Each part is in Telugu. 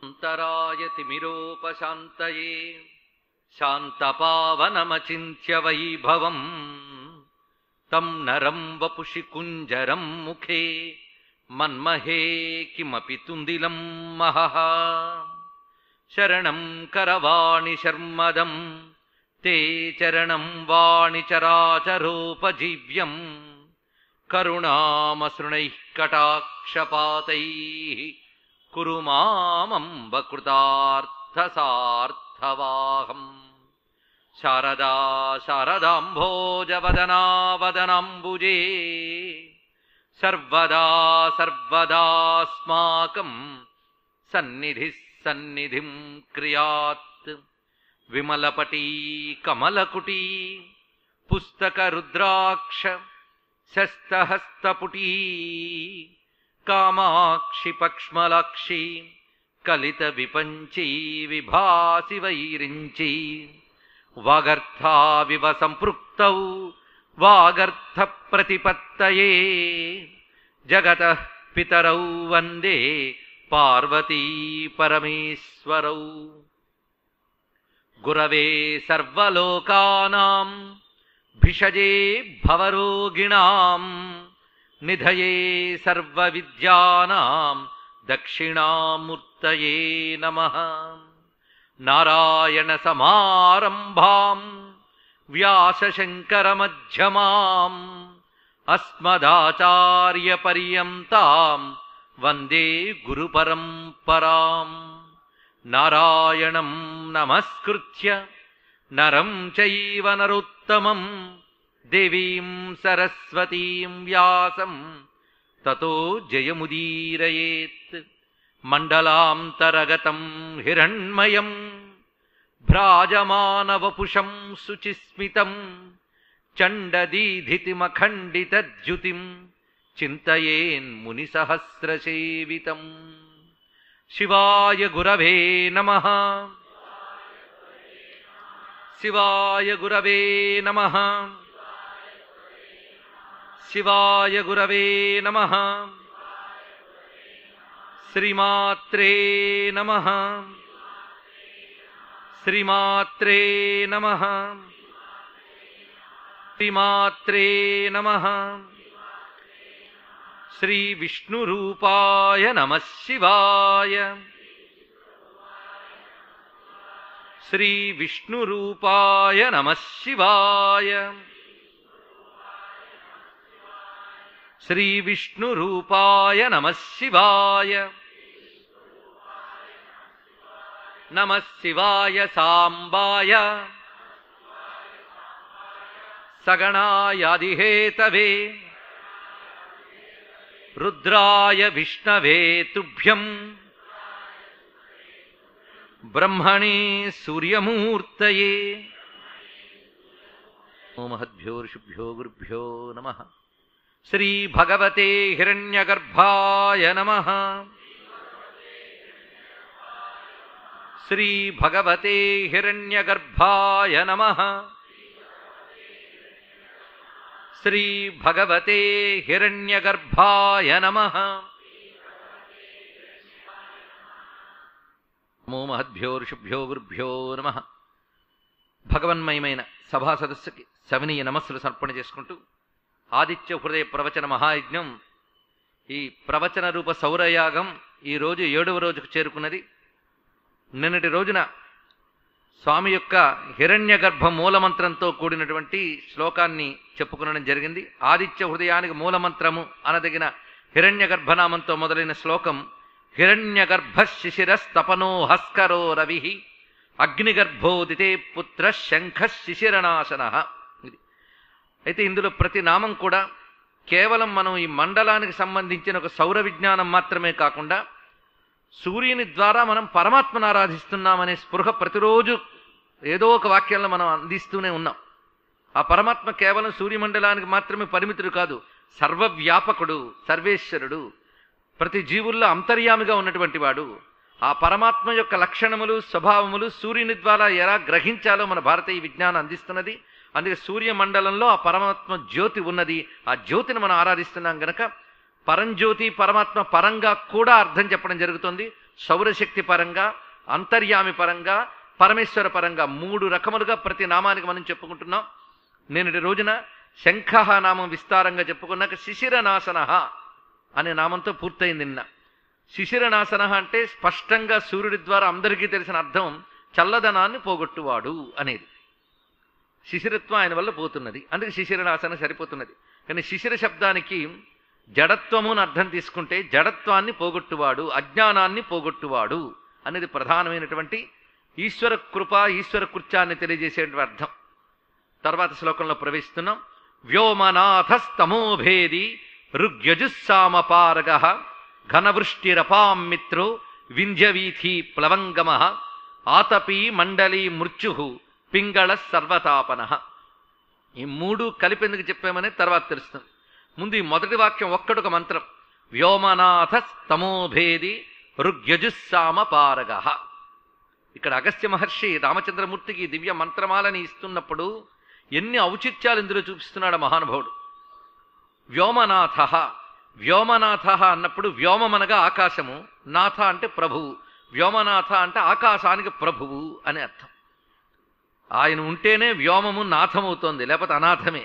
అంతరాయతిమిరోపశాంతయే శాంతపావనమచింత్య వైభవం తం నరం వపుషి కుంజరం ముఖే మన్మహే కిమపి తుందిలం మహః శరణం కరవాణి శర్మదం తే చరణం వాణి చరాచరోపజీవ్యం కరుణామసృణైః కటాక్షపాతైః కురు మామంబ కృతార్థసార్థవాహం శారదా శారదాంభోజవదనా వదనాంబుజే సర్వదా సర్వదాస్మాకం సన్నిధిః సన్నిధిం క్రియాత్ విమలపటీ కమలకుటీ పుస్తకరుద్రాక్ష శస్తహస్తపుటీ కామాక్షి పక్ష్మలాక్షి కలిత విపంచీ విభాసి వైరించి వాగర్థావివ సంపృక్తౌ వాగర్థ ప్రతిపత్తయే జగతః పితరౌ వందే పార్వతీ పరమేశ్వరౌ గురవే సర్వలోకానాం భిషజే భవరోగిణాం నిధయే సర్వవిద్యానాం దక్షిణామూర్తయే నమః నారాయణ సమారంభాం వ్యాసశంకరమధ్యమాం అస్మదాచార్యపర్యంతాం వందే గురుపరంపరాం నారాయణం నమస్కృత్య నరం చైవ నరోత్తమం దేవీం సరస్వతీం వ్యాసం తతో జయముదీరయేత్ మండలాంతరగతం హిరణ్మయం భ్రాజమానవపుషం శుచిస్మితం చండదీధితిమఖండితద్యుతిం చింతయేన్మునిసహస్రసేవితం శివాయ గురవే నమః శివాయ గురవే నమః శివాయ గురవే నమః శ్రీమాత్రే నమః శ్రీమాత్రే నమః శ్రీమాత్రే నమః శ్రీ విష్ణురూపాయ నమః శివాయ శ్రీ విష్ణురూపాయ నమః శివాయ శ్రీ విష్ణురూపాయ నమః శివాయ నమః శివాయ సాంబాయ సగణాయాదిహేతవే రుద్రాయ విష్ణవే తుభ్యం బ్రహ్మణే సూర్యమూర్తయే మహద్భ్యో ఋషిభ్యో గురుభ్యో నమః శ్రీ భగవతే హిరణ్యగర్భాయ నమః శ్రీ భగవతే హిరణ్యగర్భాయ నమః శ్రీ భగవతే హిరణ్యగర్భాయ నమః నమో మహద్భ్యో ఋషిభ్యో గురుభ్యో నమః భగవన్మయమైన సభా సదస్సుకి సవినీయ నమస్సులు సమర్పణ చేసుకుంటూ ఆదిత్య హృదయ ప్రవచన మహాయజ్ఞం ఈ ప్రవచన రూప సౌరయాగం ఈరోజు 7వ రోజుకు చేరుకున్నది. నిన్నటి రోజున స్వామి యొక్క హిరణ్య గర్భ మూలమంత్రంతో కూడినటువంటి శ్లోకాన్ని చెప్పుకునడం జరిగింది. ఆదిత్య హృదయానికి మూలమంత్రము అనదగిన హిరణ్య గర్భనామంతో మొదలైన శ్లోకం హిరణ్య గర్భ శిశిరస్తపనో హస్కరో రవి అగ్నిగర్భోదితే పుత్ర శంఖ శిశిరనాశన. ఇది అయితే ఇందులో ప్రతి నామం కూడా కేవలం మనం ఈ మండలానికి సంబంధించిన ఒక సౌర విజ్ఞానం మాత్రమే కాకుండా సూర్యుని ద్వారా మనం పరమాత్మను ఆరాధిస్తున్నామనే స్పృహ ప్రతిరోజు ఏదో ఒక వాక్యంలో మనం అందిస్తూనే ఉన్నాం. ఆ పరమాత్మ కేవలం సూర్యమండలానికి మాత్రమే పరిమితుడు కాదు, సర్వవ్యాపకుడు, సర్వేశ్వరుడు, ప్రతి జీవుల్లో అంతర్యామిగా ఉన్నటువంటి వాడు. ఆ పరమాత్మ యొక్క లక్షణములు స్వభావములు సూర్యుని ద్వారా ఎలా గ్రహించాలో మన భారతీయ విజ్ఞానం అందిస్తున్నది. అందుకే సూర్యమండలంలో ఆ పరమాత్మ జ్యోతి ఉన్నది. ఆ జ్యోతిని మనం ఆరాధిస్తున్నాం గనక పరంజ్యోతి పరమాత్మ పరంగా కూడా అర్థం చెప్పడం జరుగుతుంది. సౌరశక్తి పరంగా, అంతర్యామి పరంగా, పరమేశ్వర పరంగా 3 రకములుగా ప్రతి నామానికి మనం చెప్పుకుంటున్నాం. నేటి రోజున శంఖ నామం విస్తారంగా చెప్పుకున్నాక శిశిరనాశన అనే నామంతో పూర్తయింది నిన్న. శిశిరనాశన అంటే స్పష్టంగా సూర్యుడి ద్వారా అందరికీ తెలిసిన అర్థం చల్లదనాన్ని పోగొట్టువాడు అనేది. శిశిరత్వం ఆయన వల్ల పోతున్నది, అందుకే శిశిరనాశన సరిపోతున్నది. కానీ శిశిర శబ్దానికి జడత్వము అని అర్థం తీసుకుంటే జడత్వాన్ని పోగొట్టువాడు, అజ్ఞానాన్ని పోగొట్టువాడు అనేది ప్రధానమైనటువంటి ఈశ్వర కృప, ఈశ్వర కృత్యాన్ని తెలియజేసేటువంటి అర్థం. తర్వాత శ్లోకంలో ప్రవేశిస్తున్నాం. వ్యోమనాథస్తమోభేది ఋగ్యజుస్సామపారగ ఘనవృష్టిరపాం మిత్రో వింధ్యవీథీ ప్లవంగమ ఆతపీ మండలీ మృత్యు పింగళ సర్వతాపన. ఈ 3 కలిపేందుకు చెప్పామని తర్వాత తెలుస్తుంది. ముందు ఈ మొదటి వాక్యం ఒక్కడొక మంత్రం. వ్యోమనాథస్తమోభేది ఋగ్యజుస్సామపారగ. ఇక్కడ అగస్త్య మహర్షి రామచంద్రమూర్తికి దివ్య మంత్రమాలని ఇస్తున్నప్పుడు ఎన్ని ఔచిత్యాలు ఇందులో చూపిస్తున్నాడు మహానుభావుడు. వ్యోమనాథ, వ్యోమనాథ అన్నప్పుడు వ్యోమమనగా ఆకాశము, నాథ అంటే ప్రభువు. వ్యోమనాథ అంటే ఆకాశానికి ప్రభువు అని అర్థం. ఆయన ఉంటేనే వ్యోమము నాథమవుతోంది, లేకపోతే అనాథమే.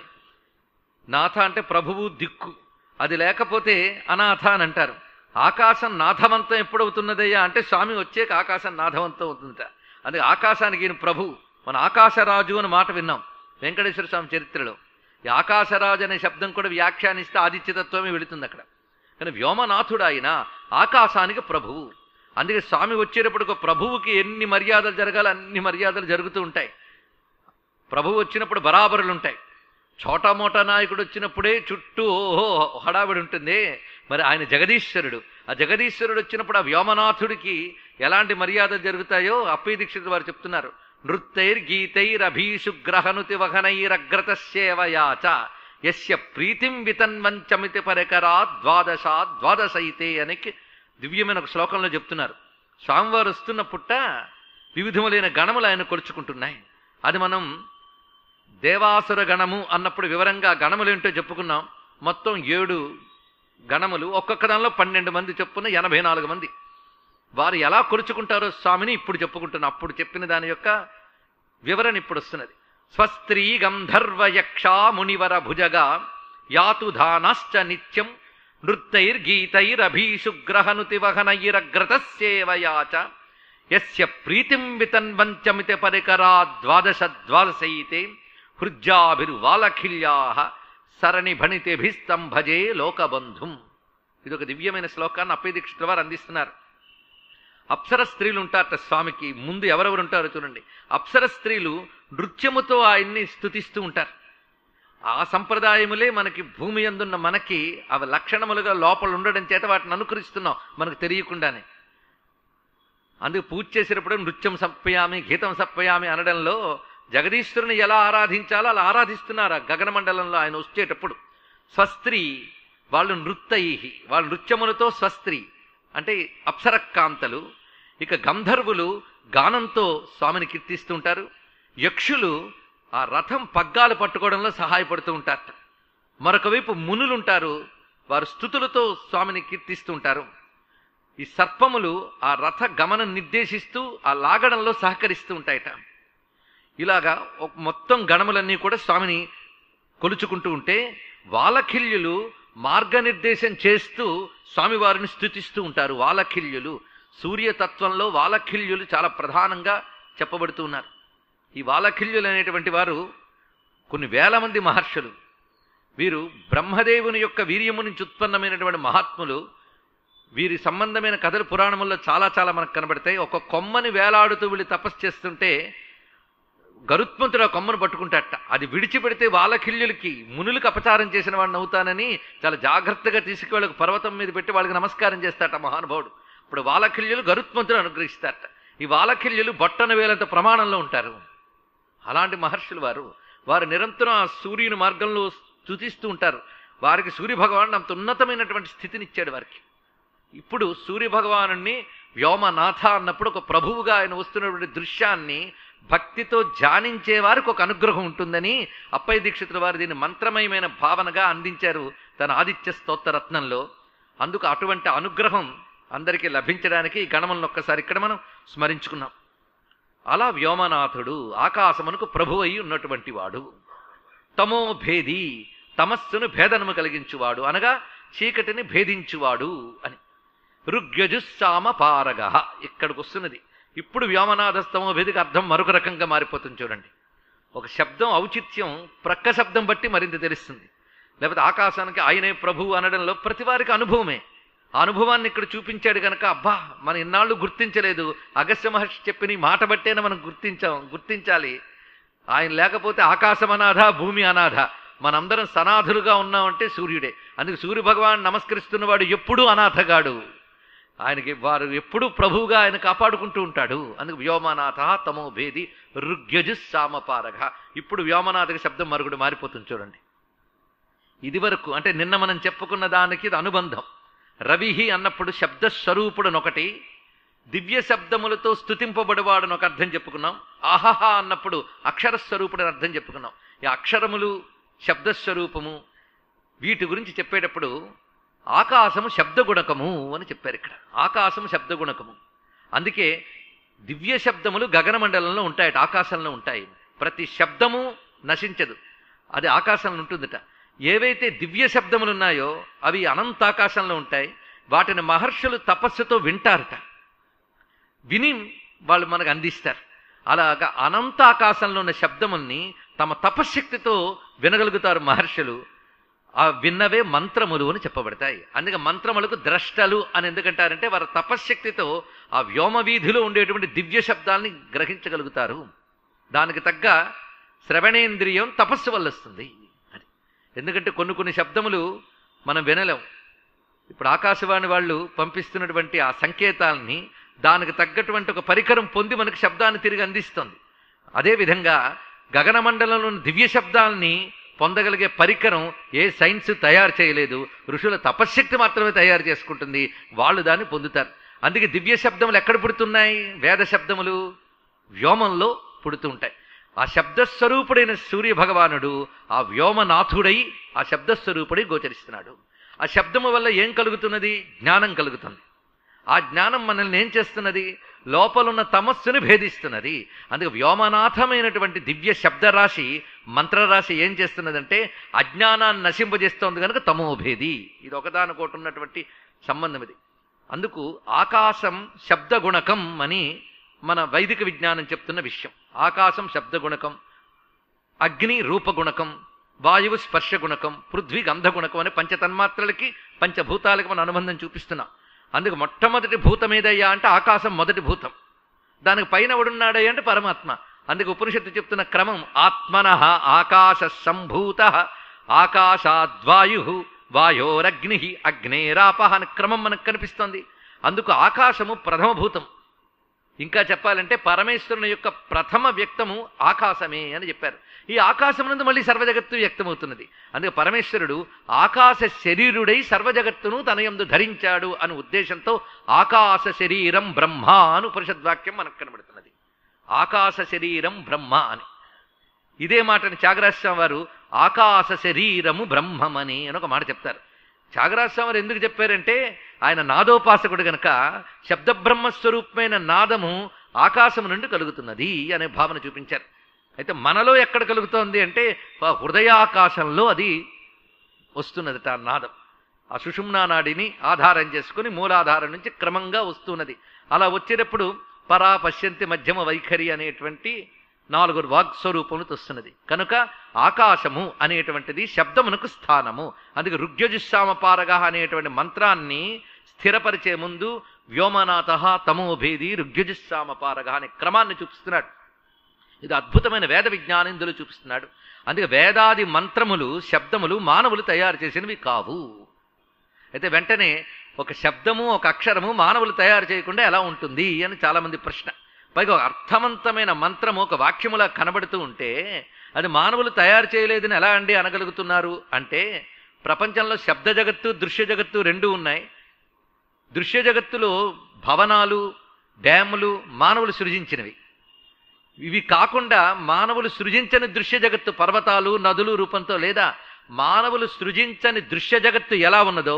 నాథ అంటే ప్రభువు, దిక్కు. అది లేకపోతే అనాథ అని అంటారు. ఆకాశం నాథవంతం ఎప్పుడవుతున్నదయ్యా అంటే స్వామి వచ్చేక ఆకాశం నాథవంతం అవుతుందట. అందుకే ఆకాశానికి ఈయన ప్రభు. మన ఆకాశరాజు అని మాట విన్నాం వెంకటేశ్వర స్వామి చరిత్రలో. ఈ ఆకాశరాజు అనే శబ్దం కూడా వ్యాఖ్యానిస్తే ఆదిత్యతత్వమే వెళుతుంది అక్కడ. కానీ వ్యోమనాథుడు ఆయన ఆకాశానికి ప్రభువు. అందుకే స్వామి వచ్చేటప్పుడు ఒక ప్రభువుకి ఎన్ని మర్యాదలు జరగాలి అన్ని మర్యాదలు జరుగుతూ ఉంటాయి. ప్రభువు వచ్చినప్పుడు బరాబరులు ఉంటాయి. చోటామోటా నాయకుడు వచ్చినప్పుడే చుట్టూ ఓహో హడావిడి ఉంటుంది. మరి ఆయన జగదీశ్వరుడు. ఆ జగదీశ్వరుడు వచ్చినప్పుడు ఆ వ్యోమనాథుడికి ఎలాంటి మర్యాదలు జరుగుతాయో అప్పయ్య దీక్షితులు వారు చెప్తున్నారు. నృత్తైర్గీతైరభీషుగ్రహనుతి వహనైరగ్రతస్యేవయాచ యస్య ప్రీతిం వితన్వంచమితి పరికరా ద్వాదశా ద్వాదశైతే అని దివ్యమైన ఒక శ్లోకంలో చెప్తున్నారు. స్వామివారు వస్తున్న పుట్ట వివిధములైన గణములు ఆయన కొలుచుకుంటున్నాయి. అది మనం దేవాసుర గణము అన్నప్పుడు వివరంగా గణములేంటో చెప్పుకున్నాం. మొత్తం 7 గణములు, ఒక్కొక్క దానిలో 12 మంది చొప్పున 84 మంది. వారు ఎలా కొలుచుకుంటారో స్వామిని ఇప్పుడు చెప్పుకుంటున్నాం. అప్పుడు చెప్పిన దాని యొక్క వివరణ ఇప్పుడు వస్తున్నది. స్వస్త్రీ గంధర్వయక్షా మునివర భుజగా యాతుధానాశ్చ నిత్యం నృత్తైర్గీతైరభీషుగ్రహనుతి వహనైరగ్రతస్యేవయాచ యస్య ప్రీతిం వితన్వంచమితి పరికరా ద్వాదశ ద్వాదశైతే హృజ్జాభిర్వాలఖిల్యా సరణి భణితిభిస్తం భజే లోకబంధుం. ఇది ఒక దివ్యమైన శ్లోకాన్ని అప్పయ్య దీక్షితుల వారు అందిస్తున్నారు. అప్సర స్త్రీలు ఉంటారట స్వామికి ముందు. ఎవరెవరు ఉంటారో చూడండి. అప్సర స్త్రీలు నృత్యముతో ఆయన్ని స్తుతిస్తూ ఉంటారు. ఆ సంప్రదాయములే మనకి భూమి యందున్న మనకి అవి లక్షణములుగా లోపల ఉండడం చేత వాటిని అనుకరిస్తున్నాం మనకు తెలియకుండానే. అందుకు పూజ చేసేటప్పుడు నృత్యం సప్పయామి గీతం సప్పయామి అనడంలో జగదీశ్వరుని ఎలా ఆరాధించాలో అలా ఆరాధిస్తున్నారు. గగనమండలంలో ఆయన వచ్చేటప్పుడు స్వస్త్రీ వాళ్ళు నృత్తై, వాళ్ళు నృత్యములతో స్వస్త్రీ అంటే అప్సరకాంతలు. ఇక గంధర్వులు గానంతో స్వామిని కీర్తిస్తూ ఉంటారు. యక్షులు ఆ రథం పగ్గాలు పట్టుకోవడంలో సహాయపడుతూ ఉంటారట. మరొక వైపు మునులు ఉంటారు, వారు స్తుతులతో స్వామిని కీర్తిస్తూ ఉంటారు. ఈ సర్పములు ఆ రథ గమనం నిర్దేశిస్తూ ఆ లాగడంలో సహకరిస్తూ ఉంటాయట. ఇలాగా మొత్తం గణములన్నీ కూడా స్వామిని కొలుచుకుంటూ ఉంటే వాలఖిల్యులు మార్గనిర్దేశం చేస్తూ స్వామివారిని స్తుతిస్తూ ఉంటారు. వాలఖిల్యులు సూర్యతత్వంలో వాలఖిల్యులు చాలా ప్రధానంగా చెప్పబడుతూ ఉన్నారు. ఈ వాలఖిల్యులు అనేటువంటి వారు కొన్ని వేల మంది మహర్షులు. వీరు బ్రహ్మదేవుని యొక్క వీర్యము నుంచి ఉత్పన్నమైనటువంటి మహాత్ములు. వీరి సంబంధమైన కథలు పురాణముల్లో చాలా చాలా మనకు కనబడతాయి. ఒక కొమ్మని వేలాడుతూ వీళ్ళు తపస్సు చేస్తుంటే గరుత్మంతుడు ఆ కొమ్మను పట్టుకుంటాట. అది విడిచిపెడితే వాలఖిల్యులకి మునులకు అపచారం చేసిన వాడిని అవుతానని చాలా జాగ్రత్తగా తీసుకువెళ్ళకు పర్వతం మీద పెట్టి వాళ్ళకి నమస్కారం చేస్తాట మహానుభావుడు. ఇప్పుడు వాలఖిల్యులు గరుత్మంతుడు అనుగ్రహిస్తారట. ఈ వాలఖిల్యులు బొట్టన వేలంత ప్రమాణంలో ఉంటారు. అలాంటి మహర్షులు వారు నిరంతరం ఆ సూర్యుని మార్గంలో స్తుతిస్తూ ఉంటారు. వారికి సూర్యభగవానుడు అంత ఉన్నతమైనటువంటి స్థితిని ఇచ్చాడు వారికి. ఇప్పుడు సూర్యభగవాను వ్యోమనాథ అన్నప్పుడు ఒక ప్రభువుగా ఆయన వస్తున్నటువంటి దృశ్యాన్ని భక్తితో ధ్యానించే వారికి ఒక అనుగ్రహం ఉంటుందని అప్పయ్య దీక్షితుల వారు దీన్ని మంత్రమయమైన భావనగా అందించారు తన ఆదిత్య స్తోత్రరత్నంలో. అందుకు అటువంటి అనుగ్రహం అందరికీ లభించడానికి ఈ గణములను ఒక్కసారి ఇక్కడ మనం స్మరించుకున్నాం. అలా వ్యోమనాథుడు ఆకాశమునకు ప్రభు అయి ఉన్నటువంటి వాడు. తమో భేది, తమస్సును భేదనము కలిగించువాడు అనగా చీకటిని భేదించువాడు అని. ఋగ్యజుస్సామ పారగ ఇక్కడికి వస్తున్నది. ఇప్పుడు వ్యోమనాథస్తమో భేదికి అర్థం మరొక రకంగా మారిపోతుంది చూడండి. ఒక శబ్దం ఔచిత్యం ప్రక్క శబ్దం బట్టి మరింత తెలుస్తుంది. లేకపోతే ఆకాశానికి ఆయనే ప్రభు అనడంలో ప్రతి వారికి అనుభవమే. ఆ అనుభవాన్ని ఇక్కడ చూపించాడు కనుక అబ్బా మనం ఇన్నాళ్ళు గుర్తించలేదు, అగస్త్య మహర్షి చెప్పిన ఈ మాట బట్టేనా మనం గుర్తించాలి. ఆయన లేకపోతే ఆకాశం అనాథ, భూమి అనాథ, మనందరం సనాథులుగా ఉన్నామంటే సూర్యుడే. అందుకే సూర్య భగవాన్ నమస్కరిస్తున్నవాడు ఎప్పుడూ అనాథగాడు. ఆయనకి వారు ఎప్పుడూ ప్రభువుగా ఆయన కాపాడుకుంటూ ఉంటాడు. అందుకు వ్యోమనాథ తమో భేది ఋగ్యజుస్సామపారగ. ఇప్పుడు వ్యోమనాథకి శబ్దం మరుగుడు మారిపోతుంది చూడండి. ఇది వరకు అంటే నిన్న మనం చెప్పుకున్న దానికి ఇది అనుబంధం. రవిహి అన్నప్పుడు శబ్దస్వరూపుడునొకటి, దివ్య శబ్దములతో స్తుతింపబడివాడుని ఒక అర్థం చెప్పుకున్నాం. ఆహహ అన్నప్పుడు అక్షరస్వరూపుడని అర్థం చెప్పుకున్నాం. ఈ అక్షరములు శబ్దస్వరూపము వీటి గురించి చెప్పేటప్పుడు ఆకాశము శబ్దగుణకము అని చెప్పారు. ఇక్కడ ఆకాశము శబ్దగుణకము. అందుకే దివ్య శబ్దములు గగనమండలంలో ఉంటాయట, ఆకాశంలో ఉంటాయి. ప్రతి శబ్దము నశించదు, అది ఆకాశంలో ఉంటుందట. ఏవైతే దివ్య శబ్దములు ఉన్నాయో అవి అనంతాకాశంలో ఉంటాయి. వాటిని మహర్షులు తపస్సుతో వింటారట, విని వాళ్ళు మనకు అందిస్తారు. అలాగా అనంత ఆకాశంలో ఉన్న శబ్దముల్ని తమ తపశ్శక్తితో వినగలుగుతారు మహర్షులు. ఆ విన్నవే మంత్రములు అని చెప్పబడతాయి. అందుకే మంత్రములకు ద్రష్టలు అని ఎందుకంటారంటే వారి తపశ్శక్తితో ఆ వ్యోమ వీధిలో ఉండేటువంటి దివ్య శబ్దాల్ని గ్రహించగలుగుతారు. దానికి తగ్గ శ్రవణేంద్రియం తపస్సు వల్ల వస్తుంది అని. ఎందుకంటే కొన్ని శబ్దములు మనం వినలేం. ఇప్పుడు ఆకాశవాణి వాళ్ళు పంపిస్తున్నటువంటి ఆ సంకేతాలని దానికి తగ్గటువంటి ఒక పరికరం పొంది మనకి శబ్దాన్ని తిరిగి అందిస్తుంది. అదేవిధంగా గగనమండలంలోని దివ్య శబ్దాలని పొందగలిగే పరికరం ఏ సైన్స్ తయారు చేయలేదు, ఋషుల తపశ్శక్తి మాత్రమే తయారు చేసుకుంటుంది. వాళ్ళు దాన్ని పొందుతారు. అందుకే దివ్య శబ్దములు ఎక్కడ పుడుతున్నాయి? వేద శబ్దములు వ్యోమంలో పుడుతూ ఉంటాయి. ఆ శబ్దస్వరూపుడైన సూర్య భగవానుడు ఆ వ్యోమనాథుడై ఆ శబ్దస్వరూపుడై గోచరిస్తున్నాడు. ఆ శబ్దము వల్ల ఏం కలుగుతున్నది? జ్ఞానం కలుగుతుంది. ఆ జ్ఞానం మనల్ని ఏం చేస్తున్నది? లోపలున్న తమస్సుని భేదిస్తున్నది. అందుకే వ్యోమనాథమైనటువంటి దివ్య శబ్దరాశి మంత్రరాశి ఏం చేస్తున్నదంటే అజ్ఞానాన్ని నశింపజేస్తోంది కనుక తమోభేది. ఇది ఒకదానికోటి ఉన్నటువంటి సంబంధం ఇది. అందుకు ఆకాశం శబ్దగుణకం అని మన వైదిక విజ్ఞానం చెప్తున్న విషయం. ఆకాశం శబ్దగుణకం, అగ్ని రూపగుణకం, వాయువు స్పర్శగుణకం, పృథ్వీ గంధగుణకం అనే పంచతన్మాత్రలకి పంచభూతాలకి మన అనుబంధం చూపిస్తున్నాం. అందుకు మొట్టమొదటి భూతం ఏదయ్యా అంటే ఆకాశం మొదటి భూతం. దానికి పైన ఎవడున్నాడయ్యా అంటే పరమాత్మ. అందుకే ఉపనిషత్తు చెప్తున్న క్రమం ఆత్మనః ఆకాశ సంభూత ఆకాశాద్వాయు వాయోరగ్ని అగ్నేరాప అని క్రమం మనకు కనిపిస్తోంది. అందుకు ఆకాశము ప్రథమ భూతం. ఇంకా చెప్పాలంటే పరమేశ్వరుని యొక్క ప్రథమ వ్యక్తము ఆకాశమే అని చెప్పారు. ఈ ఆకాశం నందు మళ్ళీ సర్వజగత్తు వ్యక్తమవుతున్నది. అందుకే పరమేశ్వరుడు ఆకాశ శరీరుడై సర్వజగత్తును తన యందు ధరించాడు అనే ఉద్దేశంతో ఆకాశ శరీరం బ్రహ్మ అని ఉపనిషద్వాక్యం మనకు కనబడుతున్నది. ఆకాశ శరీరం బ్రహ్మ అని. ఇదే మాటని త్యాగరాజస్వామి వారు ఆకాశ శరీరము బ్రహ్మమని అని ఒక మాట చెప్తారు. త్యాగరాజస్వామి వారు ఎందుకు చెప్పారంటే ఆయన నాదోపాసకుడు గనక శబ్దబ్రహ్మస్వరూపమైన నాదము ఆకాశం నుండి కలుగుతున్నది అనే భావన చూపించారు. అయితే మనలో ఎక్కడ కలుగుతోంది అంటే హృదయాకాశంలో అది వస్తున్నది ఆ నాదం. ఆ సుషుమ్నా నాడిని ఆధారం చేసుకుని మూలాధారం నుంచి క్రమంగా వస్తున్నది. అలా వచ్చేటప్పుడు పరా పశ్యంతి మధ్యమ వైఖరి అనేటువంటి 4 వాగ్స్వరూపములు వస్తున్నది. కనుక ఆకాశము అనేటువంటిది శబ్దమునకు స్థానము. అందుకే ఋగ్యజుస్సామపారగ అనేటువంటి మంత్రాన్ని స్థిరపరిచే ముందు వ్యోమనాథ తమోభేది ఋగ్యజుస్సామపారగ అనే క్రమాన్ని చూపిస్తున్నాడు. ఇది అద్భుతమైన వేద విజ్ఞానం ఇందులో చూపిస్తున్నాడు. అందుకే వేదాది మంత్రములు శబ్దములు మానవులు తయారు చేసినవి కావు. అయితే వెంటనే ఒక శబ్దము ఒక అక్షరము మానవులు తయారు చేయకుండా ఎలా ఉంటుంది అని చాలామంది ప్రశ్న. పైగా ఒక అర్థవంతమైన మంత్రము ఒక వాక్యములా కనబడుతూ ఉంటే అది మానవులు తయారు చేయలేదని ఎలా అండి అనగలుగుతున్నారు అంటే ప్రపంచంలో శబ్ద జగత్తు దృశ్య జగత్తు రెండూ ఉన్నాయి. దృశ్య జగత్తులో భవనాలు డ్యాములు మానవులు సృజించినవి. ఇవి కాకుండా మానవులు సృజించని దృశ్య జగత్తు పర్వతాలు నదులు రూపంతో లేదా మానవులు సృజించని దృశ్య జగత్తు ఎలా ఉన్నదో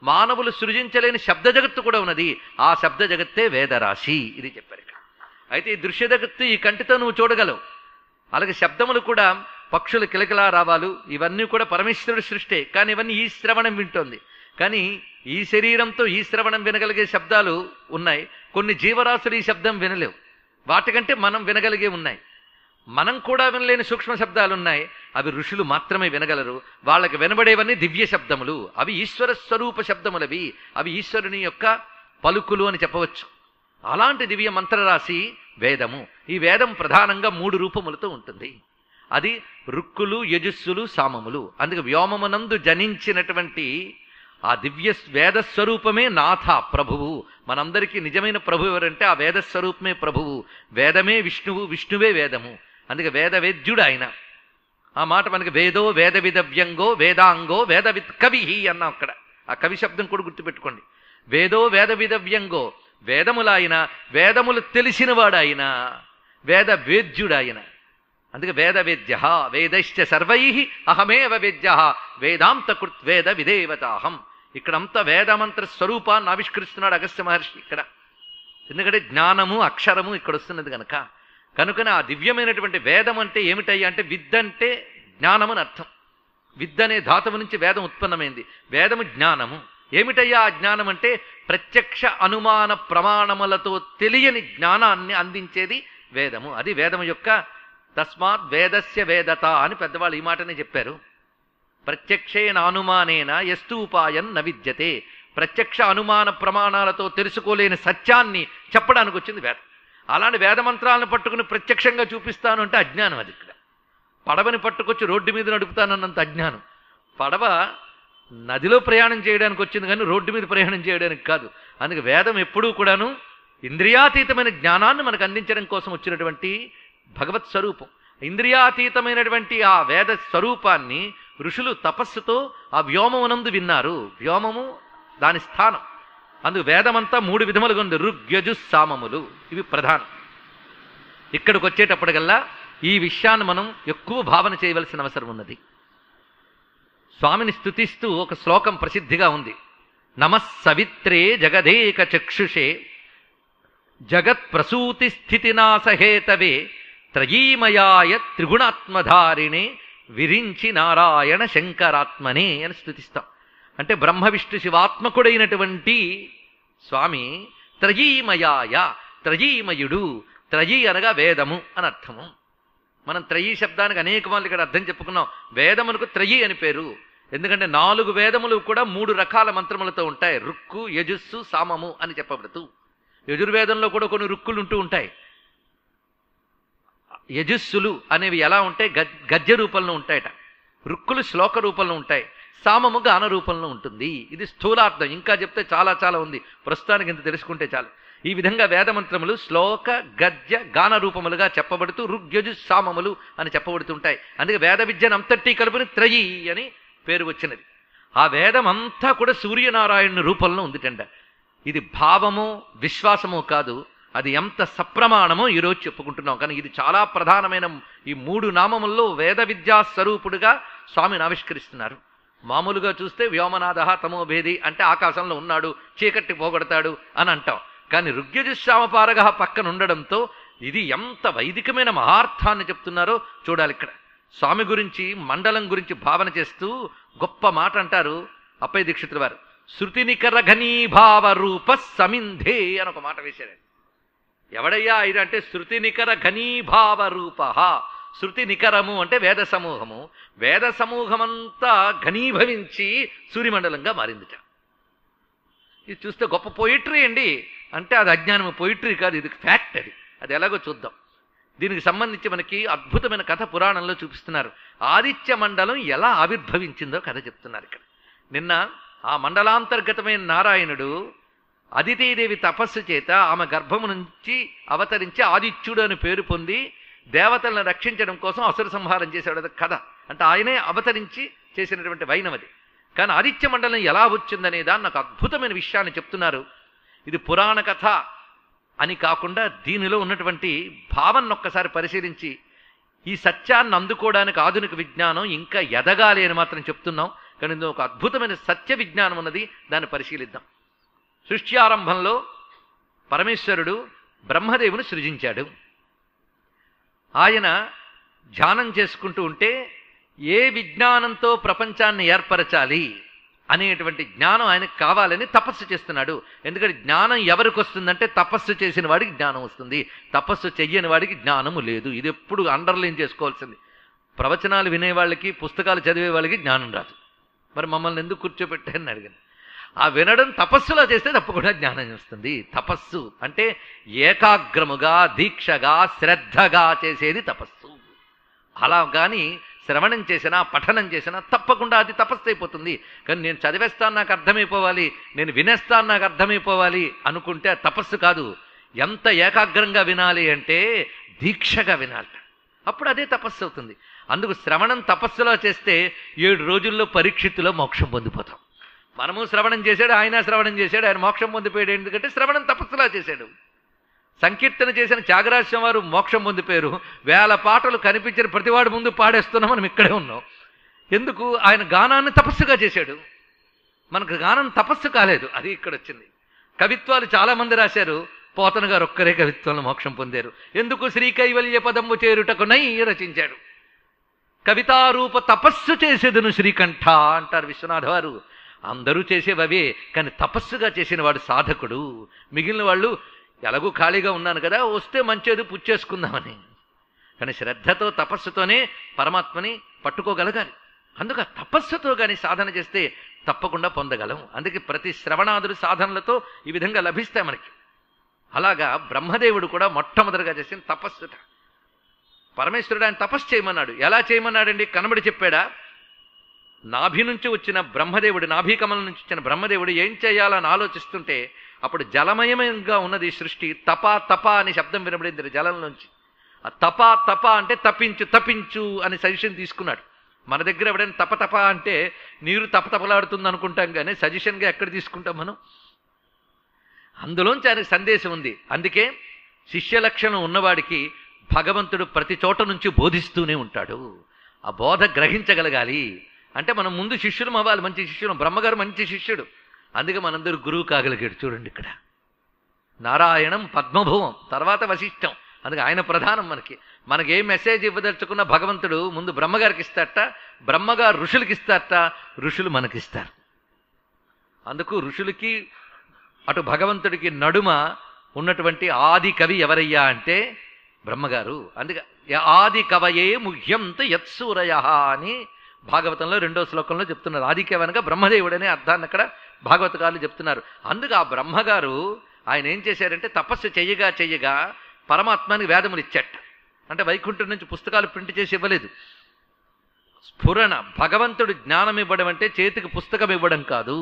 మానవులు సృజించలేని శబ్ద జగత్తు కూడా ఉన్నది. ఆ శబ్ద జగత్తే వేదరాశి. ఇది చెప్పారు ఇక్కడ. అయితే ఈ దృశ్య జగత్తు ఈ కంటితో నువ్వు చూడగలవు. అలాగే శబ్దములు కూడా పక్షులు కిలకిలా రావాలు ఇవన్నీ కూడా పరమేశ్వరుడి సృష్టే. కానీ ఇవన్నీ ఈ శ్రవణం వింటోంది. కానీ ఈ శరీరంతో ఈ శ్రవణం వినగలిగే శబ్దాలు ఉన్నాయి. కొన్ని జీవరాశులు ఈ శబ్దం వినలేవు. వాటికంటే మనం వినగలిగే ఉన్నాయి. మనం కూడా వినలేని సూక్ష్మ శబ్దాలు ఉన్నాయి. అవి ఋషులు మాత్రమే వినగలరు. వాళ్ళకి వినబడేవన్నీ దివ్య శబ్దములు. అవి ఈశ్వర స్వరూప శబ్దములవి. అవి ఈశ్వరుని యొక్క పలుకులు అని చెప్పవచ్చు. అలాంటి దివ్య మంత్రరాశి వేదము. ఈ వేదం ప్రధానంగా 3 రూపములతో ఉంటుంది. అది రుక్కులు, యజుస్సులు, సామములు. అందుకే వ్యోమమునందు జనించినటువంటి ఆ దివ్య వేదస్వరూపమే నాథ, ప్రభువు. మనందరికీ నిజమైన ప్రభువు ఎవరంటే ఆ వేదస్వరూపమే ప్రభువు. వేదమే విష్ణువు, విష్ణువే వేదము. అందుకే వేదవేద్యుడు ఆయన. ఆ మాట మనకి వేదో వేద విదవ్యంగో వేదాంగో వేదవిత్ కవి అన్నాం అక్కడ. ఆ కవి శబ్దం కూడా గుర్తుపెట్టుకోండి. వేదో వేద విదవ్యంగో, వేదములాయన, వేదములు తెలిసినవాడాయన, వేద వేద్యుడాయన. అందుకే వేదవేద్య వేదశ్చ సర్వై అహమేవ వేద్య వేదాంత కృత్వేద విదేవతాహం. ఇక్కడంతా వేదమంత్ర స్వరూపాన్ని ఆవిష్కరిస్తున్నాడు అగస్త్య మహర్షి ఇక్కడ. ఎందుకంటే జ్ఞానము అక్షరము ఇక్కడ వస్తున్నది కనుకనే ఆ దివ్యమైనటువంటి వేదం అంటే ఏమిటయ్యా అంటే విద్ అంటే జ్ఞానం అని అర్థం. విద్ అనే ధాతువు నుంచి వేదం ఉత్పన్నమైంది. వేదము జ్ఞానము. ఏమిటయ్యా ఆ జ్ఞానం అంటే ప్రత్యక్ష అనుమాన ప్రమాణములతో తెలియని జ్ఞానాన్ని అందించేది వేదము. అది వేదము యొక్క తస్మాత్ వేదస్య వేదత అని పెద్దవాళ్ళు ఈ మాటనే చెప్పారు. ప్రత్యక్షేన అనుమానేన ఎస్తు ఉపాయం న విద్యతే. ప్రత్యక్ష అనుమాన ప్రమాణాలతో తెలుసుకోలేని సత్యాన్ని చెప్పడానికి వచ్చింది వేదం. అలాంటి వేదమంత్రాలను పట్టుకుని ప్రత్యక్షంగా చూపిస్తాను అంటే అజ్ఞానం. అది ఇక్కడ పడవని పట్టుకొచ్చి రోడ్డు మీద నడుపుతానన్నంత అజ్ఞానం. పడవ నదిలో ప్రయాణం చేయడానికి వచ్చింది కానీ రోడ్డు మీద ప్రయాణం చేయడానికి కాదు. అందుకే వేదం ఎప్పుడూ కూడాను ఇంద్రియాతీతమైన జ్ఞానాన్ని మనకు అందించడం కోసం వచ్చినటువంటి భగవత్ స్వరూపం. ఇంద్రియాతీతమైనటువంటి ఆ వేద స్వరూపాన్ని ఋషులు తపస్సుతో ఆ వ్యోమమునందు విన్నారు. వ్యోమము దాని స్థానం. అందుకు వేదమంతా 3 విధములుగా ఉంది. ఋగ్యజుస్సామములు ఇవి ప్రధానం. ఇక్కడికి వచ్చేటప్పటికల్లా ఈ విషయాన్ని మనం ఎక్కువ భావన చేయవలసిన అవసరం ఉన్నది. స్వామిని స్తుతిస్తూ ఒక శ్లోకం ప్రసిద్ధిగా ఉంది. నమః సవిత్రే జగదేక చక్షుషే జగత్ ప్రసూతి స్థితినాశహేతవే త్రయీమయాయ త్రిగుణాత్మధారిణే విరించి నారాయణ శంకరాత్మనే అని స్తుతిస్తాం. అంటే బ్రహ్మ విష్ణు శివాత్మకుడైనటువంటి స్వామి త్రయీమయాయ, త్రయీమయుడు. త్రయీ అనగా వేదము అని అర్థము. మనం త్రయీ శబ్దానికి అనేక మంది ఇక్కడ అర్థం చెప్పుకున్నాం. వేదమునకు త్రయీ అని పేరు. ఎందుకంటే 4 వేదములు కూడా 3 రకాల మంత్రములతో ఉంటాయి. రుక్కు, యజుస్సు, సామము అని చెప్పబడుతూ. యజుర్వేదంలో కూడా కొన్ని రుక్కులు ఉంటూ ఉంటాయి. యజుస్సులు అనేవి ఎలా ఉంటాయి? గద్య రూపంలో ఉంటాయట. రుక్కులు శ్లోక రూపంలో ఉంటాయి. సామము గాన రూపంలో ఉంటుంది. ఇది స్థూలార్థం. ఇంకా చెప్తే చాలా చాలా ఉంది. ప్రస్తుతానికి ఇంత తెలుసుకుంటే చాలు. ఈ విధంగా వేదమంత్రములు శ్లోక, గద్య, గాన రూపములుగా చెప్పబడుతూ ఋగ్యజు సామములు అని చెప్పబడుతుంటాయి. అందుకే వేద విద్యను అంతటి కలుపుని త్రయీ అని పేరు వచ్చినది. ఆ వేదం అంతా కూడా సూర్యనారాయణ రూపంలో ఉందిటండ. ఇది భావము విశ్వాసము కాదు. అది ఎంత సప్రమాణమో ఈరోజు చెప్పుకుంటున్నాం. కానీ ఇది చాలా ప్రధానమైన ఈ 3 నామముల్లో వేద విద్యా స్వరూపుడుగా స్వామిని ఆవిష్కరిస్తున్నారు. మామూలుగా చూస్తే వ్యోమనాథ తమోభేది అంటే ఆకాశంలో ఉన్నాడు, చీకట్టి పోగొడతాడు అని అంటాం. కానీ ఋగ్యజుశ్యామపారగ పక్కన ఉండడంతో ఇది ఎంత వైదికమైన మహార్థాన్ని చెప్తున్నారో చూడాలి. ఇక్కడ స్వామి గురించి మండలం గురించి భావన చేస్తూ గొప్ప మాట అంటారు అప్పయ్య దీక్షితుల వారు. శృతినికర ఘనీభావ రూప సమింధే అని ఒక మాట వేశారు. ఎవడయ్యా ఇది అంటే శృతినికర ఘనీభావ రూప. శృతి నికరము అంటే వేద సమూహము. వేద సమూహమంతా ఘనీభవించి సూర్యమండలంగా మారిందిట. ఇది చూస్తే గొప్ప పొయిట్రీ అండి అంటే అది అజ్ఞానము. పొయిట్రీ కాదు, ఇది ఫ్యాక్ట్. అది ఎలాగో చూద్దాం. దీనికి సంబంధించి మనకి అద్భుతమైన కథ పురాణంలో చూపిస్తున్నారు. ఆదిత్య మండలం ఎలా ఆవిర్భవించిందో కథ చెప్తున్నారు ఇక్కడ. నిన్న ఆ మండలాంతర్గతమైన నారాయణుడు అదితీదేవి తపస్సు చేత ఆమె గర్భము నుంచి అవతరించి ఆదిత్యుడు అని పేరు పొంది దేవతలను రక్షించడం కోసం అసుర సంహారం చేశాడు కథ. అంటే ఆయనే అవతరించి చేసినటువంటి వైనవది. కానీ ఆదిత్య మండలం ఎలా వచ్చిందనే దాన్ని నాకు అద్భుతమైన విషయాన్ని చెప్తున్నారు. ఇది పురాణ కథ అని కాకుండా దీనిలో ఉన్నటువంటి భావన ఒక్కసారి పరిశీలించి ఈ సత్యాన్ని అందుకోవడానికి ఆధునిక విజ్ఞానం ఇంకా ఎదగాలి అని మాత్రం చెప్తున్నాం. కానీ ఇందులో ఒక అద్భుతమైన సత్య విజ్ఞానం ఉన్నది, దాన్ని పరిశీలిద్దాం. సృష్టి ఆరంభంలో పరమేశ్వరుడు బ్రహ్మదేవుని సృజించాడు. ఆయన ధ్యానం చేసుకుంటూ ఉంటే ఏ విజ్ఞానంతో ప్రపంచాన్ని ఏర్పరచాలి అనేటువంటి జ్ఞానం ఆయనకు కావాలని తపస్సు చేస్తున్నాడు. ఎందుకంటే జ్ఞానం ఎవరికి వస్తుందంటే తపస్సు చేసిన వాడికి జ్ఞానం వస్తుంది, తపస్సు చెయ్యని వాడికి జ్ఞానము లేదు. ఇది ఎప్పుడు అండర్లైన్ చేసుకోవాల్సింది. ప్రవచనాలు వినేవాళ్ళకి, పుస్తకాలు చదివే వాళ్ళకి జ్ఞానం రాదు. మరి మమ్మల్ని ఎందుకు కూర్చోబెట్టారని అడిగాను. ఆ వినడం తపస్సులో చేస్తే తప్పకుండా జ్ఞానం వస్తుంది. తపస్సు అంటే ఏకాగ్రముగా, దీక్షగా, శ్రద్ధగా చేసేది తపస్సు. అలా కానీ శ్రవణం చేసినా, పఠనం చేసినా తప్పకుండా అది తపస్సు అయిపోతుంది. కానీ నేను చదివేస్తాను నాకు అర్థమైపోవాలి, నేను వినేస్తాను నాకు అర్థమైపోవాలి అనుకుంటే తపస్సు కాదు. ఎంత ఏకాగ్రంగా వినాలి అంటే దీక్షగా వినాలి, అప్పుడు అదే తపస్సు అవుతుంది. అందుకు శ్రవణం తపస్సులో చేస్తే 7 రోజుల్లో పరీక్షిత్తులో మోక్షం పొందిపోతాం. మనము శ్రవణం చేశాడు, ఆయన శ్రవణం చేశాడు, ఆయన మోక్షం పొందిపోయాడు. ఎందుకంటే శ్రవణం తపస్సులా చేశాడు. సంకీర్తన చేసిన త్యాగరాజస్వామి వారు మోక్షం పొందిపోయారు. 1000 పాటలు కనిపించిన ప్రతివాడి ముందు పాడేస్తున్నాం, మనం ఇక్కడే ఉన్నాం. ఎందుకు? ఆయన గానాన్ని తపస్సుగా చేశాడు. మనకు గానం తపస్సు కాలేదు, అది ఇక్కడ వచ్చింది. కవిత్వాలు చాలామంది రాశారు, పోతన గారు ఒక్కరే కవిత్వంలో మోక్షం పొందారు. ఎందుకు? శ్రీ కైవల్య పదము చేరుటకు నై రచించాడు. కవితారూప తపస్సు చేసేదను శ్రీకంఠ అంటారు విశ్వనాథ వారు. అందరూ చేసేవే, కానీ తపస్సుగా చేసిన వాడు సాధకుడు. మిగిలిన వాళ్ళు ఎలాగూ ఖాళీగా ఉన్నాను కదా, వస్తే మంచేది పుచ్చేసుకుందామని. కానీ శ్రద్ధతో తపస్సుతోనే పరమాత్మని పట్టుకోగలగాలి. అందుక తపస్సుతో కానీ సాధన చేస్తే తప్పకుండా పొందగలం. అందుకే ప్రతి శ్రవణాదులు సాధనలతో ఈ విధంగా లభిస్తాయి మనకి. అలాగా బ్రహ్మదేవుడు కూడా మొట్టమొదటిగా చేసిన తపస్సుట. పరమేశ్వరుడు ఆయన తపస్సు చేయమన్నాడు. ఎలా చేయమన్నాడండి? కనబడి చెప్పాడా? నాభి నుంచి వచ్చిన బ్రహ్మదేవుడు, నాభీకమలం నుంచి వచ్చిన బ్రహ్మదేవుడు ఏం చేయాలని ఆలోచిస్తుంటే అప్పుడు జలమయమంగా ఉన్నది సృష్టి. తప తప అని శబ్దం వినబడింది జలం నుంచి. ఆ తప తప అంటే తపించు తపించు అని సజెషన్ తీసుకున్నాడు. మన దగ్గర ఎవడైనా తప తప అంటే నీరు తపతపలాడుతుంది అనుకుంటాం, కానీ సజెషన్గా ఎక్కడ తీసుకుంటాం మనం? అందులోంచి ఆయనకు సందేశం ఉంది. అందుకే శిష్య లక్షణం ఉన్నవాడికి భగవంతుడు ప్రతి చోట నుంచి బోధిస్తూనే ఉంటాడు. ఆ బోధ గ్రహించగలగాలి అంటే మనం ముందు శిష్యులం అవ్వాలి, మంచి శిష్యులం. బ్రహ్మగారు మంచి శిష్యుడు, అందుకే మనందరూ గురువు కాగలిగాడు. చూడండి ఇక్కడ నారాయణం పద్మభువం, తర్వాత వశిష్టం. అందుకే ఆయన ప్రధానం. మనకి ఏ మెసేజ్ ఇవ్వదలుచుకున్న భగవంతుడు ముందు బ్రహ్మగారికి ఇస్తారట, బ్రహ్మగారు ఋషులకి ఇస్తారట, ఋషులు మనకిస్తారు. అందుకు ఋషులకి అటు భగవంతుడికి నడుమ ఉన్నటువంటి ఆది కవి ఎవరయ్యా అంటే బ్రహ్మగారు. అందుకే ఆది కవయే ముహ్యంత యత్సూరయ అని భాగవతంలో 2వ శ్లోకంలో చెప్తున్నారు. ఆది కవి అనగా బ్రహ్మదేవుడనే అర్థాన్ని అక్కడ భాగవతకారులు చెప్తున్నారు. అందుకు ఆ బ్రహ్మగారు ఆయన ఏం చేశారంటే తపస్సు చెయ్యగా పరమాత్మానికి వేదములు ఇచ్చాట. అంటే వైకుంఠం నుంచి పుస్తకాలు ప్రింట్ చేసి ఇవ్వలేదు. స్ఫురణ, భగవంతుడు జ్ఞానం ఇవ్వడం అంటే చేతికి పుస్తకం ఇవ్వడం కాదు,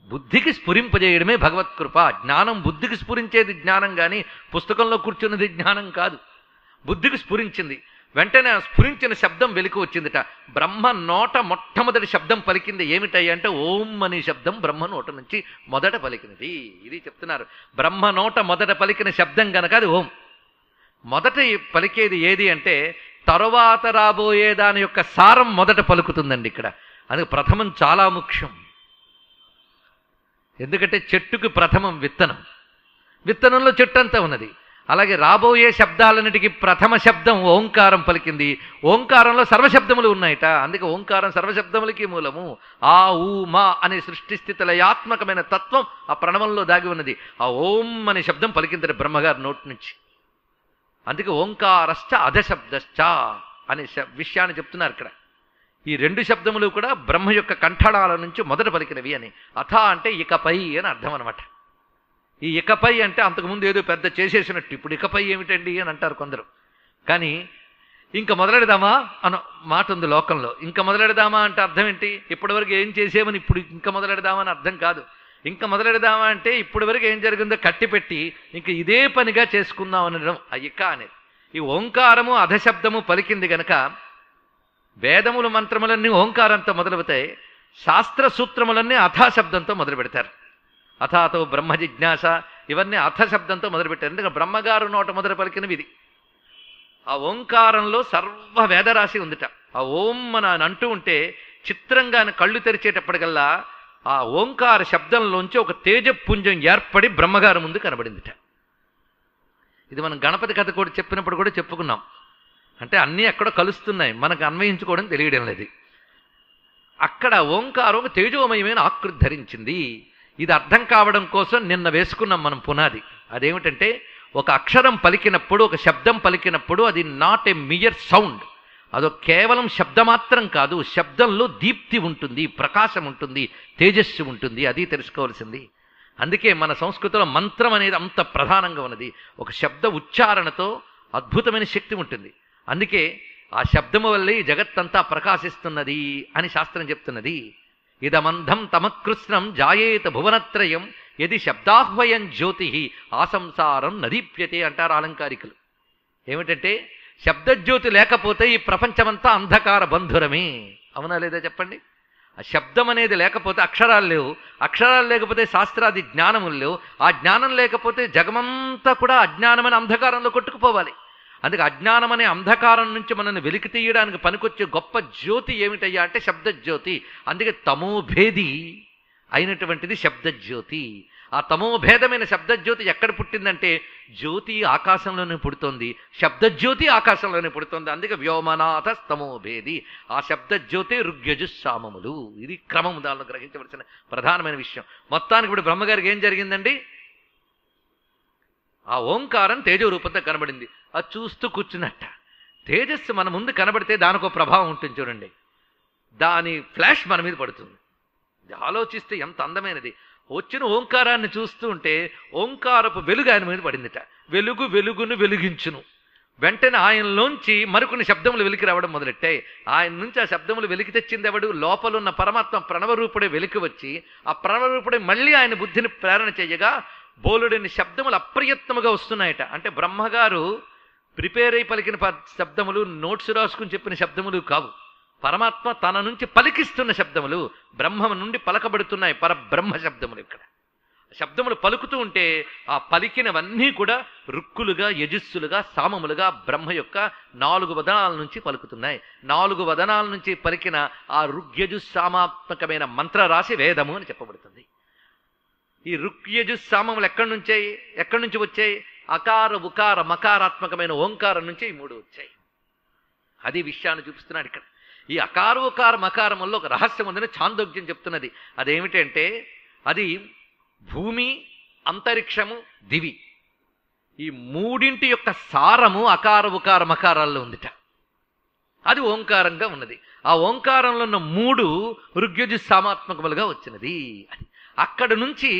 బుద్ధికి స్ఫురింపజేయడమే భగవత్కృప. జ్ఞానం బుద్ధికి స్ఫురించేది జ్ఞానం, కానీ పుస్తకంలో కూర్చున్నది జ్ఞానం కాదు. బుద్ధికి స్ఫురించింది, వెంటనే స్ఫురించిన శబ్దం వెలికి వచ్చిందిట. బ్రహ్మ నోట మొట్టమొదటి శబ్దం పలికింది ఏమిటయ్యా అంటే ఓం అనే శబ్దం బ్రహ్మ నోట నుంచి మొదట పలికినది. ఇది చెప్తున్నారు. బ్రహ్మ నోట మొదట పలికిన శబ్దం గనక అది ఓం. మొదట పలికేది ఏది అంటే తరువాత రాబోయే దాని యొక్క సారం మొదట పలుకుతుందండి ఇక్కడ. అందుకే ప్రథమం చాలా ముఖ్యం. ఎందుకంటే చెట్టుకు ప్రథమం విత్తనం, విత్తనంలో చెట్టు అంతా ఉన్నది. అలాగే రాబోయే శబ్దాలన్నిటికీ ప్రథమ శబ్దం ఓంకారం పలికింది. ఓంకారంలో సర్వశబ్దములు ఉన్నాయట. అందుకే ఓంకారం సర్వశబ్దములకి మూలము. ఆ ఊ మా అనే సృష్టి స్థితి లయాత్మకమైన తత్వం ఆ ప్రణవంలో దాగి ఉన్నది. ఆ ఓం అనే శబ్దం పలికింది బ్రహ్మగారి నోటి నుంచి. అందుకే ఓంకారశ్చ అధశబ్దశ్చ అనే విషయాన్ని చెప్తున్నారు ఇక్కడ. ఈ 2 శబ్దములు కూడా బ్రహ్మ యొక్క కంఠళాల నుంచి మొదట పలికినవి అని. అథ అంటే ఇకపై అని అర్థం అనమాట. ఈ ఇకపై అంటే అంతకుముందు ఏదో పెద్ద చేసేసినట్టు, ఇప్పుడు ఇకపై ఏమిటండి అని అంటారు కొందరు. కానీ ఇంకా మొదలెడదామా అన్న మాట ఉంది లోకంలో. ఇంకా మొదలెడదామా అంటే అర్థం ఏంటి? ఇప్పటివరకు ఏం చేసేమని ఇప్పుడు ఇంకా మొదలెడదామా అని అర్థం కాదు. ఇంకా మొదలెడదామా అంటే ఇప్పటివరకు ఏం జరిగిందో కట్టిపెట్టి ఇంక ఇదే పనిగా చేసుకుందాం అనడం ఇక అనేది. ఈ ఓంకారము అధశబ్దము పలికింది గనక వేదములు మంత్రములన్నీ ఓంకారంతో మొదలవుతాయి, శాస్త్ర సూత్రములన్నీ అథాశబ్దంతో మొదలు పెడతారు. అథాతో బ్రహ్మ జిజ్ఞాస ఇవన్నీ అథశబ్దంతో మొదలుపెట్టారు. ఎందుకంటే బ్రహ్మగారు నోట మొదలు పలికినవి ఇది. ఆ ఓంకారంలో సర్వ వేదరాశి ఉందిట. ఆ ఓం అని అంటూ ఉంటే చిత్రంగా కళ్ళు తెరిచేటప్పటికల్లా ఆ ఓంకార శబ్దంలోంచి ఒక తేజపుంజం ఏర్పడి బ్రహ్మగారి ముందు కనబడిందిట. ఇది మనం గణపతి కథ కూడా చెప్పినప్పుడు కూడా చెప్పుకున్నాం. అంటే అన్నీ ఎక్కడో కలుస్తున్నాయి, మనకు అన్వయించుకోవడం తెలియడం లేదు. అక్కడ ఓంకారం ఒక తేజోమయమైన ఆకృతి ధరించింది. ఇది అర్థం కావడం కోసం నిన్న వేసుకున్నాం మనం పునాది. అదేమిటంటే ఒక అక్షరం పలికినప్పుడు, ఒక శబ్దం పలికినప్పుడు అది నాట్ ఏ మియర్ సౌండ్, అదో కేవలం శబ్దమాత్రం కాదు. శబ్దంలో దీప్తి ఉంటుంది, ప్రకాశం ఉంటుంది, తేజస్సు ఉంటుంది. అది తెలుసుకోవాల్సింది. అందుకే మన సంస్కృతిలో మంత్రం అనేది అంత ప్రధానంగా ఉన్నది. ఒక శబ్ద ఉచ్చారణతో అద్భుతమైన శక్తి ఉంటుంది. అందుకే ఆ శబ్దము వల్లే ఈ జగత్తంతా ప్రకాశిస్తున్నది అని శాస్త్రం చెప్తున్నది. ఇదమంధం తమకృష్ణం జాయేత భువనత్రయం యది శబ్దాహ్వయం జ్యోతి ఆసంసారం నదీప్యతే అంటారు అలంకారికులు. ఏమిటంటే శబ్దజ్యోతి లేకపోతే ఈ ప్రపంచమంతా అంధకార బంధురమే. అవునా లేదా చెప్పండి? ఆ శబ్దం అనేది లేకపోతే అక్షరాలు లేవు, అక్షరాలు లేకపోతే శాస్త్రాది జ్ఞానములు లేవు, ఆ జ్ఞానం లేకపోతే జగమంతా కూడా అజ్ఞానమనే అంధకారంలో కొట్టుకుపోవాలి. అందుకే అజ్ఞానం అనే అంధకారం నుంచి మనల్ని వెలికి తీయడానికి పనికొచ్చే గొప్ప జ్యోతి ఏమిటయ్యా అంటే శబ్దజ్యోతి. అందుకే తమోభేది అయినటువంటిది శబ్దజ్యోతి. ఆ తమోభేదమైన శబ్దజ్యోతి ఎక్కడ పుట్టిందంటే జ్యోతి ఆకాశంలోనే పుడుతోంది, శబ్దజ్యోతి ఆకాశంలోనే పుడుతోంది. అందుకే వ్యోమనాథ తమోభేది. ఆ శబ్దజ్యోతి ఋగ్యజుస్సామములు. ఇది క్రమము, దానిలో గ్రహించవలసిన ప్రధానమైన విషయం. మొత్తానికి ఇప్పుడు బ్రహ్మగారికి ఏం జరిగిందండి? ఆ ఓంకారం తేజో రూపంతో కనబడింది. అది చూస్తూ కూర్చున్నట్ట. తేజస్సు మన ముందు కనబడితే దానికో ప్రభావం ఉంటుంది చూడండి, దాని ఫ్లాష్ మన మీద పడుతుంది. ఆలోచిస్తే ఎంత అందమైనది. వచ్చిన ఓంకారాన్ని చూస్తూ ఉంటే ఓంకారపు వెలుగు ఆయన మీద పడిందిట. వెలుగు వెలుగును వెలిగించును. వెంటనే ఆయనలోంచి మరికొన్ని శబ్దములు వెలికి రావడం మొదలెట్టాయి. ఆయన నుంచి ఆ శబ్దములు వెలికి తెచ్చింది ఎవడు? లోపలున్న పరమాత్మ ప్రణవరూపుడే వెలికి వచ్చి ఆ ప్రణవరూపుడే మళ్ళీ ఆయన బుద్ధిని ప్రేరణ చేయగా బోలుడని శబ్దములు అప్రయత్నముగా వస్తున్నాయట. అంటే బ్రహ్మగారు ప్రిపేర్ అయి పలికిన శబ్దములు, నోట్స్ రాసుకుని చెప్పిన శబ్దములు కావు. పరమాత్మ తన నుంచి పలికిస్తున్న శబ్దములు, బ్రహ్మ నుండి పలకబడుతున్నాయి పరబ్రహ్మ శబ్దములు. ఇక్కడ శబ్దములు పలుకుతూ ఉంటే ఆ పలికినవన్నీ కూడా రుక్కులుగా, యజస్సులుగా, సామములుగా బ్రహ్మ యొక్క 4 వదనాల నుంచి పలుకుతున్నాయి. 4 వదనాల నుంచి పలికిన ఆ రుగ్యజుస్సామాత్మకమైన మంత్రరాశి వేదము అని చెప్పబడుతుంది. ఈ రుక్యజుస్సామములు ఎక్కడి నుంచి వచ్చాయి? అకార ఉకార మకారాత్మకమైన ఓంకారం నుంచి ఈ 3 వచ్చాయి. అది విషయాన్ని చూపిస్తున్నాడు ఇక్కడ. ఈ అకార ఉకార మకారముల్లో ఒక రహస్యం ఉందని ఛాందోగ్యం చెప్తున్నది. అదేమిటంటే అది భూమి, అంతరిక్షము, దివి, ఈ 3 యొక్క సారము అకార ఉకార మకారాల్లో ఉందిట. అది ఓంకారంగా ఉన్నది. ఆ ఓంకారంలో ఉన్న 3 ఋగ్యజుస్సామాత్మకములుగా వచ్చినది. అది అక్కడ నుంచి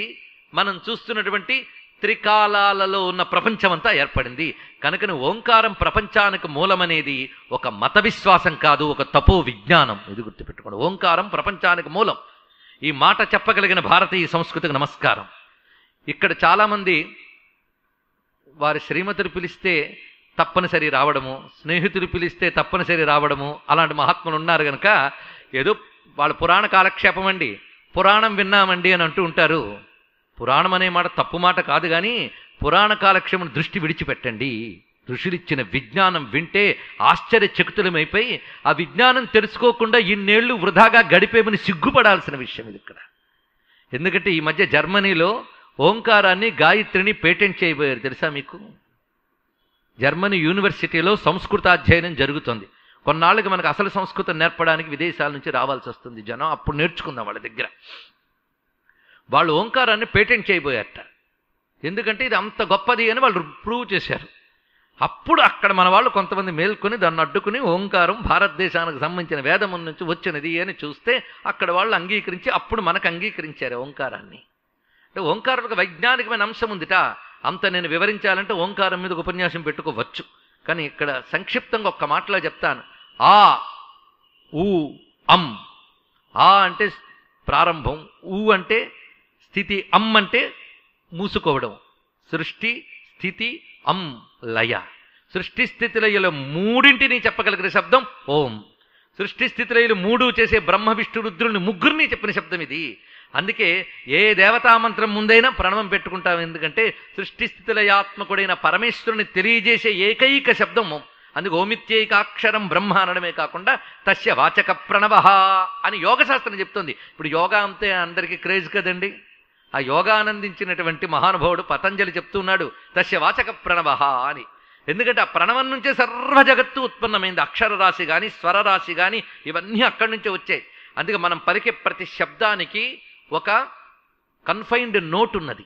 మనం చూస్తున్నటువంటి త్రికాలాలలో ఉన్న ప్రపంచమంతా ఏర్పడింది. కనుకని ఓంకారం ప్రపంచానికి మూలమనేది ఒక మత విశ్వాసం కాదు, ఒక తపో విజ్ఞానం. ఇది గుర్తుపెట్టుకోండి. ఓంకారం ప్రపంచానికి మూలం. ఈ మాట చెప్పగలిగిన భారతీయ సంస్కృతికి నమస్కారం. ఇక్కడ చాలామంది వారి శ్రీమతులు పిలిస్తే తప్పనిసరి రావడము, స్నేహితులు పిలిస్తే తప్పనిసరి రావడము, అలాంటి మహాత్ములు ఉన్నారు కనుక ఏదో వాళ్ళ పురాణ కాలక్షేపం అండి, పురాణం విన్నామండి అని అంటూ ఉంటారు. పురాణం అనే మాట తప్పు మాట కాదు, కానీ పురాణ కాలక్షేమం దృష్టి విడిచిపెట్టండి. ఋషులిచ్చిన విజ్ఞానం వింటే ఆశ్చర్యచకితులమైపోయి ఆ విజ్ఞానం తెలుసుకోకుండా ఇన్నేళ్లు వృధాగా గడిపేమని సిగ్గుపడాల్సిన విషయం ఇది ఇక్కడ. ఎందుకంటే ఈ మధ్య జర్మనీలో ఓంకారాన్ని, గాయత్రిని పేటెంట్ చేయబోయారు. తెలుసా మీకు? జర్మనీ యూనివర్సిటీలో సంస్కృతాధ్యయనం జరుగుతుంది. కొన్నాళ్ళకి మనకు అసలు సంస్కృతం నేర్పడానికి విదేశాల నుంచి రావాల్సి వస్తుంది జనం. అప్పుడు నేర్చుకుందాం వాళ్ళ దగ్గర. వాళ్ళు ఓంకారాన్ని పేటెంట్ చేయబోయారట. ఎందుకంటే ఇది అంత గొప్పది అని వాళ్ళు ప్రూవ్ చేశారు. అప్పుడు అక్కడ మన వాళ్ళు కొంతమంది మేల్కొని దాన్ని అడ్డుకుని ఓంకారం భారతదేశానికి సంబంధించిన వేదము నుంచి వచ్చినది అని చూస్తే అక్కడ వాళ్ళు అంగీకరించి అప్పుడు మనకు అంగీకరించారు ఓంకారాన్ని. అంటే ఓంకారం ఒక వైజ్ఞానికమైన అంశం ఉందిట. అంత నేను వివరించాలంటే ఓంకారం మీద ఉపన్యాసం పెట్టుకోవచ్చు. కానీ ఇక్కడ సంక్షిప్తంగా ఒక్క మాటలో చెప్తాను. ఆ, ఊ, అం. ఆ అంటే ప్రారంభం, ఊ అంటే స్థితి, అమ్ అంటే మూసుకోవడం. సృష్టి, స్థితి, అం లయ. సృష్టి స్థితి లయల 3 చెప్పగలిగిన శబ్దం ఓం. సృష్టి స్థితి లయలు 3 చేసే బ్రహ్మ విష్ణు రుద్రుల్ని 3 చెప్పిన శబ్దం ఇది. అందుకే ఏ దేవతామంత్రం ముందైనా ప్రణవం పెట్టుకుంటాం. ఎందుకంటే సృష్టి స్థితి లయాత్మకుడైన పరమేశ్వరుని తెలియజేసే ఏకైక శబ్దం ఓం. అందుకు ఓమిత్యేకాక్షరం బ్రహ్మ అనడమే కాకుండా తస్య వాచక ప్రణవ అని యోగశాస్త్రం చెప్తుంది. ఇప్పుడు యోగా అంతే అందరికీ క్రేజ్ కదండి. ఆ యోగా ఆనందించినటువంటి మహానుభావుడు పతంజలి చెప్తున్నాడు తస్య వాచక ప్రణవ అని. ఎందుకంటే ఆ ప్రణవం నుంచే సర్వ జగత్తు ఉత్పన్నమైంది. అక్షర రాశి కానీ స్వరరాశి కానీ ఇవన్నీ అక్కడి నుంచే వచ్చాయి. అందుకే మనం పలికే ప్రతి శబ్దానికి ఒక కన్ఫైన్డ్ నోట్ ఉన్నది.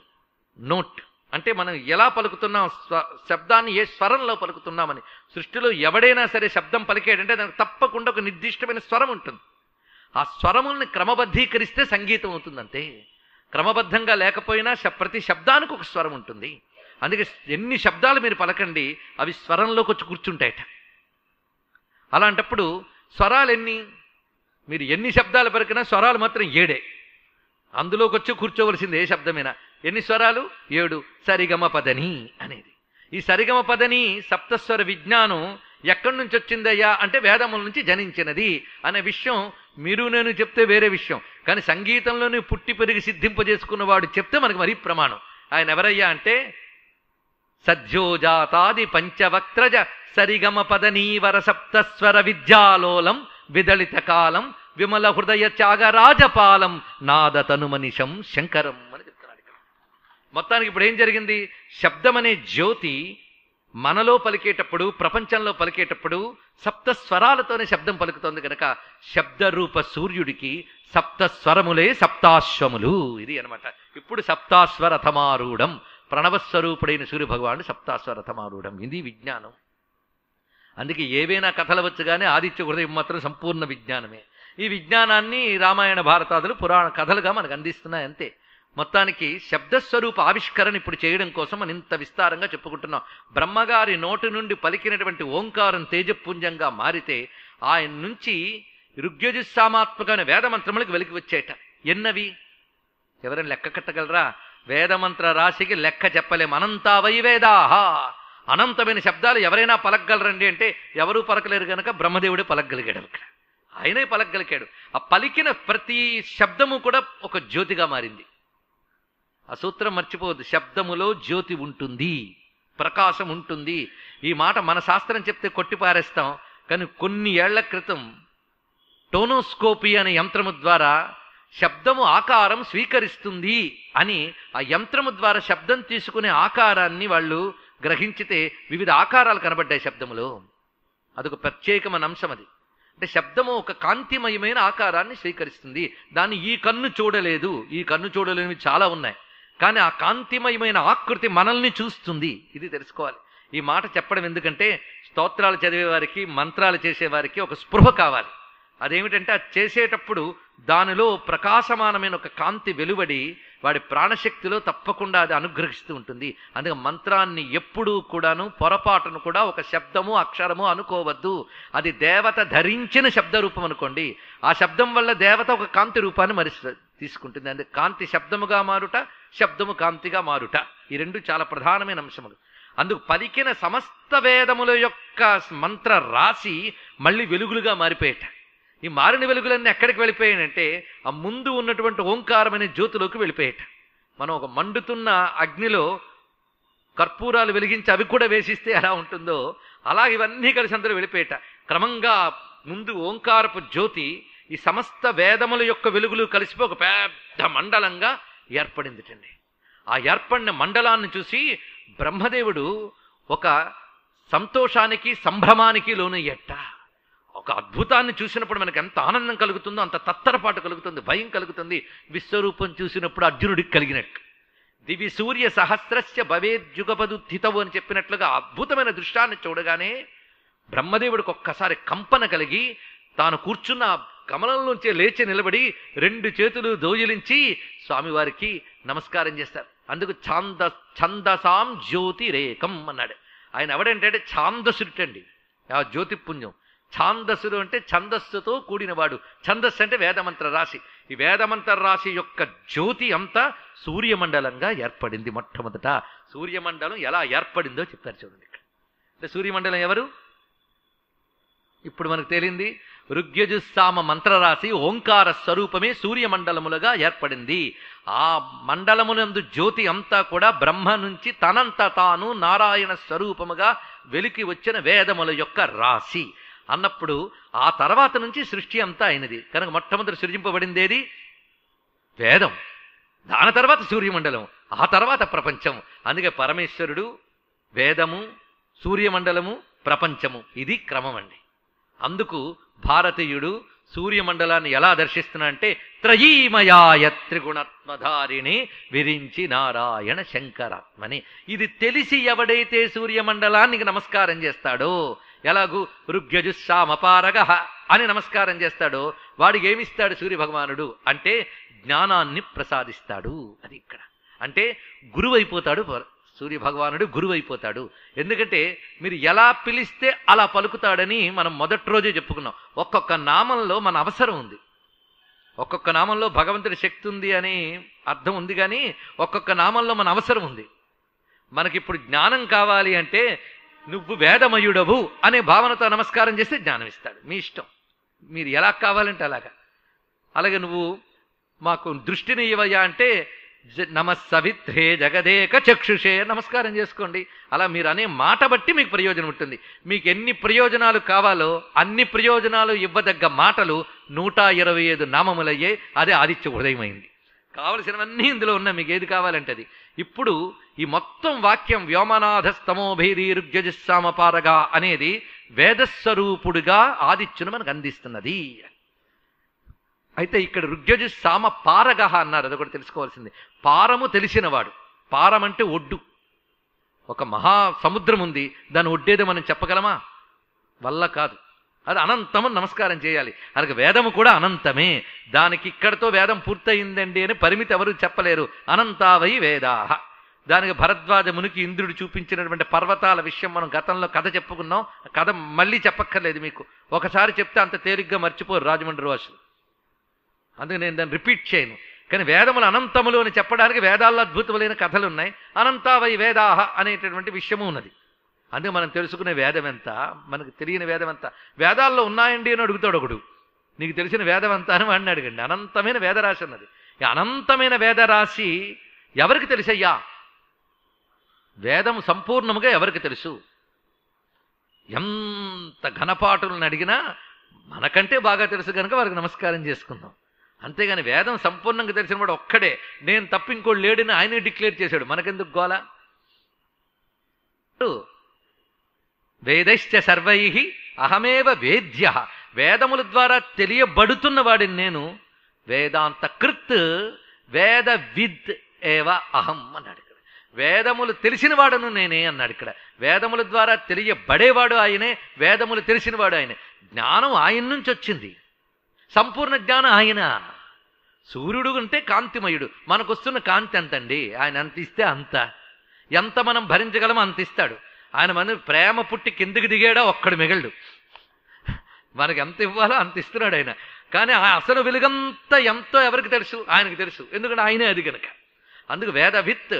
నోట్ అంటే మనం ఎలా పలుకుతున్నాం, శబ్దాన్ని ఏ స్వరంలో పలుకుతున్నామని. సృష్టిలో ఎవడైనా సరే శబ్దం పలికేటంటే దానికి తప్పకుండా ఒక నిర్దిష్టమైన స్వరం ఉంటుంది. ఆ స్వరముల్ని క్రమబద్ధీకరిస్తే సంగీతం అవుతుందంతే. క్రమబద్ధంగా లేకపోయినా ప్రతి శబ్దానికి ఒక స్వరం ఉంటుంది. అందుకే ఎన్ని శబ్దాలు మీరు పలకండి అవి స్వరంలోకి వచ్చి కూర్చుంటాయట. అలాంటప్పుడు స్వరాలు ఎన్ని, మీరు ఎన్ని శబ్దాలు పలికినా స్వరాలు మాత్రం 7. అందులోకి వచ్చి కూర్చోవలసింది ఏ శబ్దమైనా. ఎన్ని స్వరాలు? 7. సరిగమ పదని అనేది. ఈ సరిగమ పదని సప్తస్వర విజ్ఞానం ఎక్కడి నుంచి వచ్చిందయ్యా అంటే వేదముల నుంచి జనించినది అనే విషయం మీరు నేను చెప్తే వేరే విషయం. కానీ సంగీతంలోనే పుట్టి పెరిగి సిద్ధింపజేసుకున్నవాడు చెప్తే మనకు మరీ ప్రమాణం. ఆయన ఎవరయ్యా అంటే సద్యోజాతాది పంచవక్త్రజ సరిగమ పదనీవర సప్తస్వర విద్యాలోలం విదళిత కాలం విమల హృదయ త్యాగరాజపాలం నాదతనుమనిషం శంకరం అని చెప్తున్నాడు ఇక్కడ. మొత్తానికి ఇప్పుడు ఏం జరిగింది? శబ్దం అనే జ్యోతి మనలో పలికేటప్పుడు, ప్రపంచంలో పలికేటప్పుడు సప్తస్వరాలతోనే శబ్దం పలుకుతోంది కనుక శబ్దరూప సూర్యుడికి సప్తస్వరములే సప్తాశ్వములు. ఇది అనమాట. ఇప్పుడు సప్తాశ్వరథమారూఢం, ప్రణవస్వరూపుడైన సూర్యభగవానుడు సప్తాశ్వరథమారూఢం. ఇది విజ్ఞానం. అందుకే ఏవైనా కథలు వచ్చు కానీ ఆదిత్య హృదయం మాత్రం సంపూర్ణ విజ్ఞానమే. ఈ విజ్ఞానాన్ని రామాయణ భారతాదులు పురాణ కథలుగా మనకు అందిస్తున్నాయి అంతే. మొత్తానికి శబ్దస్వరూప ఆవిష్కరణ ఇప్పుడు చేయడం కోసం మనం ఇంత విస్తారంగా చెప్పుకుంటున్నాం. బ్రహ్మగారి నోటి నుండి పలికినటువంటి ఓంకారం తేజపుంజంగా మారితే ఆయన నుంచి ఋగ్యజుస్సామాత్మకమైన వేదమంత్రములకు వెలికి వచ్చేట. ఎన్నవి? ఎవరైనా లెక్క కట్టగలరా? వేదమంత్ర రాశికి లెక్క చెప్పలేం. అనంతావై వేదాహ, అనంతమైన శబ్దాలు ఎవరైనా పలకగలరండి అంటే ఎవరూ పలకలేరు కనుక బ్రహ్మదేవుడే పలకగలిగాడు. అక్కడ ఆయనే పలకగలిగాడు. ఆ పలికిన ప్రతి శబ్దము కూడా ఒక జ్యోతిగా మారింది. ఆ సూత్రం మర్చిపోవద్దు. శబ్దములో జ్యోతి ఉంటుంది, ప్రకాశం ఉంటుంది. ఈ మాట మన శాస్త్రం చెప్తే కొట్టిపారేస్తాం. కానీ కొన్ని ఏళ్ల క్రితం టోనోస్కోపీ అనే యంత్రము ద్వారా శబ్దము ఆకారం స్వీకరిస్తుంది అని ఆ యంత్రము ద్వారా శబ్దం తీసుకునే ఆకారాన్ని వాళ్ళు గ్రహించితే వివిధ ఆకారాలు కనబడ్డాయి శబ్దములో. అదొక ప్రత్యేకమైన అంశం. అది అంటే శబ్దము ఒక కాంతిమయమైన ఆకారాన్ని స్వీకరిస్తుంది. దాన్ని ఈ కన్ను చూడలేదు, ఈ కన్ను చూడలేనివి చాలా ఉన్నాయి. కానీ ఆ కాంతిమయమైన ఆకృతి మనల్ని చూస్తుంది. ఇది తెలుసుకోవాలి. ఈ మాట చెప్పడం ఎందుకంటే స్తోత్రాలు చదివేవారికి, మంత్రాలు చేసేవారికి ఒక స్పృహ కావాలి. అదేమిటంటే అది చేసేటప్పుడు దానిలో ప్రకాశమానమైన ఒక కాంతి వెలువడి వాడి ప్రాణశక్తిలో తప్పకుండా అది అనుగ్రహిస్తూ ఉంటుంది. అందుకే మంత్రాన్ని ఎప్పుడూ కూడాను పొరపాటును కూడా ఒక శబ్దము అక్షరము అనుకోవద్దు. అది దేవత ధరించిన శబ్దరూపం అనుకోండి. ఆ శబ్దం వల్ల దేవత ఒక కాంతి రూపాన్ని మరి తీసుకుంటుంది. అందుకే కాంతి శబ్దముగా మారుట, శబ్దము కాంతిగా మారుట, ఈ రెండు చాలా ప్రధానమైన అంశములు. అందుకు పలికిన సమస్త వేదముల యొక్క మంత్ర రాశి మళ్ళీ వెలుగులుగా మారిపోయేట. ఈ మారిన వెలుగులన్నీ ఎక్కడికి వెళ్ళిపోయాయంటే ఆ ముందు ఉన్నటువంటి ఓంకారం అనే జ్యోతిలోకి వెళ్ళిపోయేట. మనం ఒక మండుతున్న అగ్నిలో కర్పూరాలు వెలిగించి అవి కూడా వేసిస్తే ఎలా ఉంటుందో అలా ఇవన్నీ కలిసి అందరూ వెళ్ళిపోయేట. క్రమంగా ముందు ఓంకారపు జ్యోతి ఈ సమస్త వేదముల యొక్క వెలుగులు కలిసిపోయి ఒక పెద్ద మండలంగా ఏర్పడిందిటండి. ఆ ఏర్పడిన మండలాన్ని చూసి బ్రహ్మదేవుడు ఒక సంతోషానికి సంభ్రమానికి లోనయ్యట. ఒక అద్భుతాన్ని చూసినప్పుడు మనకు ఎంత ఆనందం కలుగుతుందో అంత తత్తరపాటు కలుగుతుంది, భయం కలుగుతుంది. విశ్వరూపం చూసినప్పుడు అర్జునుడికి కలిగినట్టు. దివి సూర్య సహస్రస్య భవేద్యుగపదుత్థితవు అని చెప్పినట్లుగా అద్భుతమైన దృశ్యాన్ని చూడగానే బ్రహ్మదేవుడికి ఒక్కసారి కంపన కలిగి తాను కూర్చున్న కమలంలోంచే లేచి నిలబడి 2 చేతులు దోయిలించి స్వామివారికి నమస్కారం చేస్తారు. అందుకు ఛందసాం జ్యోతి రేకం అన్నాడు. ఆయన ఎవడంటే ఛాందసుడిటండి. ఆ జ్యోతిపుంజం ఛాందస్సుడు అంటే ఛందస్సుతో కూడినవాడు. ఛందస్సు అంటే వేదమంత్ర రాశి. ఈ వేదమంత్ర రాశి యొక్క జ్యోతి అంతా సూర్యమండలంగా ఏర్పడింది. మొట్టమొదట సూర్యమండలం ఎలా ఏర్పడిందో చెప్తారు చూడండి. ఇక్కడ అంటే సూర్యమండలం ఎవరు? ఇప్పుడు మనకు తేలింది. ఋగ్యజుస్సామ మంత్రరాశి ఓంకార స్వరూపమే సూర్యమండలములుగా ఏర్పడింది. ఆ మండలమునందు జ్యోతి అంతా కూడా బ్రహ్మ నుంచి తనంత తాను నారాయణ స్వరూపముగా వెలికి వచ్చిన వేదముల యొక్క రాశి అన్నప్పుడు ఆ తర్వాత నుంచి సృష్టి అంతా అయినది. కనుక మొట్టమొదటి సృజింపబడిందేది వేదం, దాని తర్వాత సూర్యమండలం, ఆ తర్వాత ప్రపంచం. అందుకే పరమేశ్వరుడు, వేదము, సూర్యమండలము, ప్రపంచము, ఇది క్రమం అండి. అందుకు భారతీయుడు సూర్యమండలాన్ని ఎలా దర్శిస్తున్నా త్రయీమయాయ త్రిగుణాత్మధారిణి విరించి నారాయణ శంకరాత్మని. ఇది తెలిసి ఎవడైతే సూర్యమండలానికి నమస్కారం చేస్తాడో, ఎలాగూ ఋగ్యజుస్సామపారగ అని నమస్కారం చేస్తాడో, వాడికి ఏమిస్తాడు సూర్య భగవానుడు అంటే జ్ఞానాన్ని ప్రసాదిస్తాడు. అది ఇక్కడ అంటే గురువైపోతాడు. సూర్య భగవానుడు గురువైపోతాడు. ఎందుకంటే మీరు ఎలా పిలిస్తే అలా పలుకుతాడని మనం మొదటి రోజే చెప్పుకున్నాం. ఒక్కొక్క నామంలో మన అవసరం ఉంది, ఒక్కొక్క నామంలో భగవంతుడి శక్తి ఉంది అని అర్థం ఉంది, కానీ ఒక్కొక్క నామంలో మన అవసరం ఉంది. మనకిప్పుడు జ్ఞానం కావాలి అంటే నువ్వు వేదమయుడవు అనే భావనతో నమస్కారం చేస్తే జ్ఞానం ఇస్తాడు. మీ ఇష్టం, మీరు ఎలా కావాలంటే అలాగా. అలాగే నువ్వు మాకు దృష్టిని ఇవ్వయ్యా అంటే నమస్సవిత్రే జగదేక చక్షుషే నమస్కారం చేసుకోండి. అలా మీరు అనే మాట బట్టి మీకు ప్రయోజనం ఉంటుంది. మీకు ఎన్ని ప్రయోజనాలు కావాలో అన్ని ప్రయోజనాలు ఇవ్వదగ్గ మాటలు 125 నామములయ్యే. అదే ఆదిత్య హృదయమైంది. కావలసినవన్నీ ఇందులో ఉన్నాయి, మీకు ఏది కావాలంటే అది. ఇప్పుడు ఈ మొత్తం వాక్యం వ్యోమనాథస్తమోభేది ఋగ్యజుస్సామపారగా అనేది వేదస్వరూపుడుగా ఆదిత్యును మనకు అందిస్తున్నది. అయితే ఇక్కడ ఋగ్యజుస్సామ పారగ అన్నారు, అదొకటి తెలుసుకోవాల్సింది. పారము తెలిసినవాడు. పారం అంటే ఒడ్డు. ఒక మహా సముద్రం ఉంది, దాని ఒడ్డేదో మనం చెప్పగలమా? వల్ల కాదు. అది అనంతమని నమస్కారం చేయాలి. అలాగే వేదము కూడా అనంతమే. దానికి ఇక్కడతో వేదం పూర్తయిందండి అని పరిమితి ఎవరు చెప్పలేరు. అనంతావై వేదాహ. దానికి భరద్వాజ మునికి ఇంద్రుడు చూపించినటువంటి పర్వతాల విషయం మనం గతంలో కథ చెప్పుకున్నాం. కథ మళ్ళీ చెప్పక్కర్లేదు మీకు, ఒకసారి చెప్తే అంత తేలిగ్గా మర్చిపోరు రాజమండ్రి వాసులు. అందుకే నేను దాన్ని రిపీట్ చేయను. కానీ వేదములు అనంతములు అని చెప్పడానికి వేదాల్లో అద్భుతములైన కథలు ఉన్నాయి. అనంతావై వేదాహ అనేటటువంటి విషయము ఉన్నది. అందుకే మనం తెలుసుకునే వేదం ఎంత, మనకు తెలియని వేదం ఎంత. వేదాల్లో ఉన్నాయండి అని అడుగుతాడు ఒకడు, నీకు తెలిసిన వేదం ఎంత అని వాడిని అడగండి. అనంతమైన వేదరాశి ఉన్నది. ఈ అనంతమైన వేదరాశి ఎవరికి తెలుసయ్యా? వేదము సంపూర్ణముగా ఎవరికి తెలుసు? ఎంత ఘనపాటులను అడిగినా మనకంటే బాగా తెలుసు కనుక వారికి నమస్కారం చేసుకుందాం. అంతేగాని వేదం సంపూర్ణంగా తెలిసిన వాడు ఒక్కడే, నేను తప్ప ఇంకోటి లేడని ఆయనే డిక్లేర్ చేశాడు. మనకెందుకు గోల? వేదశ్చ సర్వై అహమేవ వేద్య. వేదముల ద్వారా తెలియబడుతున్న వాడిని నేను. వేదాంత కృత్ వేద విద్ ఏవ అహం అన్నాడు ఇక్కడ. వేదములు తెలిసిన వాడును నేనే అన్నాడు ఇక్కడ. వేదముల ద్వారా తెలియబడేవాడు ఆయనే, వేదములు తెలిసినవాడు ఆయనే. జ్ఞానం ఆయన నుంచి వచ్చింది, సంపూర్ణ జ్ఞానం ఆయన. సూర్యుడు అంటే కాంతిమయుడు. మనకు వస్తున్న కాంతి ఎంతండి? ఆయన అంత ఇస్తే అంత. ఎంత మనం భరించగలమో అంత ఇస్తాడు ఆయన. మన ప్రేమ పుట్టి కిందికి దిగాడో ఒక్కడు మిగలడు. మనకి ఎంత ఇవ్వాలో అంత ఇస్తున్నాడు ఆయన. కానీ అసలు వెలుగంతా ఎంతో ఎవరికి తెలుసు? ఆయనకు తెలుసు. ఎందుకంటే ఆయనే అది కనుక. అందుకు వేదవిత్,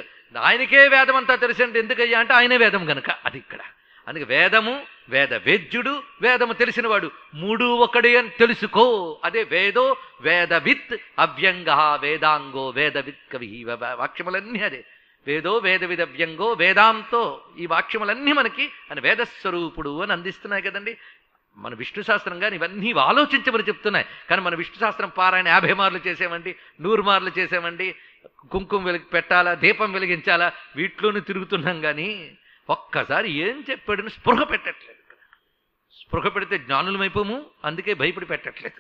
ఆయనకే వేదం అంతా తెలుసు అంటే ఎందుకయ్యా అంటే ఆయనే వేదం కనుక. అది ఇక్కడ. అందుకే వేదము, వేద వేద్యుడు, వేదము తెలిసినవాడు, మూడు ఒకడే అని తెలుసుకో. అదే వేదో వేదవిత్ అవ్యంగ వేదాంగో వేదవిత్ కవి. వాక్యములన్నీ అదే. వేదో వేదవిదవ్యంగో వేదాంతో. ఈ వాక్యములన్నీ మనకి అని వేదస్వరూపుడు అని అందిస్తున్నాయి కదండి. మన విష్ణు శాస్త్రం కానీ ఇవన్నీ ఆలోచించమని చెప్తున్నాయి. కానీ మన విష్ణు శాస్త్రం పారాయణ 50 మార్లు చేసామండి, 100 మార్లు చేసామండి. కుంకుమ పెట్టాలా, దీపం వెలిగించాలా, వీటిలోనే తిరుగుతున్నాం. కానీ ఒక్కసారి ఏం చెప్పాడని స్పృహ పెట్టట్లేదు. స్పృహ పెడితే జ్ఞానులమైపోము, అందుకే భయపడి పెట్టట్లేదు.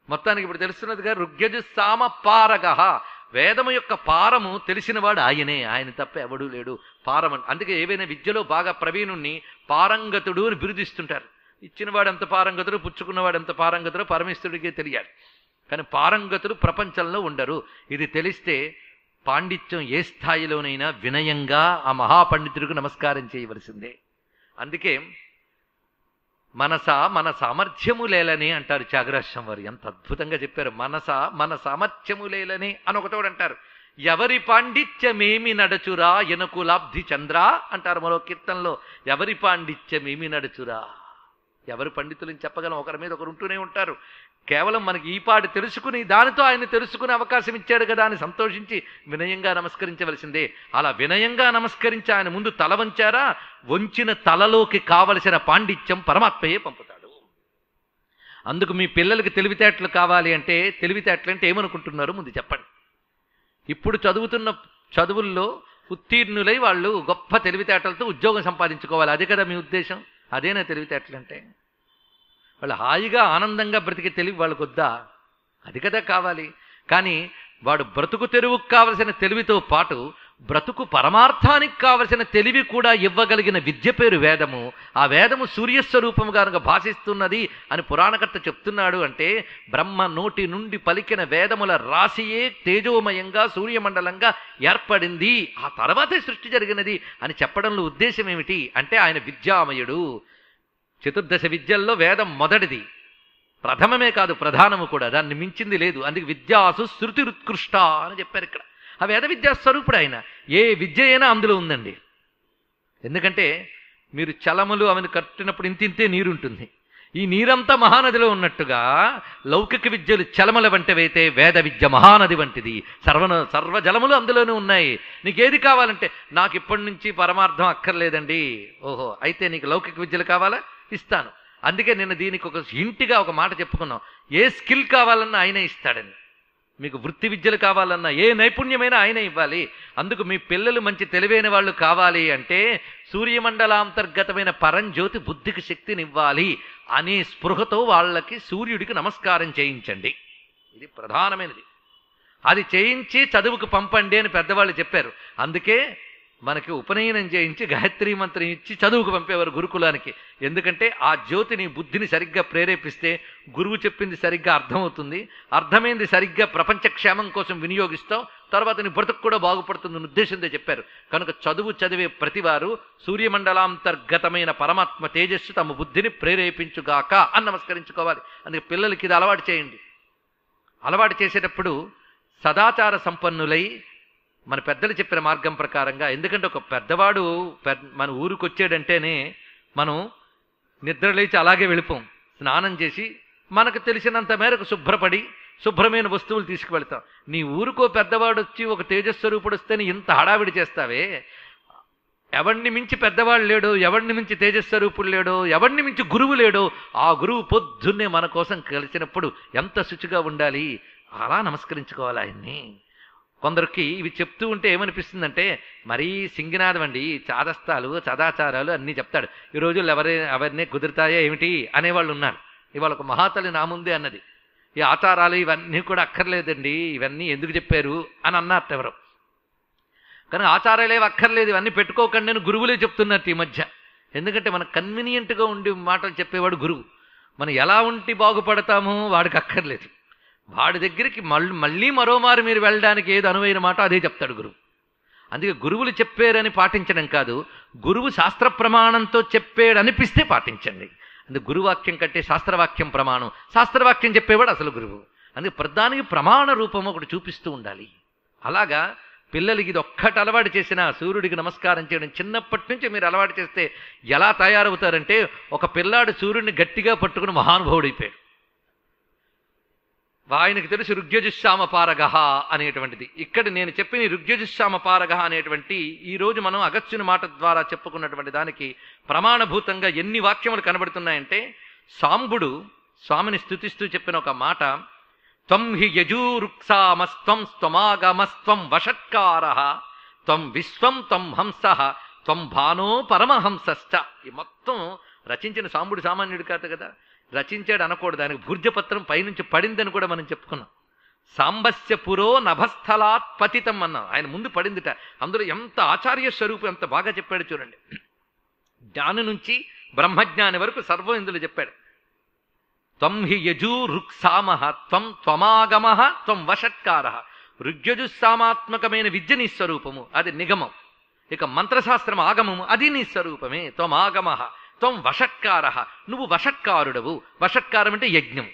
మొత్తానికి ఇప్పుడు తెలుస్తున్నదిగా ఋగ్యజుస్సామ పారగ. వేదము యొక్క పారము తెలిసినవాడు ఆయనే, ఆయన తప్ప ఎవడూ లేడు. పారం అందుకే ఏవైనా విద్యలో బాగా ప్రవీణుణ్ణి పారంగతుడు అని బిరుదిస్తుంటారు. ఇచ్చినవాడు ఎంత పారంగతుడు, పుచ్చుకున్నవాడు ఎంత పారంగతుడు పరమేశ్వరుడికే తెలియాలి. కానీ పారంగతులు ప్రపంచంలో ఉండరు. ఇది తెలిస్తే పాండిత్యం ఏ స్థాయిలోనైనా వినయంగా ఆ మహాపండితుడికి నమస్కారం చేయవలసిందే. అందుకే మనస మన సామర్థ్యము లేలని అంటారు త్యాగరాజస్వామి వారు. ఎంత అద్భుతంగా చెప్పారు. మనస మన సామర్థ్యము లేలని అని ఒకటోడు అంటారు. ఎవరి పాండిత్యమేమి నడచురా ఎనకులాబ్ధి చంద్ర అంటారు మరో కీర్తనలో. ఎవరి పాండిత్యమేమి నడచురా, ఎవరు పండితులని చెప్పగలం, ఒకరి మీద ఒకరు ఉంటూనే ఉంటారు. కేవలం మనకి ఈ పాటి తెలుసుకుని దానితో ఆయన తెలుసుకునే అవకాశం ఇచ్చాడు కదా అని సంతోషించి వినయంగా నమస్కరించవలసిందే. అలా వినయంగా నమస్కరించి ఆయన ముందు తల వంచారా, వంచిన తలలోకి కావలసిన పాండిత్యం పరమాత్మయే పంపుతాడు. అందుకు మీ పిల్లలకి తెలివితేటలు కావాలి అంటే, తెలివితేటలు అంటే ఏమనుకుంటున్నారు ముందు చెప్పండి. ఇప్పుడు చదువుతున్న చదువుల్లో ఉత్తీర్ణులై వాళ్ళు గొప్ప తెలివితేటలతో ఉద్యోగం సంపాదించుకోవాలి, అదే కదా మీ ఉద్దేశం? అదేనా తెలివితేటలు అంటే? వాళ్ళు హాయిగా ఆనందంగా బ్రతికి తెలివి వాళ్ళకు వద్దా? అది కదా కావాలి. కానీ వాడు బ్రతుకు తెరువుకు కావలసిన తెలివితో పాటు బ్రతుకు పరమార్థానికి కావలసిన తెలివి కూడా ఇవ్వగలిగిన విద్య పేరు వేదము. ఆ వేదము సూర్యస్వరూపము కనుక భాషిస్తున్నది అని పురాణకర్త చెప్తున్నాడు అంటే, బ్రహ్మ నోటి నుండి పలికిన వేదముల రాశియే తేజోమయంగా సూర్యమండలంగా ఏర్పడింది, ఆ తర్వాతే సృష్టి జరిగినది అని చెప్పడంలో ఉద్దేశం ఏమిటి అంటే, ఆయన విద్యామయుడు. చతుర్దశ విద్యల్లో వేదం మొదటిది, ప్రథమమే కాదు ప్రధానము కూడా, దాన్ని మించింది లేదు. అందుకే విద్యాసు శృతిరుత్కృష్ట అని చెప్పారు ఇక్కడ. ఆ వేద విద్యా స్వరూపుడు ఆయన. ఏ విద్య అయినా అందులో ఉందండి. ఎందుకంటే మీరు చలములు అవన్నీ కట్టినప్పుడు ఇంతింతే నీరుంటుంది. ఈ నీరంతా మహానదిలో ఉన్నట్టుగా లౌకిక విద్యలు చలమల వంటివైతే వేద విద్య మహానది వంటిది. సర్వ జలములు అందులోనే ఉన్నాయి. నీకేది కావాలంటే, నాకు ఇప్పటి నుంచి పరమార్థం అక్కర్లేదండి, ఓహో అయితే నీకు లౌకిక విద్యలు కావాలా, ఇస్తాను. అందుకే నిన్న దీనికి ఒక ఇంటిగా ఒక మాట చెప్పుకున్నాం, ఏ స్కిల్ కావాలన్నా ఆయనే ఇస్తాడని. మీకు వృత్తి విద్యలు కావాలన్నా ఏ నైపుణ్యమైనా ఆయనే ఇవ్వాలి. అందుకు మీ పిల్లలు మంచి తెలివైన వాళ్ళు కావాలి అంటే సూర్యమండలాంతర్గతమైన పరంజ్యోతి బుద్ధికి శక్తినివ్వాలి అనే స్పృహతో వాళ్ళకి సూర్యుడికి నమస్కారం చేయించండి. ఇది ప్రధానమైనది. అది చేయించి చదువుకు పంపండి అని పెద్దవాళ్ళు చెప్పారు. అందుకే మనకి ఉపనయనం చేయించి గాయత్రీ మంత్రం ఇచ్చి చదువుకు పంపేవారు గురుకులానికి. ఎందుకంటే ఆ జ్యోతిని బుద్ధిని సరిగ్గా ప్రేరేపిస్తే గురువు చెప్పింది సరిగ్గా అర్థమవుతుంది, అర్థమైంది సరిగ్గా ప్రపంచ క్షేమం కోసం వినియోగిస్తాం, తర్వాత నీ బ్రతుకు కూడా బాగుపడుతుందని ఉద్దేశంతో చెప్పారు. కనుక చదువు చదివే ప్రతివారు సూర్యమండలాంతర్గతమైన పరమాత్మ తేజస్సు తమ బుద్ధిని ప్రేరేపించుగాక అని నమస్కరించుకోవాలి. అందుకే పిల్లలకి ఇది అలవాటు చేయండి. అలవాటు చేసేటప్పుడు సదాచార సంపన్నులై మన పెద్దలు చెప్పిన మార్గం ప్రకారంగా, ఎందుకంటే ఒక పెద్దవాడు మన ఊరికి వచ్చాడంటేనే మనం నిద్రలేచి అలాగే వెళ్ళిపోం. స్నానం చేసి మనకు తెలిసినంత మేరకు శుభ్రపడి శుభ్రమైన వస్తువులు తీసుకువెళ్తాం. నీ ఊరికో పెద్దవాడు వచ్చి ఒక తేజస్వరూపుడు వస్తేనే ఇంత హడావిడి చేస్తావే. ఎవరిని మించి పెద్దవాళ్ళు లేడో, ఎవరిని మించి తేజస్వరూపుడు లేడో, ఎవరిని మించి గురువు లేడో, ఆ గురువు పొద్దున్నే మన కోసం కలిసినప్పుడు ఎంత శుచిగా ఉండాలి, అలా నమస్కరించుకోవాలి ఆయన్ని. కొందరికి ఇవి చెప్తూ ఉంటే ఏమనిపిస్తుందంటే, మరీ సింగినాదం అండి, చాదస్తాలు సదాచారాలు అన్నీ చెప్తాడు, ఈ రోజుల్లో ఎవరినే కుదురుతాయో ఏమిటి అనేవాళ్ళు ఉన్నారు. ఇవాళ ఒక మహాతల్లి నా ముందే అన్నది, ఈ ఆచారాలు ఇవన్నీ కూడా అక్కర్లేదండి, ఇవన్నీ ఎందుకు చెప్పారు అని అన్నట్టు ఎవరు. కానీ ఆచారాలే అక్కర్లేదు, ఇవన్నీ పెట్టుకోకండి అని గురువులే చెప్తున్నట్టు ఈ మధ్య. ఎందుకంటే మనకు కన్వీనియంట్గా ఉండి మాటలు చెప్పేవాడు గురువు. మనం ఎలా ఉండి బాగుపడతామో వాడికి అక్కర్లేదు. వాడి దగ్గరికి మళ్ళీ మరోమారు మీరు వెళ్ళడానికి ఏది అనువైన మాట అదే చెప్తాడు గురువు. అందుకే గురువులు చెప్పారని పాటించడం కాదు, గురువు శాస్త్ర ప్రమాణంతో చెప్పాడనిపిస్తే పాటించండి. అందుకే గురువాక్యం కంటే శాస్త్రవాక్యం ప్రమాణం, శాస్త్రవాక్యం చెప్పేవాడు అసలు గురువు. అందుకే ప్రధానికి ప్రమాణ రూపం ఒకటి చూపిస్తూ ఉండాలి. అలాగా పిల్లలకి ఇది ఒక్కటి అలవాటు చేసినా సూర్యుడికి నమస్కారం చేయడం చిన్నప్పటి నుంచి మీరు అలవాటు చేస్తే ఎలా తయారవుతారంటే, ఒక పిల్లాడు సూర్యుడిని గట్టిగా పట్టుకుని మహానుభావుడైపోయాడు. ఆయనకు తెలుసు ఋగ్యజుశ్యామ పారగహ అనేటువంటిది. ఇక్కడ నేను చెప్పిన ఋగ్యజుశ్యామ పారగహ అనేటువంటి ఈరోజు మనం అగస్త్యుని మాట ద్వారా చెప్పుకున్నటువంటి దానికి ప్రమాణభూతంగా ఎన్ని వాక్యములు కనబడుతున్నాయంటే, సాంబుడు స్వామిని స్తుతిస్తూ చెప్పిన ఒక మాట, త్వం హి యజూరుక్సామస్త్వం స్త్వమాగమస్త్వం వషట్కారః త్వం విశ్వం త్వం హంసః త్వం భానో పరమహంసశ్చ. ఈ మొత్తం రచించిన సాంబుడు సామాన్యుడు కాదు కదా, రచించాడు అనకూడదు, దానికి భూర్జపత్రం పైనుంచి పడిందని కూడా మనం చెప్పుకున్నాం. సాంబస్య పురో నభస్థలాత్ పతితం అన్నాం, ఆయన ముందు పడిందిట. అందులో ఎంత ఆచార్య స్వరూపం, ఎంత బాగా చెప్పాడు చూడండి. జ్ఞాని నుంచి బ్రహ్మజ్ఞాని వరకు సర్వం ఇందులో చెప్పాడు. త్వం హి యజూరుక్సామః త్వం త్వమాగమః త్వం వషట్కారః. ఋగ్యజుస్సామాత్మకమైన విద్య నీ స్వరూపము, అది నిగమం. ఇక మంత్రశాస్త్రం ఆగమము, అది నీ స్వరూపమే. త్వమాగమః త్వం వషట్కారః, నువ్వు వషట్కారుడవు. వషట్కారం అంటే యజ్ఞం.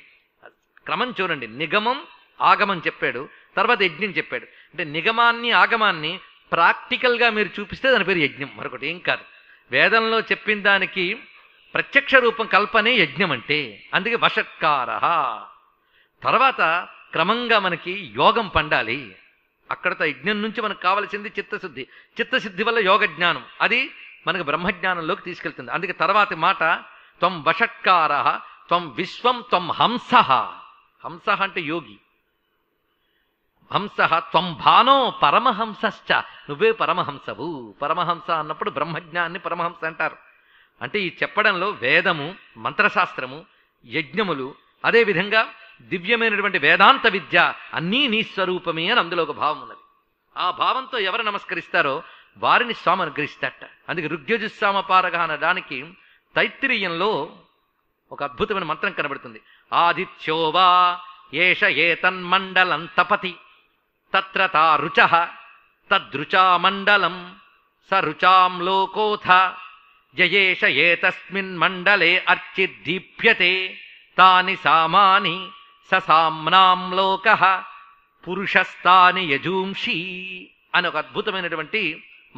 క్రమం చూడండి, నిగమం ఆగమం చెప్పాడు, తర్వాత యజ్ఞం చెప్పాడు. అంటే నిగమాన్ని ఆగమాన్ని ప్రాక్టికల్గా మీరు చూపిస్తే దాని పేరు యజ్ఞం, మరొకటి ఏం కాదు. వేదంలో చెప్పిన దానికి ప్రత్యక్ష రూపం కల్పనే యజ్ఞం అంటే. అందుకే వషట్కార. తర్వాత క్రమంగా మనకి యోగం పండాలి. అక్కడతో యజ్ఞం నుంచి మనకు కావలసింది చిత్తశుద్ధి. చిత్తశుద్ధి వల్ల యోగ జ్ఞానం, అది మనకు బ్రహ్మజ్ఞానంలోకి తీసుకెళ్తుంది. అందుకే తర్వాతి మాట త్వం వషట్కార త్వం విశ్వం త్వం హంస. హంస అంటే యోగి. హంస త్వం భానో పరమహంసశ్చ. నువ్వే పరమహంసవు. పరమహంస అన్నప్పుడు బ్రహ్మజ్ఞాన్ని పరమహంస అంటారు. అంటే ఈ చెప్పడంలో వేదము, మంత్రశాస్త్రము, యజ్ఞములు, అదేవిధంగా దివ్యమైనటువంటి వేదాంత విద్య అన్నీ నీ స్వరూపమే అని అందులో ఒక భావం ఉన్నది. ఆ భావంతో ఎవరు నమస్కరిస్తారో వారిని స్వామి అనుగ్రహిస్తాట. అందుకే ఋగ్యజుస్సామపారగ అనడానికి తైత్తిరీయంలో ఒక అద్భుతమైన మంత్రం కనబడుతుంది. ఆదిత్యోవా ఏష ఏతన్మండలం తపతి తత్ర తా రుచః తద్రుచా మండలం స రుచాం లోకోథ యయేష ఏతస్మిన్ మండలే అర్చిద్దీప్యతే తాని సామాని స సామ్నాం లోకః పురుషస్తాని యజూంషి అని ఒక అద్భుతమైనటువంటి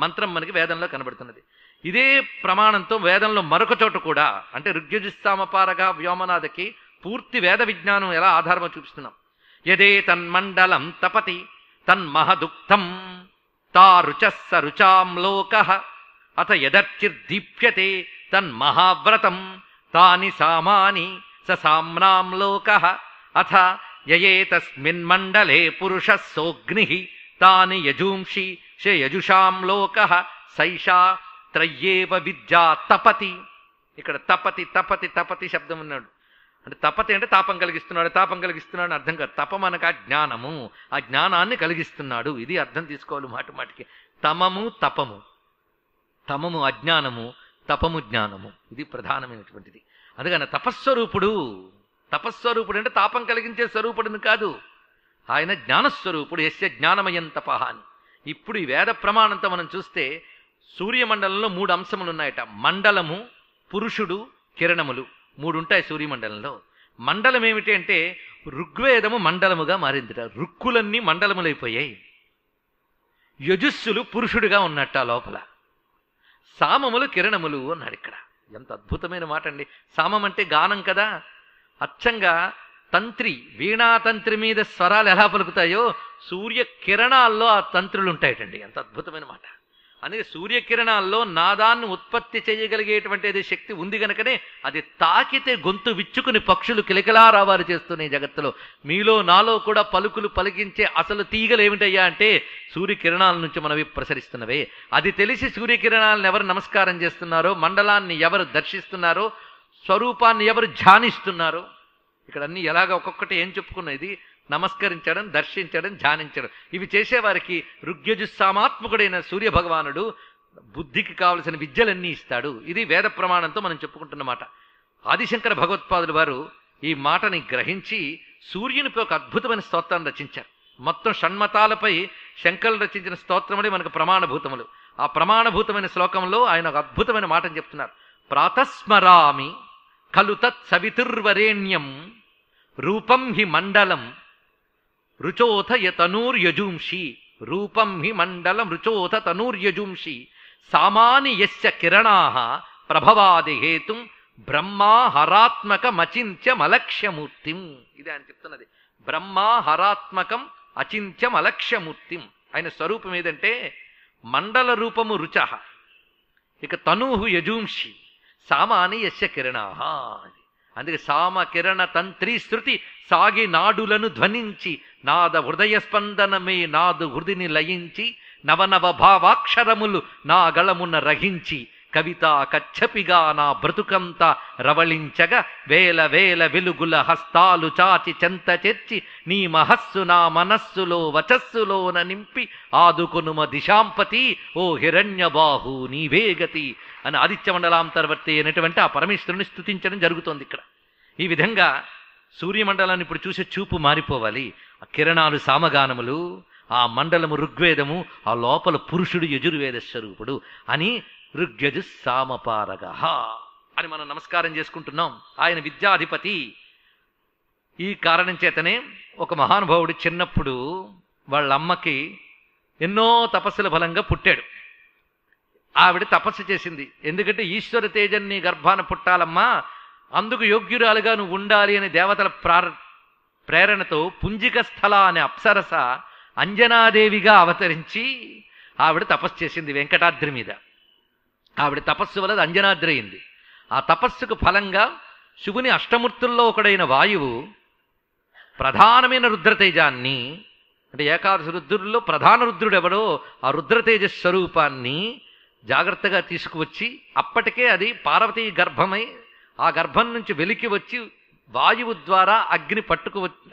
మంత్రం మనకి వేదంలో కనబడుతున్నది. ఇదే ప్రమాణంతో వేదంలో మరొక చోట కూడా, అంటే ఋగ్యజుస్సామపారగా వ్యోమనాథకి పూర్తి వేద విజ్ఞానం ఎలా ఆధారమో చూపిస్తున్నాం. యదే తన్మండలం తపతి తన్మహదుక్తం తా రుచః స రుచాం లోకః అథ యదర్చిర్దీప్యతే తన్మహావ్రతం తాని సామాని స సామ్నాం లోకః అథ యయేతస్మిన్ మండలే పురుషः సోగ్నిః తాని యజూంషి ష యజుషాం లోకః సైషా త్రయ్యేవ విద్యా తపతి. ఇక్కడ తపతి తపతి తపతి శబ్దం ఉన్నాడు. అంటే తపతి అంటే తాపం కలిగిస్తున్నాడు, తాపం కలిగిస్తున్నాడు అని అర్థం కాదు. తపం అనగా జ్ఞానము, ఆ జ్ఞానాన్ని కలిగిస్తున్నాడు. ఇది అర్థం తీసుకోవాలి మాట మాటికి. తమము తపము, తమము అజ్ఞానము, తపము జ్ఞానము, ఇది ప్రధానమైనటువంటిది. అందుకని తపస్వరూపుడు. తపస్వరూపుడు అంటే తాపం కలిగించే స్వరూపుడుని కాదు, ఆయన జ్ఞానస్వరూపుడు. యస్య జ్ఞానమయం తపః అని. ఇప్పుడు ఈ వేద ప్రమాణంతో మనం చూస్తే సూర్యమండలంలో 3 అంశములు ఉన్నాయట. మండలము, పురుషుడు, కిరణములు 3 ఉంటాయి సూర్యమండలంలో. మండలం ఏమిటి అంటే ఋగ్వేదము మండలముగా మారిందిట. రుక్కులన్నీ మండలములైపోయాయి. యజుస్సులు పురుషుడుగా ఉన్నట్ట లోపల. సామములు కిరణములు అన్నాడు ఇక్కడ. ఎంత అద్భుతమైన మాట అండి. సామం అంటే గానం కదా. అచ్చంగా తంత్రి, వీణాతంత్రి మీద స్వరాలు ఎలా పలుకుతాయో సూర్యకిరణాల్లో ఆ తంత్రులు ఉంటాయటండి. ఎంత అద్భుతమైన మాట. అందుకే సూర్యకిరణాల్లో నాదాన్ని ఉత్పత్తి చేయగలిగేటువంటిది శక్తి ఉంది గనకనే అది తాకితే గొంతు విచ్చుకుని పక్షులు కిలకిలారావాలు చేస్తున్నాయి జగత్తులో. మీలో నాలో కూడా పలుకులు పలికించే అసలు తీగలు ఏమిటయ్యా అంటే సూర్యకిరణాల నుంచి మనవి ప్రసరిస్తున్నవే. అది తెలిసి సూర్యకిరణాలను ఎవరు నమస్కారం చేస్తున్నారో, మండలాన్ని ఎవరు దర్శిస్తున్నారో, స్వరూపాన్ని ఎవరు ధ్యానిస్తున్నారో, ఇక్కడ అన్ని ఎలాగ ఒక్కొక్కటి ఏం చెప్పుకున్నా, ఇది నమస్కరించడం, దర్శించడం, ధ్యానించడం, ఇవి చేసేవారికి ఋగ్యజుస్సామాత్మకుడైన సూర్య భగవానుడు బుద్ధికి కావలసిన విద్యలన్నీ ఇస్తాడు. ఇది వేద ప్రమాణంతో మనం చెప్పుకుంటున్నమాట. ఆదిశంకర భగవత్పాదులు వారు ఈ మాటని గ్రహించి సూర్యునిపై ఒక అద్భుతమైన స్తోత్రాన్ని రచించారు. మొత్తం షణ్మతాలపై శంకరులు రచించిన స్తోత్రములే మనకు ప్రమాణభూతములు. ఆ ప్రమాణభూతమైన శ్లోకంలో ఆయన ఒక అద్భుతమైన మాటను చెప్తున్నారు. ప్రాతస్మరామి ఖలు తత్ సవితుర్వరేణ్యం రూపం హి మండలం రుచోథ యతనూర్యజూంషి. రూపం హి మండలం రుచోథ తనూర్యజూంషి సామాని యస్య కిరణాః ప్రభవాది హేతుం బ్రహ్మా హరాత్మకం అచింత్యం అలక్ష్యమూర్తిం. ఇది ఆయన చెప్తున్నది. బ్రహ్మా హరాత్మకం అచింత్యం అలక్ష్యమూర్తిం. ఆయన స్వరూపం ఏదంటే మండల రూపము రుచః, ఇక తనూహు యజూంషి, సామాని యస్య కిరణాః. అందుకే సామ కిరణ తంత్రి శృతి సాగి నాడులను ధ్వనించి నాద హృదయ స్పందనమే నాదు హృదిని లయించి నవనవ భావాక్షరములు నా గళమున రహించి కవిత కచ్చపిగా నా బ్రతుకంతా రవళించగా వేల వేల వెలుగుల హస్తాలు చాచి చెంత చెచ్చి నీ మహస్సు నా మనస్సులో వచస్సులోన నింపి ఆదుకొనుమ దిశాంపతి ఓ హిరణ్యబాహు నీవేగతి అని ఆదిత్యమండలాంతర్వర్తి అనేటువంటి ఆ పరమేశ్వరుని స్తుతించడం జరుగుతోంది ఇక్కడ. ఈ విధంగా సూర్యమండలాన్ని ఇప్పుడు చూసే చూపు మారిపోవాలి. ఆ కిరణాలు సామగానములు, ఆ మండలము ఋగ్వేదము, ఆ లోపల పురుషుడు యజుర్వేద స్వరూపుడు అని ఋగ్యజుస్సామపారగ అని మనం నమస్కారం చేసుకుంటున్నాం. ఆయన విద్యాధిపతి. ఈ కారణం చేతనే ఒక మహానుభావుడు చిన్నప్పుడు వాళ్ళ అమ్మకి ఎన్నో తపస్సుల ఫలంగా పుట్టాడు. ఆవిడ తపస్సు చేసింది. ఎందుకంటే ఈశ్వర తేజం నీ గర్భాన పుట్టాలమ్మా, అందుకు యోగ్యురాలుగా నువ్వు ఉండాలి అని దేవతల ప్రేరణతో పుంజిక స్థల అనే అప్సరస అంజనాదేవిగా అవతరించి ఆవిడ తపస్సు చేసింది వెంకటాద్రి మీద. ఆవిడ తపస్సు వల్ల అంజనాద్రి అయింది. ఆ తపస్సుకు ఫలంగా శివుని అష్టమూర్తుల్లో ఒకడైన వాయువు ప్రధానమైన రుద్రతేజాన్ని, అంటే ఏకాదశి రుద్రుల్లో ప్రధాన రుద్రుడు ఎవడో ఆ రుద్రతేజ స్వరూపాన్ని జాగ్రత్తగా తీసుకువచ్చి, అప్పటికే అది పార్వతీ గర్భమై ఆ గర్భం నుంచి వెలికి వచ్చి వాయువు ద్వారా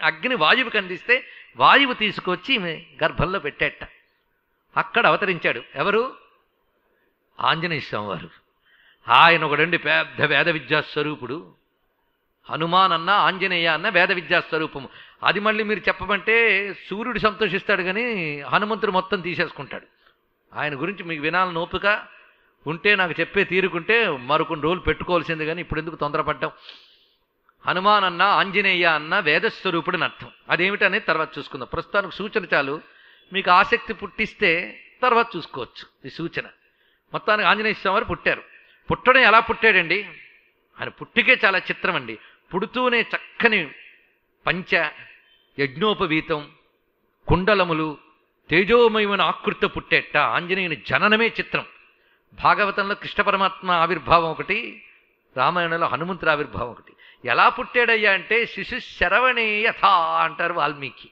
అగ్ని వాయువుకి అందిస్తే వాయువు తీసుకొచ్చి గర్భంలో పెట్టేట. అక్కడ అవతరించాడు ఎవరు? ఆంజనేయ స్వామి వారు. ఆయన ఒకడండి పెద్ద వేద విద్యాస్వరూపుడు. హనుమాన్ అన్న ఆంజనేయ అన్న వేద విద్యాస్వరూపము. అది మళ్ళీ మీరు చెప్పమంటే సూర్యుడు సంతోషిస్తాడు, కానీ హనుమంతుడు మొత్తం తీసేసుకుంటాడు. ఆయన గురించి మీకు వినాలని ఓపిక ఉంటే, నాకు చెప్పే తీరుకుంటే మరికొన్ని రోజులు పెట్టుకోవాల్సింది, కానీ ఇప్పుడు ఎందుకు తొందరపడ్డాం. హనుమాన్ అన్న ఆంజనేయ అన్న వేదస్వరూపుడిని అర్థం. అదేమిటనేది తర్వాత చూసుకుందాం. ప్రస్తుతానికి సూచన చాలు, మీకు ఆసక్తి పుట్టిస్తే తర్వాత చూసుకోవచ్చు ఈ సూచన. మొత్తానికి ఆంజనేయ స్వామి వారు పుట్టారు. పుట్టడం ఎలా పుట్టాడండి? ఆయన పుట్టికే చాలా చిత్రం అండి. పుడుతూనే చక్కని పంచ, యజ్ఞోపవీతం, కుండలములు, తేజోమయమైన ఆకృతితో పుట్టేట. ఆంజనేయుని జననమే చిత్రం. భాగవతంలో కృష్ణ పరమాత్మ ఆవిర్భావం ఒకటి, రామాయణంలో హనుమంతుడి ఆవిర్భావం ఒకటి. ఎలా పుట్టాడయ్యా అంటే శిశు శరవణే యథా అంటారు వాల్మీకి.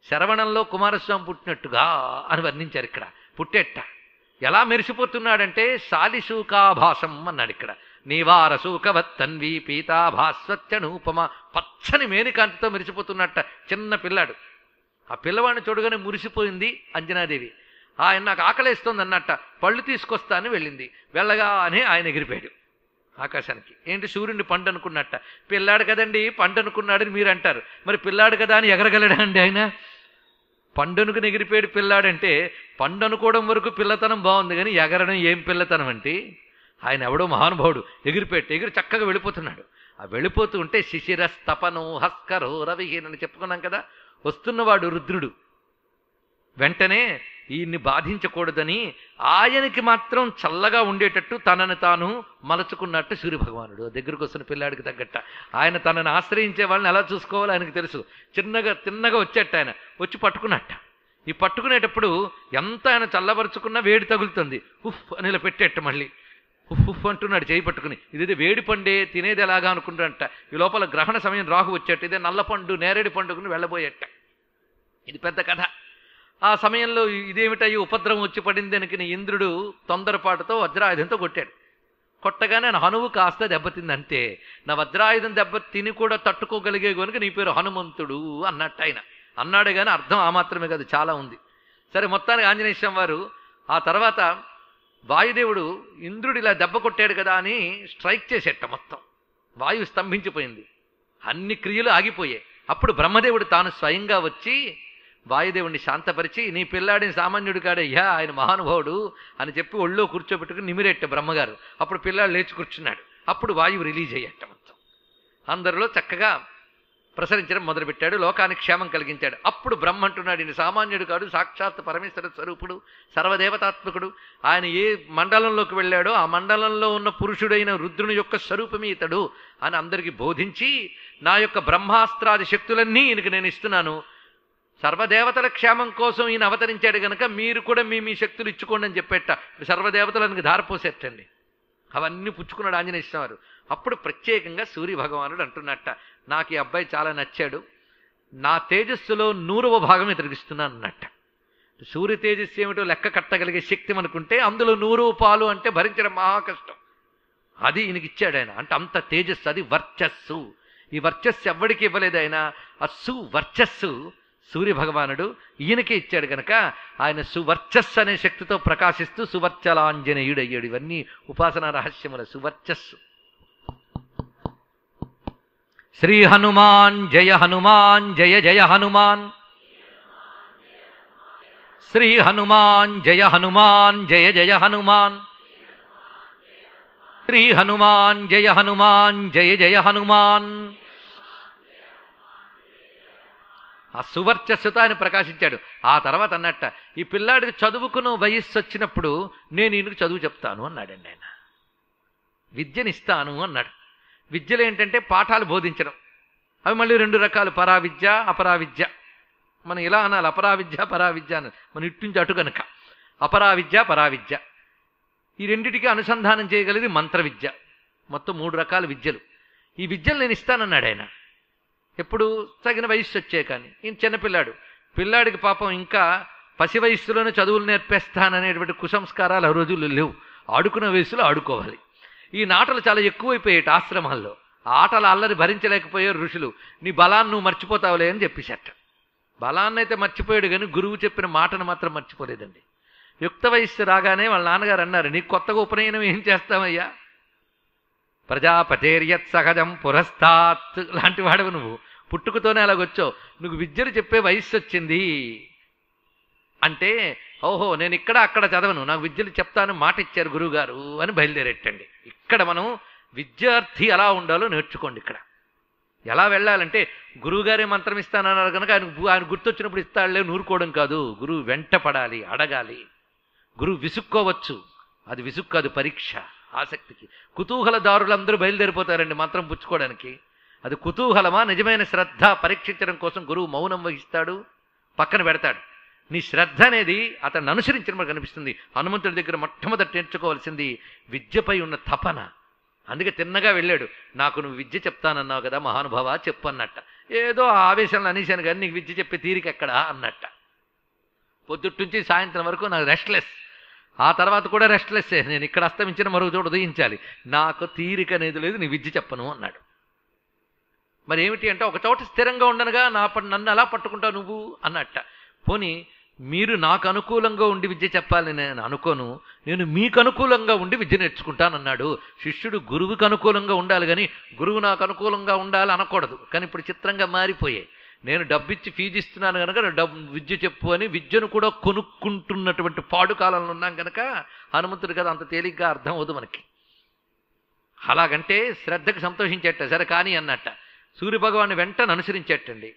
శరవణంలో కుమారస్వామి పుట్టినట్టుగా అని వర్ణించారు. ఇక్కడ పుట్టేట ఎలా మెరిసిపోతున్నాడంటే శాలిశూకాభాసం అన్నాడు. ఇక్కడ నీవారశూకవత్తన్వి పీతాభాస్వత్యనూపమ, పచ్చని మేనికాంతితో మెరిసిపోతున్నట్ట చిన్న పిల్లాడు. ఆ పిల్లవాడిని చూడగానే మురిసిపోయింది అంజనాదేవి. ఆయన నాకు ఆకలేస్తుంది అన్నట్ట, పళ్ళు తీసుకొస్తా అని వెళ్ళింది. వెళ్ళగానే ఆయన ఎగిరిపోయాడు ఆకాశానికి. ఏంటి సూర్యుడిని పండు అనుకున్నట్ట. పిల్లాడు కదండి పండు అనుకున్నాడని మీరు అంటారు, మరి పిల్లాడు కదా అని ఎగరగలడా అండి ఆయన? పండునుకుని ఎగిరిపోయాడు పిల్లాడంటే, పండు అనుకోవడం వరకు పిల్లతనం బాగుంది, కానీ ఎగరడం ఏం పిల్లతనం అంటే? ఆయన ఎవడో మహానుభావుడు ఎగిరిపోయాడు. ఎగిరి చక్కగా వెళ్ళిపోతున్నాడు. ఆ వెళ్ళిపోతూ ఉంటే శిశిరస్తపనో హస్కరో రవిహీనని చెప్పుకున్నాం కదా. వస్తున్నవాడు రుద్రుడు. వెంటనే ఈయన్ని బాధించకూడదని ఆయనకి మాత్రం చల్లగా ఉండేటట్టు తనను తాను మలచుకున్నట్టు సూర్యభగవానుడు. దగ్గరకు వస్తున్న పిల్లాడికి తగ్గట్ట ఆయన తనను ఆశ్రయించే వాళ్ళని ఎలా చూసుకోవాలో ఆయనకు తెలుసు. తిన్నగా వచ్చేట. ఆయన వచ్చి పట్టుకున్నట్ట. ఈ పట్టుకునేటప్పుడు ఎంత ఆయన చల్లబరుచుకున్నా వేడి తగులుతుంది. ఉఫ్ అని ఇలా పెట్టేట. మళ్ళీ ఉఫ్ ఉఫ్ అంటున్నాడు చేయి పట్టుకుని. ఇదే వేడి పండే తినేది ఎలాగా అనుకుంటాడంట. ఈ లోపల గ్రహణ సమయం రాహు వచ్చేట. ఇదే నల్ల పండు నేరేడు పండుగని వెళ్ళబోయేట. ఇది పెద్ద కథ. ఆ సమయంలో ఇదేమిటయ్యి ఉపద్రవం వచ్చి పడింది అనుకుని ఇంద్రుడు తొందరపాటుతో వజ్రాయుధంతో కొట్టాడు. కొట్టగానే నా హనువు కాస్త దెబ్బతింది అంతే. నా వజ్రాయుధం దెబ్బ తిని కూడా తట్టుకోగలిగే కనుక నీ పేరు హనుమంతుడు అన్నట్టు ఆయన అన్నాడే కానీ అర్థం ఆ మాత్రమే కాదు, చాలా ఉంది. సరే, మొత్తానికి ఆంజనేయ స్వామి వారు ఆ తర్వాత వాయుదేవుడు ఇంద్రుడు ఇలా దెబ్బ కొట్టాడు కదా అని స్ట్రైక్ చేసేట. మొత్తం వాయువు స్తంభించిపోయింది, అన్ని క్రియలు ఆగిపోయాయి. అప్పుడు బ్రహ్మదేవుడు తాను స్వయంగా వచ్చి వాయుదేవుడిని శాంతపరిచి, నీ పిల్లాడిని సామాన్యుడు కాడయ్యా, ఆయన మహానుభావుడు అని చెప్పి ఒళ్ళో కూర్చోబెట్టుకుని నిమిరెట్ట బ్రహ్మగారు. అప్పుడు పిల్లాడు లేచి కూర్చున్నాడు. అప్పుడు వాయువు రిలీజ్ అయ్యట. మొత్తం అందరిలో చక్కగా ప్రసరించడం మొదలుపెట్టాడు. లోకానికి క్షేమం కలిగించాడు. అప్పుడు బ్రహ్మ అంటున్నాడు, ఈయన సామాన్యుడు కాడు, సాక్షాత్ పరమేశ్వర స్వరూపుడు, సర్వదేవతాత్మకుడు. ఆయన ఏ మండలంలోకి వెళ్ళాడో ఆ మండలంలో ఉన్న పురుషుడైన రుద్రుని యొక్క స్వరూపమే ఇతడు అని అందరికీ బోధించి, నా యొక్క బ్రహ్మాస్త్రాది శక్తులన్నీ ఈయనకి నేను ఇస్తున్నాను, సర్వదేవతల క్షేమం కోసం ఈయన అవతరించాడు కనుక మీరు కూడా మీ శక్తులు ఇచ్చుకోండి అని చెప్పేట. సర్వదేవతలకు ధారపోసేటండి. అవన్నీ పుచ్చుకున్నాడు ఆంజనేయ స్వామి వారు. అప్పుడు ప్రత్యేకంగా సూర్య భగవానుడు అంటున్నట్ట, నాకు ఈ అబ్బాయి చాలా నచ్చాడు, నా తేజస్సులో 100వ భాగం ఎదురిగిస్తున్నాను అన్నట్ట. సూర్య తేజస్సు ఏమిటో లెక్క కట్టగలిగే శక్తి అనుకుంటే అందులో 100వ పాలు అంటే భరించడం మహా కష్టం. అది ఈయనకి ఇచ్చాడు ఆయన. అంటే అంత తేజస్సు, అది వర్చస్సు. ఈ వర్చస్సు ఎవ్వడికి ఇవ్వలేదు ఆయన. ఆ సువర్చస్సు సూర్యభగవానుడు ఈయనకే ఇచ్చాడు కనుక ఆయన సువర్చస్సు అనే శక్తితో ప్రకాశిస్తూ సువర్చలాంజనేయుడు అయ్యాడు. ఇవన్నీ ఉపాసనా రహస్యముల సువర్చస్సు. శ్రీ హనుమాన్ జయ హనుమాన్ జయ జయ హనుమాన్. శ్రీ హనుమాన్ జయ హనుమాన్ జయ జయ హనుమాన్. శ్రీ హనుమాన్ జయ హనుమాన్ జయ జయ హనుమాన్. ఆ సువర్చస్సుతో ఆయన ప్రకాశించాడు. ఆ తర్వాత అన్నట్ట, ఈ పిల్లాడికి చదువుకున్న వయస్సు వచ్చినప్పుడు నేను ఈయనకు చదువు చెప్తాను అన్నాడండి ఆయన. విద్యనిస్తాను అన్నాడు. విద్యలు ఏంటంటే పాఠాలు బోధించడం. అవి మళ్ళీ 2 రకాలు, పరావిద్య అపరావిద్య. మనం ఇలా అనాలి, అపరావిద్య పరావిద్య అన్నది మనం ఇట్టుంచి అటు కనుక. అపరావిద్య పరావిద్య ఈ రెండిటికి అనుసంధానం చేయగలిగి మంత్ర విద్య. మొత్తం 3 రకాల విద్యలు. ఈ విద్యలు నేను ఇస్తానన్నాడు ఆయన. ఎప్పుడు? తగిన వయస్సు వచ్చే. కానీ ఈయన చిన్నపిల్లాడు. పిల్లాడికి పాపం ఇంకా పసి వయస్సులోనే చదువులు నేర్పేస్తాననేటువంటి కుసంస్కారాలు ఆ రోజుల్లో లేవు. ఆడుకునే వయసులో ఆడుకోవాలి. ఈ నాటలు చాలా ఎక్కువైపోయాయి ఆశ్రమాల్లో. ఆ ఆటల అల్లరి భరించలేకపోయారు ఋషులు. నీ బలాన్ని నువ్వు మర్చిపోతావులే అని చెప్పేసట. బలాన్నైతే మర్చిపోయాడు కానీ గురువు చెప్పిన మాటను మాత్రం మర్చిపోలేదండి. యుక్త వయస్సు రాగానే వాళ్ళ నాన్నగారు అన్నారు, నీకు కొత్తగా ఉపనయనం ఏం చేస్తావయ్యా? ప్రజాపతేర్యత్ సహజం పురస్తాత్ లాంటి వాడవు నువ్వు. పుట్టుకతోనే అలాగొచ్చావు. నువ్వు విద్యలు చెప్పే వయస్సు వచ్చింది అంటే, ఓహో నేను ఇక్కడ అక్కడ చదవను, నాకు విద్యలు చెప్తాను మాట ఇచ్చారు గురువుగారు అని బయలుదేరేటండి. ఇక్కడ మనం విద్యార్థి ఎలా ఉండాలో నేర్చుకోండి. ఇక్కడ ఎలా వెళ్ళాలంటే, గురువుగారే మంత్రం ఇస్తానన్నారు కనుక ఆయన గుర్తొచ్చినప్పుడు ఇస్తాడులే నూరుకోవడం కాదు. గురువు వెంట పడాలి, అడగాలి. గురువు విసుక్కోవచ్చు, అది విసుక్కు కాదు, పరీక్ష. ఆసక్తికి కుతూహలదారులందరూ బయలుదేరిపోతారండి మంత్రం పుచ్చుకోవడానికి. అది కుతూహలమా నిజమైన శ్రద్ధ పరీక్షించడం కోసం గురువు మౌనం వహిస్తాడు, పక్కన పెడతాడు. నీ శ్రద్ధ అనేది అతన్ని అనుసరించడం మనకు కనిపిస్తుంది. హనుమంతుడి దగ్గర మొట్టమొదటి నేర్చుకోవాల్సింది విద్యపై ఉన్న తపన. అందుకే తిన్నగా వెళ్ళాడు. నాకు నువ్వు విద్య చెప్తానన్నావు కదా మహానుభావ, చెప్పు అన్నట్ట. ఏదో ఆవేశంలో అనేశాను కానీ నీకు విద్య చెప్పే తీరిక ఎక్కడా అన్నట్ట. పొద్దుట్నుంచి సాయంత్రం వరకు నాకు రెస్ట్లెస్. ఆ తర్వాత కూడా రెస్ట్లెస్సే. నేను ఇక్కడ అస్తమించిన మరో చోట ఉదయించాలి, నాకు తీరిక అనేది లేదు, నీ విద్య చెప్పను అన్నాడు. మరి ఏమిటి అంటే, ఒక చోట స్థిరంగా ఉండనుగా నన్ను అలా పట్టుకుంటావు నువ్వు అన్నట్ట. పోనీ మీరు నాకు అనుకూలంగా ఉండి విద్య చెప్పాలని నేను అనుకోను, నేను మీకు అనుకూలంగా ఉండి విద్య నేర్చుకుంటానన్నాడు. శిష్యుడు గురువుకి అనుకూలంగా ఉండాలి కానీ గురువు నాకు అనుకూలంగా ఉండాలి అనకూడదు. కానీ ఇప్పుడు చిత్రంగా మారిపోయాయి. నేను డబ్బిచ్చి ఫీజు ఇస్తున్నాను కనుక విద్య చెప్పు అని విద్యను కూడా కొనుక్కుంటున్నటువంటి పాడు కాలంలో ఉన్నాం కనుక హనుమంతుడు కదా అంత తేలిగ్గా అర్థం అవుదు మనకి. అలాగంటే శ్రద్ధకు సంతోషించేట. సరే కానీ అన్నట్ట. సూర్యభగవాన్ని వెంటనే అనుసరించేటండి.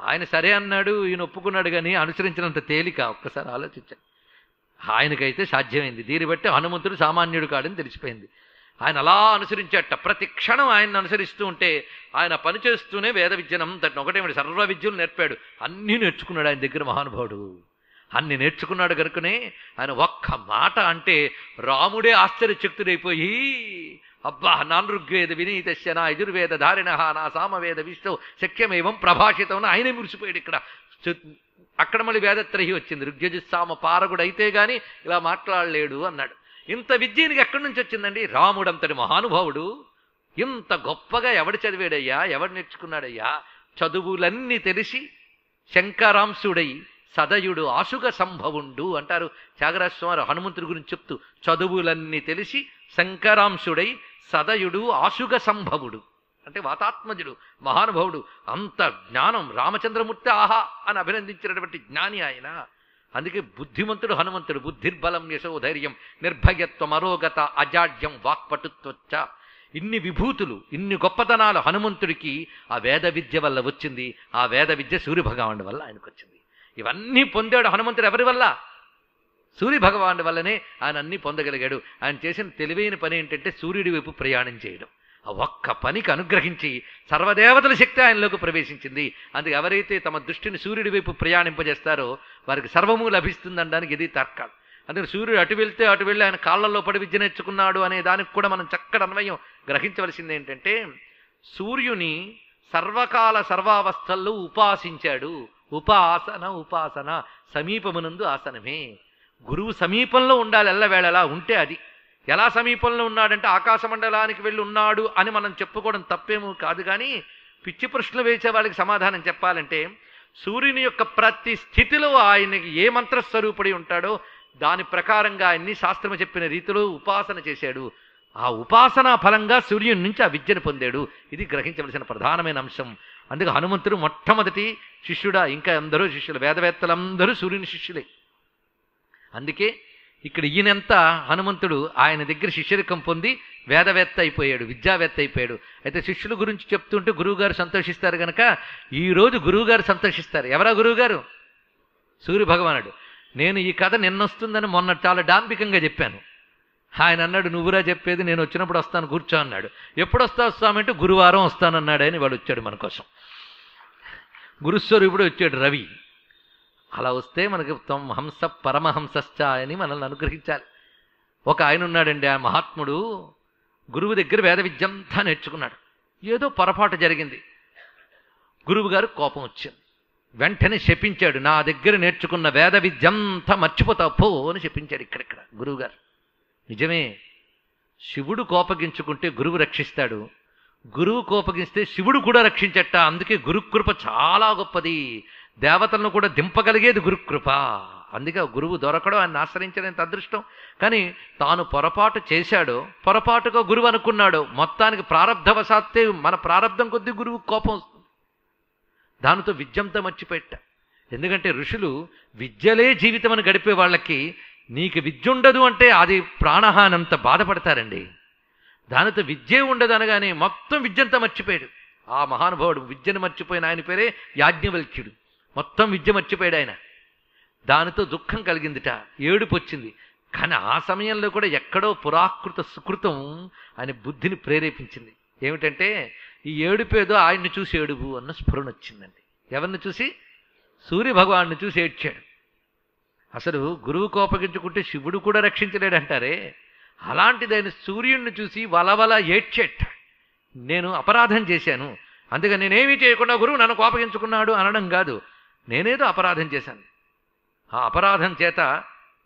ఆయన సరే అన్నాడు, ఈయన ఒప్పుకున్నాడు కానీ అనుసరించినంత తేలిక ఒక్కసారి ఆలోచించండి. ఆయనకైతే సాధ్యమైంది. దీన్ని బట్టి హనుమంతుడు సామాన్యుడు కాడని తెలిసిపోయింది. ఆయన అలా అనుసరించేట. ప్రతి క్షణం ఆయన్ని అనుసరిస్తూ ఉంటే ఆయన పనిచేస్తూనే వేద విద్యనంతటి ఒకటేమిటి సర్వ విద్యలు నేర్పాడు. అన్నీ నేర్చుకున్నాడు ఆయన దగ్గర మహానుభావుడు. అన్ని నేర్చుకున్నాడు కనుకనే ఆయన ఒక్క మాట అంటే రాముడే ఆశ్చర్యచక్తుడైపోయి, అబ్బా నానృగ్వేద వినీతస్య నా యజుర్వేద ధారిణ నా సామవేద విష్ణు శక్యమేవం ప్రభాషితం ఆయనే మురిసిపోయాడు. ఇక్కడ అక్కడ మళ్ళీ వేదత్రహి వచ్చింది. ఋగ్యజుస్సామ పారగుడైతే గాని ఇలా మాట్లాడలేడు అన్నాడు. ఇంత విద్యనికి ఎక్కడి నుంచి వచ్చిందండి? రాముడంతటి మహానుభావుడు ఇంత గొప్పగా ఎవడు చదివాడయ్యా, ఎవడు నేర్చుకున్నాడయ్యా? చదువులన్నీ తెలిసి శంకరాంశుడై సదయుడు ఆశుగ సంభవుండు అంటారు త్యాగరాజస్వామి హనుమంతుడి గురించి చెప్తూ. చదువులన్నీ తెలిసి శంకరాంశుడై సదయుడు ఆశుగ సంభవుడు అంటే వాతాత్మజుడు మహానుభావుడు. అంత జ్ఞానం రామచంద్రమూర్తి ఆహా అని అభినందించినటువంటి జ్ఞాని ఆయన. అందుకే బుద్ధిమంతుడు హనుమంతుడు. బుద్ధిర్బలం యశోధైర్యం నిర్భయత్వం అరోగత అజాడ్యం వాక్పటుత్వచ్చ. ఇన్ని విభూతులు, ఇన్ని గొప్పతనాలు హనుమంతుడికి ఆ వేద విద్య వల్ల వచ్చింది. ఆ వేద విద్య సూర్యభగవానుడి వల్ల ఆయనకు వచ్చింది. ఇవన్నీ పొందాడు హనుమంతుడు ఎవరి వల్ల? సూర్యభగవానుడి వల్లనే ఆయన అన్నీ పొందగలిగాడు. ఆయన చేసిన తెలివైన పని ఏంటంటే సూర్యుడి వైపు ప్రయాణం చేయడం. ఆ ఒక్క పనికి అనుగ్రహించి సర్వదేవతల శక్తి ఆయనలోకి ప్రవేశించింది. అందుకే ఎవరైతే తమ దృష్టిని సూర్యుడి వైపు ప్రయాణింపజేస్తారో వారికి సర్వము లభిస్తుందనడానికి ఇది తర్కాలు. అందుకని సూర్యుడు అటు వెళ్తే అటు వెళ్ళి ఆయన కాళ్ళల్లో పడి విద్య నేర్చుకున్నాడు అనే దానికి కూడా మనం చక్కటి అన్వయం గ్రహించవలసింది ఏంటంటే, సూర్యుని సర్వకాల సర్వావస్థల్లో ఉపాసించాడు. ఉపాసన సమీపమునందు ఆసనమే. గురువు సమీపంలో ఉండాలి ఎల్లవేళలా. ఉంటే అది ఎలా సమీపంలో ఉన్నాడంటే ఆకాశమండలానికి వెళ్ళి ఉన్నాడు అని మనం చెప్పుకోవడం తప్పేమో కాదు. కానీ పిచ్చి ప్రశ్నలు వేసే వాళ్ళకి సమాధానం చెప్పాలంటే, సూర్యుని యొక్క ప్రతి స్థితిలో ఆయనకి ఏ మంత్రస్వరూపుడి ఉంటాడో దాని ప్రకారంగా ఆయన్ని శాస్త్రము చెప్పిన రీతిలో ఉపాసన చేశాడు. ఆ ఉపాసనా ఫలంగా సూర్యుని నుంచి ఆ విద్యను పొందాడు. ఇది గ్రహించవలసిన ప్రధానమైన అంశం. అందుకే హనుమంతుడు మొట్టమొదటి శిష్యుడా. ఇంకా అందరూ శిష్యులు, వేదవేత్తలందరూ సూర్యుని శిష్యులే. అందుకే ఇక్కడ ఈయనంతా హనుమంతుడు ఆయన దగ్గర శిష్యరికం పొంది వేదవేత్త అయిపోయాడు, విద్యావేత్త అయిపోయాడు. అయితే శిష్యుల గురించి చెప్తుంటే గురువుగారు సంతోషిస్తారు కనుక ఈరోజు గురువుగారు సంతోషిస్తారు. ఎవరా గురువుగారు? సూర్య భగవానుడు. నేను ఈ కథ నిన్నొస్తుందని మొన్న చాలా డాంబికంగా చెప్పాను. ఆయన అన్నాడు, నువ్వురా చెప్పేది, నేను వచ్చినప్పుడు వస్తాను, కూర్చో అన్నాడు. ఎప్పుడు వస్తామంటే గురువారం వస్తానన్నాడు. అని వాడు వచ్చాడు మన కోసం. గురుస్వరూపుడు వచ్చాడు రవి. అలా వస్తే మనకి హంస పరమహంసశ్చ అని మనల్ని అనుగ్రహించాలి. ఒక ఆయన ఉన్నాడండి, ఆ మహాత్ముడు గురువు దగ్గర వేద విద్యంతా నేర్చుకున్నాడు. ఏదో పొరపాటు జరిగింది, గురువు గారు కోపం వచ్చింది. వెంటనే శపించాడు, నా దగ్గర నేర్చుకున్న వేద విద్యంతా మర్చిపోతావు పో అని శపించాడు. ఇక్కడిక్కడ గురువుగారు. నిజమే, శివుడు కోపగించుకుంటే గురువు రక్షిస్తాడు, గురువు కోపగిస్తే శివుడు కూడా రక్షించట. అందుకే గురుకృప చాలా గొప్పది. దేవతలను కూడా దింపగలిగేది గురుకృప. అందుకే గురువు దొరకడం, ఆయన ఆశ్రయించడానికి అదృష్టం. కానీ తాను పొరపాటు చేశాడో, పొరపాటుగా గురువు అనుకున్నాడో, మొత్తానికి ప్రారంధవశాత్తే మన ప్రారంధం కొద్దీ గురువు కోపం వస్తుంది. దానితో విద్యంతా మర్చిపెట్ట. ఎందుకంటే ఋషులు విద్యలే జీవితం అని గడిపే వాళ్ళకి నీకు విద్య ఉండదు అంటే అది ప్రాణహానంత బాధపడతారండి. దానితో విద్యే ఉండదు అనగానే మొత్తం విద్యంతా మర్చిపోయాడు ఆ మహానుభావుడు. విద్యను మర్చిపోయిన ఆయన పేరే యాజ్ఞవల్క్యుడు. మొత్తం విద్య మర్చిపోయాడు ఆయన. దానితో దుఃఖం కలిగిందిట, ఏడుపు వచ్చింది. కానీ ఆ సమయంలో కూడా ఎక్కడో పురాకృత సుకృతం ఆయన బుద్ధిని ప్రేరేపించింది. ఏమిటంటే ఈ ఏడుపేదో ఆయన్ని చూసి ఏడుపు అన్న స్ఫురణ వచ్చిందండి. ఎవరిని చూసి? సూర్య భగవాన్ని చూసి ఏడ్చాడు. అసలు గురువు కోపగించుకుంటే శివుడు కూడా రక్షించలేడంటారే, అలాంటిదైన సూర్యుడిని చూసి వలవల ఏడ్చేట. నేను అపరాధం చేశాను, అందుకని నేనేమీ చేయకుండా గురువు నన్ను కోపగించుకున్నాడు అనడం కాదు, నేనేదో అపరాధం చేశాను. ఆ అపరాధం చేత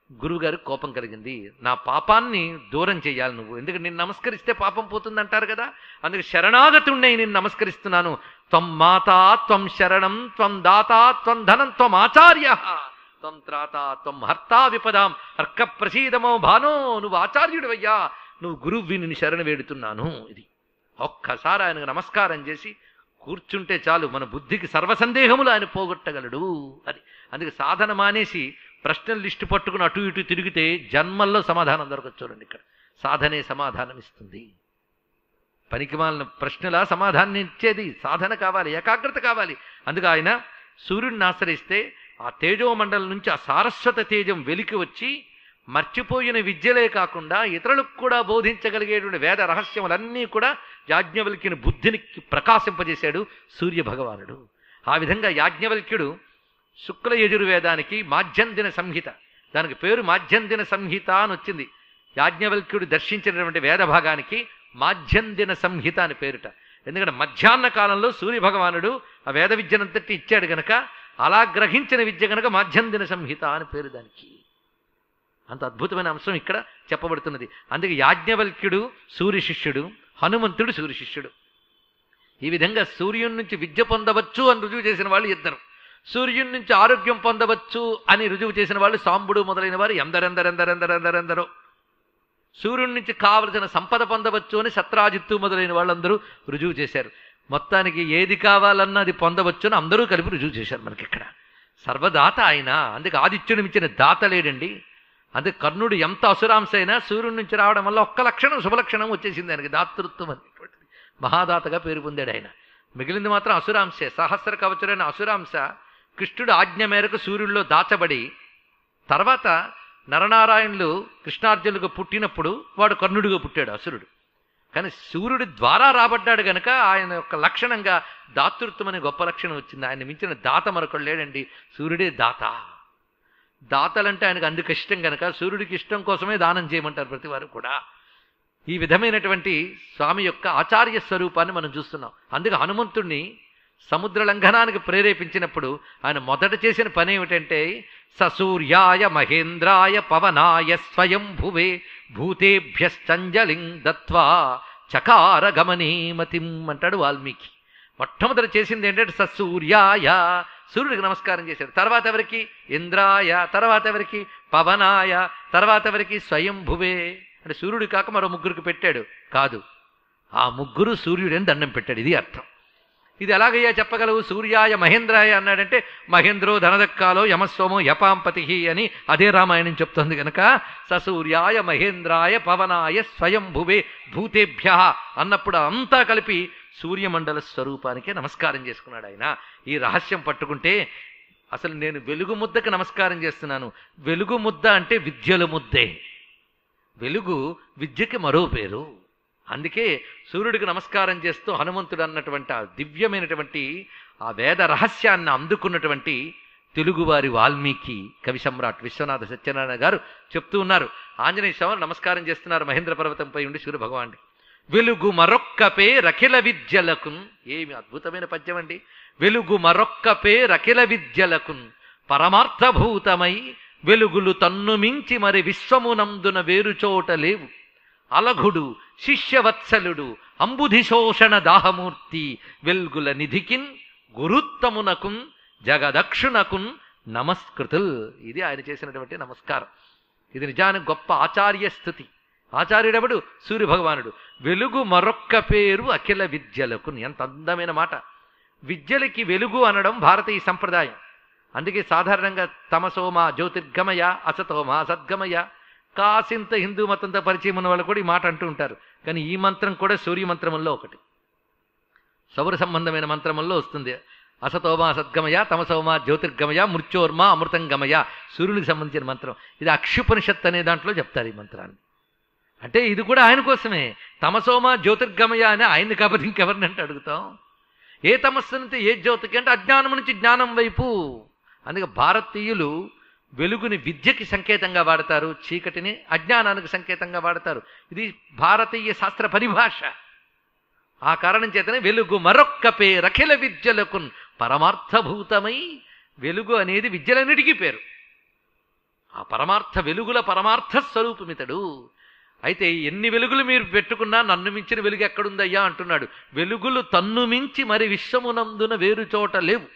గురువుగారికి కోపం కలిగింది. నా పాపాన్ని దూరం చేయాలి నువ్వు, ఎందుకంటే నిన్ను నమస్కరిస్తే పాపం పోతుందంటారు కదా. అందుకే శరణాగతుణ్ణి నేను నమస్కరిస్తున్నాను. త్వం మాతా త్వం శరణం త్వం దాతా త్వం ధనం త్వం ఆచార్య త్వం త్రాతా త్వం హర్తా విపదాం అర్క ప్రసీదమో భానో. నువ్వు ఆచార్యుడు అయ్యా, నువ్వు గురువు, నిన్ను శరణ వేడుతున్నాను. ఇది ఒక్కసారి ఆయనకు నమస్కారం చేసి కూర్చుంటే చాలు, మన బుద్ధికి సర్వసందేహములు ఆయన పోగొట్టగలడు. అది అందుకే సాధన మానేసి ప్రశ్నలు లిస్టు పట్టుకుని అటు ఇటు తిరిగితే జన్మల్లో సమాధానం దొరకదు. చూడండి, ఇక్కడ సాధనే సమాధానం ఇస్తుంది. పనికిమాలిన ప్రశ్నల సమాధానం ఇచ్చేది సాధన కావాలి, ఏకాగ్రత కావాలి. అందుకే ఆయన సూర్యుడిని ఆశ్రయిస్తే ఆ తేజోమండలం నుంచి ఆ సారస్వత తేజం వెలికి వచ్చి మర్చిపోయిన విద్యలే కాకుండా ఇతరులకు కూడా బోధించగలిగేటువంటి వేద రహస్యములన్నీ కూడా యాజ్ఞవల్క్యుని బుద్ధిని ప్రకాశింపజేశాడు సూర్య భగవానుడు. ఆ విధంగా యాజ్ఞవల్క్యుడు శుక్ల యజుర్వేదానికి మాధ్యందిన సంహిత, దానికి పేరు మాధ్యందిన సంహిత అని వచ్చింది. యాజ్ఞవల్క్యుడు దర్శించినటువంటి వేద భాగానికి మాధ్యందిన సంహిత అని పేరుట. ఎందుకంటే మధ్యాహ్న కాలంలో సూర్య భగవానుడు ఆ వేద విద్యనంతటి ఇచ్చాడు గనక, అలా గ్రహించిన విద్య గనక మాధ్యందిన సంహిత అని పేరు దానికి. అంత అద్భుతమైన అంశం ఇక్కడ చెప్పబడుతున్నది. అందుకే యాజ్ఞవల్క్యుడు సూర్య శిష్యుడు, హనుమంతుడు సూర్య శిష్యుడు. ఈ విధంగా సూర్యుని నుంచి విద్య పొందవచ్చు అని రుజువు చేసిన వాళ్ళు ఇద్దరు, సూర్యుని నుంచి ఆరోగ్యం పొందవచ్చు అని రుజువు చేసిన వాళ్ళు సాంబుడు మొదలైన వారు ఎందరెందరో. సూర్యుడి నుంచి కావలసిన సంపద పొందవచ్చు అని సత్రాజిత్తు మొదలైన వాళ్ళందరూ రుజువు చేశారు. మొత్తానికి ఏది కావాలన్నా అది పొందవచ్చు అని అందరూ కలిపి రుజువు చేశారు మనకి ఇక్కడ. సర్వదాత ఆయన. అందుకే ఆదిత్యుని మించిన దాత లేడండి. అందుకే కర్ణుడు ఎంత అసురాంశ అయినా సూర్యుడి నుంచి రావడం వల్ల ఒక్క లక్షణం శుభలక్షణం వచ్చేసింది ఆయనకి, దాతృత్వం అనేటువంటిది. మహాదాతగా పేరు పొందాడు ఆయన. మిగిలింది మాత్రం అసురాంశే. సహస్ర కవచుడైన అసురాంశ కృష్ణుడు ఆజ్ఞ మేరకు సూర్యుడిలో దాచబడి, తర్వాత నరనారాయణులు కృష్ణార్జునులకు పుట్టినప్పుడు వాడు కర్ణుడిగా పుట్టాడు అసురుడు. కానీ సూర్యుడి ద్వారా రాబడ్డాడు గనక ఆయన యొక్క లక్షణంగా దాతృత్వం అనే గొప్ప లక్షణం వచ్చింది. ఆయన మించిన దాత మరొకడు లేడండి, సూర్యుడే దాత. దాతలంటే ఆయనకు అందుకు ఇష్టం కనుక సూర్యుడికి ఇష్టం కోసమే దానం చేయమంటారు ప్రతి వారు కూడా. ఈ విధమైనటువంటి స్వామి యొక్క ఆచార్య స్వరూపాన్ని మనం చూస్తున్నాం. అందుకే హనుమంతుణ్ణి సముద్ర లంఘనానికి ప్రేరేపించినప్పుడు ఆయన మొదట చేసిన పని ఏమిటంటే, ససూర్యాయ మహేంద్రాయ పవనాయ స్వయంభువే భూతేభ్యశ్చంజలిం దత్వా చకార గమనీమతిం అంటాడు వాల్మీకి. మొట్టమొదటి చేసింది ఏంటంటే ససూర్యాయ, సూర్యుడికి నమస్కారం చేశాడు. తర్వాత ఎవరికి? ఇంద్రాయ. తర్వాత ఎవరికి? పవనాయ. తర్వాత ఎవరికి? స్వయంభువే. అంటే సూర్యుడు కాక మరో ముగ్గురికి పెట్టాడు కాదు, ఆ ముగ్గురు సూర్యుడని దండం పెట్టాడు. ఇది అర్థం. ఇది ఎలాగయ్యా చెప్పగలవు? సూర్యాయ మహేంద్రాయ అన్నాడంటే మహేంద్రో ధనదక్కాలో యమస్వమో యపాంపతి అని అదే రామాయణం చెప్తోంది కనుక సూర్యాయ మహేంద్రాయ పవనాయ స్వయంభువే భూతేభ్య అన్నప్పుడు అంతా కలిపి సూర్యమండల స్వరూపానికే నమస్కారం చేసుకున్నాడు ఆయన. ఈ రహస్యం పట్టుకుంటే అసలు నేను వెలుగు ముద్దకు నమస్కారం చేస్తున్నాను. వెలుగు ముద్ద అంటే విద్యల ముద్దే. వెలుగు విద్యకి మరో పేరు. అందుకే సూర్యుడికి నమస్కారం చేస్తూ హనుమంతుడు అన్నటువంటి ఆ దివ్యమైనటువంటి ఆ వేద రహస్యాన్ని అందుకున్నటువంటి తెలుగువారి వాల్మీకి కవి సమ్రాట్ విశ్వనాథ సత్యనారాయణ గారు చెప్తూ ఉన్నారు. ఆంజనేయ స్వామి నమస్కారం చేస్తున్నారు మహేంద్ర పర్వతంపై ఉండి సూర్య భగవానుడి. వెలుగు మరొక్క పేరఖిల విద్యలకున్. ఏమి అద్భుతమైన పద్యం అండి. వెలుగు మరొక్క పేరఖిల విద్యలకున్ పరమార్థభూతమై వెలుగులు తన్ను మించి మరి విశ్వమునందున వేరుచోట లేవు. అలఘుడు శిష్యవత్సలుడు అంబుధిశోషణ దాహమూర్తి వెల్గుల నిధికిన్ గురుత్తమునకున్ జగదక్షునకున్ నమస్కృతుల్. ఇది ఆయన చేసినటువంటి నమస్కారం. ఇది నిజానికి గొప్ప ఆచార్య స్థుతి. ఆచార్యుడెవడు? సూర్యభగవానుడు. వెలుగు మరొక్క పేరు అఖిల విద్యలకు. ఎంత అందమైన మాట. విద్యలకి వెలుగు అనడం భారతీయ సంప్రదాయం. అందుకే సాధారణంగా తమసోమా జ్యోతిర్గమయ అసతోమా సద్గమయ. కాసింత హిందూ మతంతో పరిచయం ఉన్న వాళ్ళు కూడా ఈ మాట అంటూ ఉంటారు. కానీ ఈ మంత్రం కూడా సూర్య మంత్రముల్లో ఒకటి, సౌర సంబంధమైన మంత్రముల్లో వస్తుంది. అసతోమా సద్గమయ తమసోమా జ్యోతిర్గమయ మృత్యోర్మా అమృతంగమయ. సూర్యునికి సంబంధించిన మంత్రం ఇది. అక్షుపనిషత్ అనే దాంట్లో చెప్తారు ఈ మంత్రాన్ని. అంటే ఇది కూడా ఆయన కోసమే. తమసోమా జ్యోతిర్గమయ అని ఆయన్ని కాబట్టి ఇంకెవరిని అంటే అడుగుతాం. ఏ తమస్సు నుంచి ఏ జ్యోతికి అంటే అజ్ఞానం నుంచి జ్ఞానం వైపు. అందుకే భారతీయులు వెలుగుని విద్యకి సంకేతంగా వాడతారు, చీకటిని అజ్ఞానానికి సంకేతంగా వాడతారు. ఇది భారతీయ శాస్త్ర పరిభాష. ఆ కారణం చేతనే వెలుగు మరొక్క పేరఖిల విద్యలకు పరమార్థభూతమై. వెలుగు అనేది విద్యలన్నిటికీ పేరు. ఆ పరమార్థ వెలుగుల పరమార్థ స్వరూపమితడు. అయితే ఎన్ని వెలుగులు మీరు పెట్టుకున్నా నన్ను మించిన వెలుగు ఎక్కడుందయ్యా అంటున్నాడు. వెలుగులు తన్ను మించి మరి విశ్వమునందున వేరు చోట లేవు.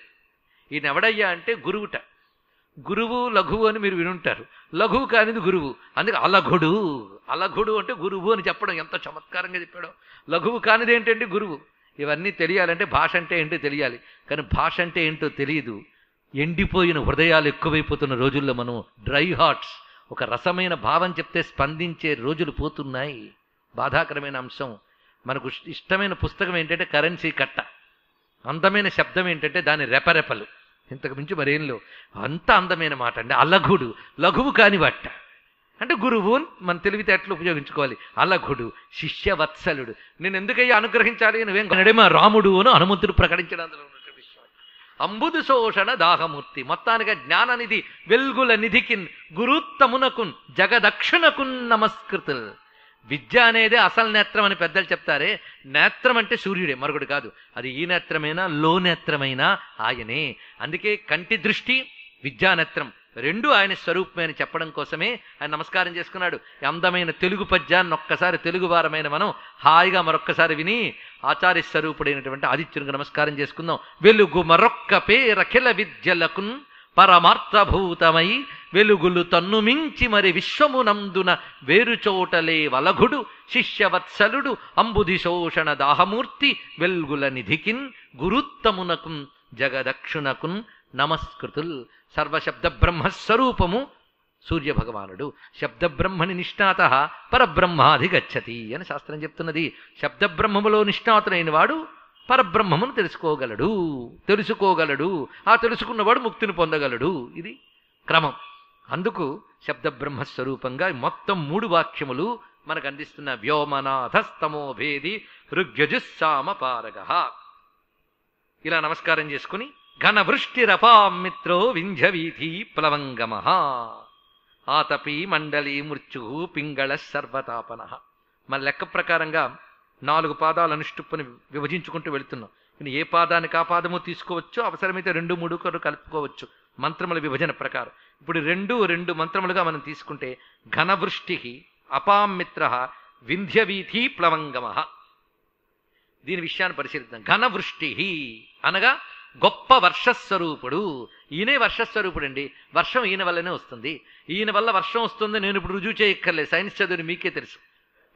ఈయన ఎవడయ్యా అంటే గురువుట. గురువు లఘువు అని మీరు వినుంటారు. లఘువు కానిది గురువు. అందుకే అలఘుడు. అలఘుడు అంటే గురువు అని చెప్పడం ఎంత చమత్కారంగా చెప్పాడో. లఘువు కానిది ఏంటంటే గురువు. ఇవన్నీ తెలియాలంటే భాష అంటే ఏంటో తెలియాలి. కానీ భాష అంటే ఏంటో తెలియదు. ఎండిపోయిన హృదయాలు ఎక్కువైపోతున్న రోజుల్లో మనం డ్రై హార్ట్స్. ఒక రసమైన భావం చెప్తే స్పందించే రోజులు పోతున్నాయి. బాధాకరమైన అంశం. మనకు ఇష్టమైన పుస్తకం ఏంటంటే కరెన్సీ కట్ట. అందమైన శబ్దం ఏంటంటే దాని రెపరెపలు. ఇంతకు మించి మరేం లేవు. అంత అందమైన మాట అండి. అలఘుడు. లఘువు కాని బట్ట అంటే గురువు మన తెలివితేటలు ఉపయోగించుకోవాలి. అలఘుడు శిష్యవత్సలుడు. నేను ఎందుకయ్యా అనుగ్రహించాలి? నువ్వేం కనడేమా రాముడు అని హనుమంతుడు ప్రకటించడం అందులో ఉన్నటువంటి విషయం. అంబుధు శోషణ దాహమూర్తి. మొత్తానికి జ్ఞాననిధి వెల్గుల నిధికిన్ గురుత్తమునకున్ జగదక్షునకున్ నమస్కృతుల్. విద్య అనేది అసలు నేత్రం అని పెద్దలు చెప్తారే. నేత్రం అంటే సూర్యుడే, మరొకటి కాదు. అది ఈ నేత్రమైనా లో నేత్రమైనా ఆయనే. అందుకే కంటి దృష్టి విద్యానేత్రం రెండు ఆయన స్వరూపమే అని చెప్పడం కోసమే ఆయన నమస్కారం చేసుకున్నాడు. అందమైన తెలుగు పద్యాన్ని ఒక్కసారి తెలుగు వారమైన మనం హాయిగా మరొక్కసారి విని ఆచార్య స్వరూపుడైనటువంటి ఆదిత్యునికి నమస్కారం చేసుకుందాం. వెలుగు మరొక్క పేరఖిల విద్యలకున్ పరమార్థభూతమై వెలుగులు తన్ను మించి మరి విశ్వమునందున వేరుచోటలే వలఘుడు శిష్యవత్సలుడు అంబుధిశోషణ దాహమూర్తి వెల్గుల నిధికిన్ గురుత్తమునకున్ జగదక్షునకున్ నమస్కృతుల్. సర్వశబ్ద బ్రహ్మస్వరూపము సూర్యభగవానుడు. శబ్దబ్రహ్మని నిష్ణాత పరబ్రహ్మాధిగచ్చతి అని శాస్త్రం చెప్తున్నది. శబ్దబ్రహ్మములో నిష్ణాతులైన వాడు పరబ్రహ్మమును తెలుసుకోగలడు. ఆ తెలుసుకున్నవాడు ముక్తిని పొందగలడు. ఇది క్రమం. అందుకు శబ్దబ్రహ్మస్వరూపంగా మొత్తం 3 వాక్యములు మనకు అందిస్తున్న వ్యోమనాథస్తమో భేది ఋగ్యజుస్సామ పారగ. ఇలా నమస్కారం చేసుకుని ఘనవృష్టిరపాం మిత్రో వింధ్యవీథి ప్లవంగమ ఆతపి మండలి మృత్యు పింగళ సర్వతాపన. మన లెక్క ప్రకారంగా 4 పాదాలు అనుష్టుప్పుని విభజించుకుంటూ వెళుతున్నాం. ఏ పాదానికి ఆ పాదము తీసుకోవచ్చు, అవసరమైతే 2, 3 కలుపుకోవచ్చు మంత్రముల విభజన ప్రకారం. ఇప్పుడు 2 మంత్రములుగా మనం తీసుకుంటే ఘనవృష్టి అపాం మిత్ర వింధ్యవీథి ప్లవంగమ. దీని విషయాన్ని పరిశీలిద్దాం. ఘనవృష్టి అనగా గొప్ప వర్షస్వరూపుడు. ఈయనే వర్షస్వరూపుడు అండి. వర్షం ఈయన వల్లనే వస్తుంది. ఈయన వల్ల వర్షం వస్తుంది నేను ఇప్పుడు రుజువు చేయక్కర్లేదు. సైన్స్ చదువుని మీకే తెలుసు.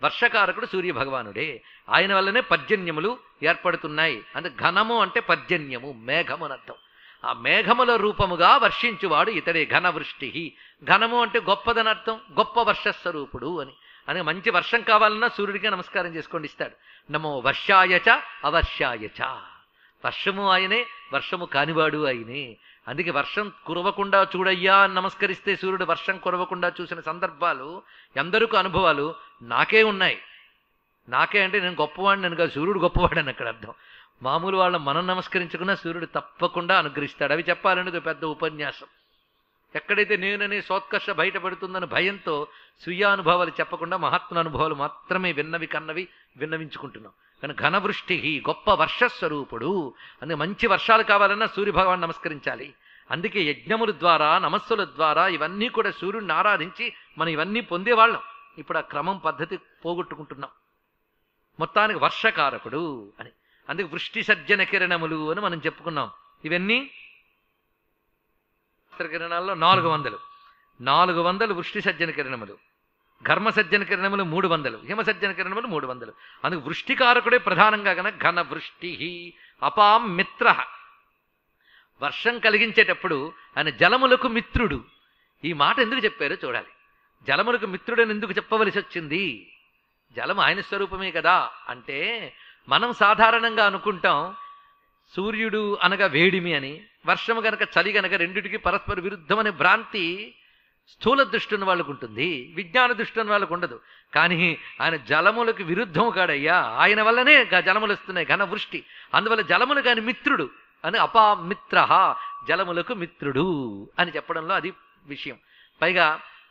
వర్షకారకుడు సూర్య భగవానుడే. ఆయన వల్లనే పర్జన్యములు ఏర్పడుతున్నాయి. అంటే ఘనము అంటే పర్జన్యము, మేఘము అని అర్థం. ఆ మేఘముల రూపముగా వర్షించువాడు ఇతడే ఘనవృష్టి. ఘనము అంటే గొప్పదని అర్థం, గొప్ప వర్షస్వరూపుడు అని. అని మంచి వర్షం కావాలన్నా సూర్యుడికే నమస్కారం చేసుకోండి ఇస్తాడు. నమో వర్షాయచ అవర్షాయచ. వర్షము ఆయనే, వర్షము కానివాడు ఆయనే. అందుకే వర్షం కురవకుండా చూడయ్యా అని నమస్కరిస్తే సూర్యుడు వర్షం కురవకుండా చూసిన సందర్భాలు ఎందరికీ అనుభవాలు నాకే ఉన్నాయి. నాకే అంటే నేను గొప్పవాడిని నేను కాదు, సూర్యుడు గొప్పవాడని అక్కడ అర్థం. మామూలు వాళ్ళ మనం నమస్కరించుకున్నా సూర్యుడు తప్పకుండా అనుగ్రహిస్తాడు. అవి చెప్పాలనేది పెద్ద ఉపన్యాసం. ఎక్కడైతే నేననే సోత్కర్ష బయటపడుతుందని భయంతో స్వీయానుభవాలు చెప్పకుండా మహాత్ముల అనుభవాలు మాత్రమే విన్నవి కన్నవి విన్నవించుకుంటున్నాం. కానీ ఘనవృష్టి గొప్ప వర్షస్వరూపుడు. అందుకే మంచి వర్షాలు కావాలన్నా సూర్యభగవాన్ నమస్కరించాలి. అందుకే యజ్ఞముల ద్వారా నమస్సుల ద్వారా ఇవన్నీ కూడా సూర్యుడిని ఆరాధించి మనం ఇవన్నీ పొందేవాళ్ళం. ఇప్పుడు ఆ క్రమం పద్ధతి పోగొట్టుకుంటున్నాం. మొత్తానికి వర్షకారకుడు అని. అందుకే వృష్టి సజ్జన కిరణములు అని మనం చెప్పుకున్నాం. ఇవన్నీ కిరణాల్లో 400 వృష్టి సజ్జన కిరణములు, ఘర్మ సజ్జన కిరణములు 300, హిమ సజ్జన కిరణములు 300. అందుకు వృష్టికారకుడే ప్రధానంగా కనుక ఘన వృష్టి. అపాం మిత్ర, వర్షం కలిగించేటప్పుడు ఆయన జలములకు మిత్రుడు. ఈ మాట ఎందుకు చెప్పారో చూడాలి. జలములకు మిత్రుడని ఎందుకు చెప్పవలసి వచ్చింది? జలం ఆయన స్వరూపమే కదా అంటే, మనం సాధారణంగా అనుకుంటాం సూర్యుడు అనగా వేడిమి అని, వర్షము గనక చలి గనక రెండిటికి పరస్పర విరుద్ధం అనే భ్రాంతి స్థూల దృష్టి ఉన్న వాళ్ళకు ఉంటుంది, విజ్ఞాన దృష్టి ఉన్న వాళ్ళకు ఉండదు. కానీ ఆయన జలములకు విరుద్ధము కాడయ్యా, ఆయన వల్లనే జలములు వస్తున్నాయి, ఘన వృష్టి. అందువల్ల జలములు కాని మిత్రుడు అని అపామిత్ర, జలములకు మిత్రుడు అని చెప్పడంలో అది విషయం. పైగా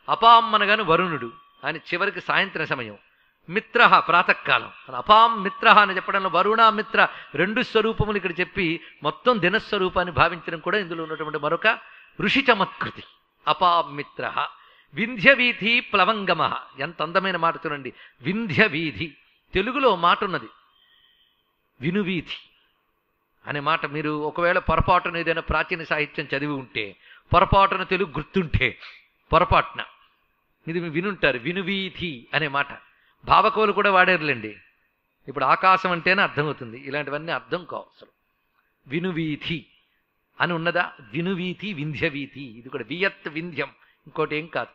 అపాం అనగాను వరుణుడు అని చివరికి సాయంత్రం సమయం, మిత్ర ప్రాతకాలం. అపాం మిత్ర అని చెప్పడంలో వరుణ మిత్ర 2 స్వరూపములు ఇక్కడ చెప్పి మొత్తం దినస్వరూపాన్ని భావించడం కూడా ఇందులో ఉన్నటువంటి మరొక ఋషి చమత్కృతి. అపాం మిత్ర. వింధ్యవీధి ప్లవంగమ, ఎంత అందమైన మాట చూడండి. వింధ్యవీధి, తెలుగులో మాట ఉన్నది వినువీధి అనే మాట. మీరు ఒకవేళ పొరపాటున ఏదైనా ప్రాచీన సాహిత్యం చదివి ఉంటే, పొరపాటున తెలుగు గుర్తుంటే, పొరపాటున ఇది వినుంటారు వినువీధి అనే మాట. భావకవులు కూడా వాడారులేండి. ఇప్పుడు ఆకాశం అంటేనే అర్థమవుతుంది, ఇలాంటివన్నీ అర్థం కావసరం. వినువీధి అని ఉన్నదా? వినువీధి, వింధ్యవీధి. ఇది కూడా వియత్ వింధ్యం, ఇంకోటి ఏం కాదు.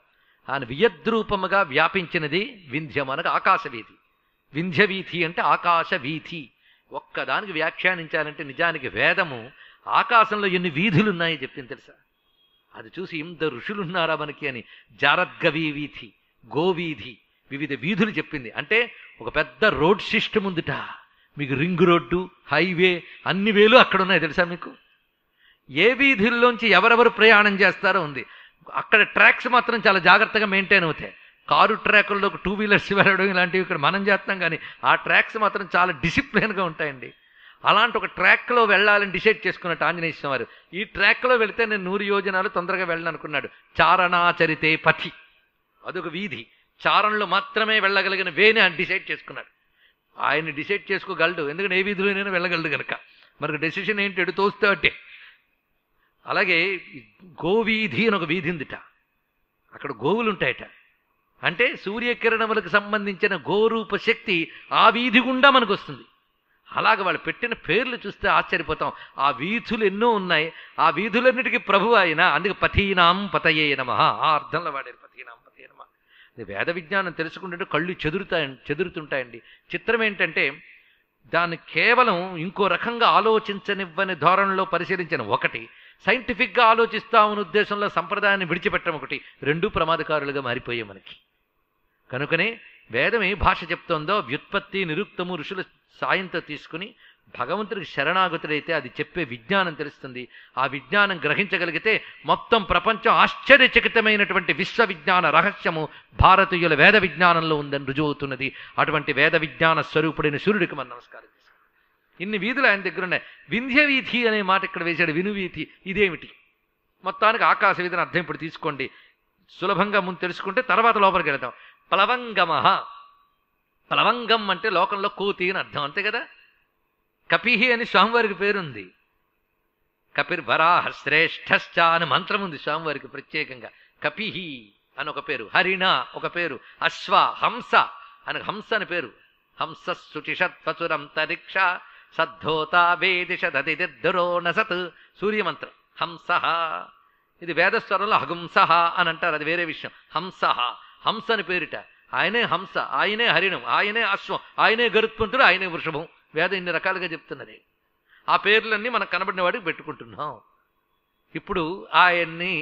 ఆయన వియద్రూపముగా వ్యాపించినది వింధ్యం అనగా ఆకాశవీధి. వింధ్యవీధి అంటే ఆకాశ వీధి. ఒక్కదానికి వ్యాఖ్యానించాలంటే నిజానికి వేదము ఆకాశంలో ఎన్ని వీధులున్నాయో చెప్పింది తెలుసా? అది చూసి ఇంత ఋషులున్నారా మనకి అని. జారద్గవీ వీధి, గోవీధి, వివిధ వీధులు చెప్పింది. అంటే ఒక పెద్ద రోడ్ సిస్టమ్ ఉందిట. మీకు రింగ్ రోడ్డు, హైవే అన్ని వేలు అక్కడ ఉన్నాయి తెలుసా మీకు? ఏ వీధుల్లోంచి ఎవరెవరు ప్రయాణం చేస్తారో ఉంది. అక్కడ ట్రాక్స్ మాత్రం చాలా జాగ్రత్తగా మెయింటైన్ అవుతాయి. కారు ట్రాకుల్లోకి 2 వీలర్స్ వెళ్ళడం ఇలాంటివి ఇక్కడ మనం చేస్తాం, కానీ ఆ ట్రాక్స్ మాత్రం చాలా డిసిప్లిన్గా ఉంటాయండి. అలాంటి ఒక ట్రాక్లో వెళ్ళాలని డిసైడ్ చేసుకున్నట్టు ఆంజనేయ స్వామి వారు. ఈ ట్రాక్లో వెళితే నేను 100 యోజనాలు తొందరగా వెళ్ళను అనుకున్నాడు. చారణాచరితే పథి, అదొక వీధి. చారణలో మాత్రమే వెళ్ళగలిగిన వేని ఆయన డిసైడ్ చేసుకున్నాడు. ఆయన డిసైడ్ చేసుకోగలడు, ఎందుకంటే ఏ వీధిలోనైనా వెళ్ళగలడు కనుక. మనకు డెసిషన్ ఏంటి? ఎడు తోస్తే అట్టే. అలాగే గోవీధి అని ఒక వీధి ఉందిట. అక్కడ గోవులు ఉంటాయట. అంటే సూర్యకిరణములకు సంబంధించిన గోరూప శక్తి ఆ వీధి గుండా మనకు వస్తుంది. అలాగ వాళ్ళు పెట్టిన పేర్లు చూస్తే ఆశ్చర్యపోతాం. ఆ వీధులు ఎన్నో ఉన్నాయి. ఆ వీధులన్నిటికీ ప్రభు ఆయన. అందుకే పథీనాం పతయే నమః, ఆ అర్థంలో వాడారు పథీనాం పతయే నమః. వేద విజ్ఞానం తెలుసుకుంటుంటే కళ్ళు చెదురుతుంటాయండి. చిత్రం ఏంటంటే దాన్ని కేవలం ఇంకో రకంగా ఆలోచించనివ్వని ధోరణిలో పరిశీలించిన ఒకటి, సైంటిఫిక్గా ఆలోచిస్తామని ఉద్దేశంలో సంప్రదాయాన్ని విడిచిపెట్టడం ఒకటి, 2 ప్రమాదకారులుగా మారిపోయాయి మనకి. కనుకనే వేదం ఏ భాష చెప్తోందో వ్యుత్పత్తి నిరుక్తము ఋషుల సాయంతో తీసుకుని భగవంతుడికి శరణాగతుడైతే అది చెప్పే విజ్ఞానం తెలుస్తుంది. ఆ విజ్ఞానం గ్రహించగలిగితే మొత్తం ప్రపంచం ఆశ్చర్యచకితమైనటువంటి విశ్వవిజ్ఞాన రహస్యము భారతీయుల వేద విజ్ఞానంలో ఉందని రుజువు అవుతున్నది. అటువంటి వేద విజ్ఞాన స్వరూపుడైన సూర్యుడికి మనం నమస్కారం చేస్తాం. ఇన్ని వీధులు ఆయన దగ్గర ఉన్నాయి. వింధ్యవీధి అనే మాట ఇక్కడ వేశాడు, వినువీధి. ఇదేమిటి? మొత్తానికి ఆకాశ వీధిని అర్థం ఇప్పుడు తీసుకోండి. సులభంగా ముందు తెలుసుకుంటే తర్వాత లోపలికి వెళతాం. ప్లవంగమ. ప్లవంగం అంటే లోకంలో కోతి అని అర్థం, అంతే కదా. కపిహి అని స్వామివారికి పేరుంది. కపిర్వరాహ శ్రేష్ఠశ్చ అని మంత్రం ఉంది స్వామివారికి ప్రత్యేకంగా. కపిహి అని ఒక పేరు, హరిణ ఒక పేరు, అశ్వ, హంస ఆయనకు హంస అని పేరు. హంస శుచిషత్వసురంతరిక్ష సద్ధోతా వేదిషదతిర్దురో నసత్ సూర్యమంత్రం. హంస, ఇది వేదస్వరంలో హగుంస అని అంటారు, అది వేరే విషయం. హంస, హంస అని పేరిట. ఆయనే హంస, ఆయనే హరిణం, ఆయనే అశ్వం, ఆయనే గరుత్మంతుడు, ఆయనే వృషభం. వేదం ఇన్ని రకాలుగా చెప్తున్నది. ఆ పేర్లన్నీ మనకు కనబడిన వాడికి పెట్టుకుంటున్నాం. ఇప్పుడు ఆయన్ని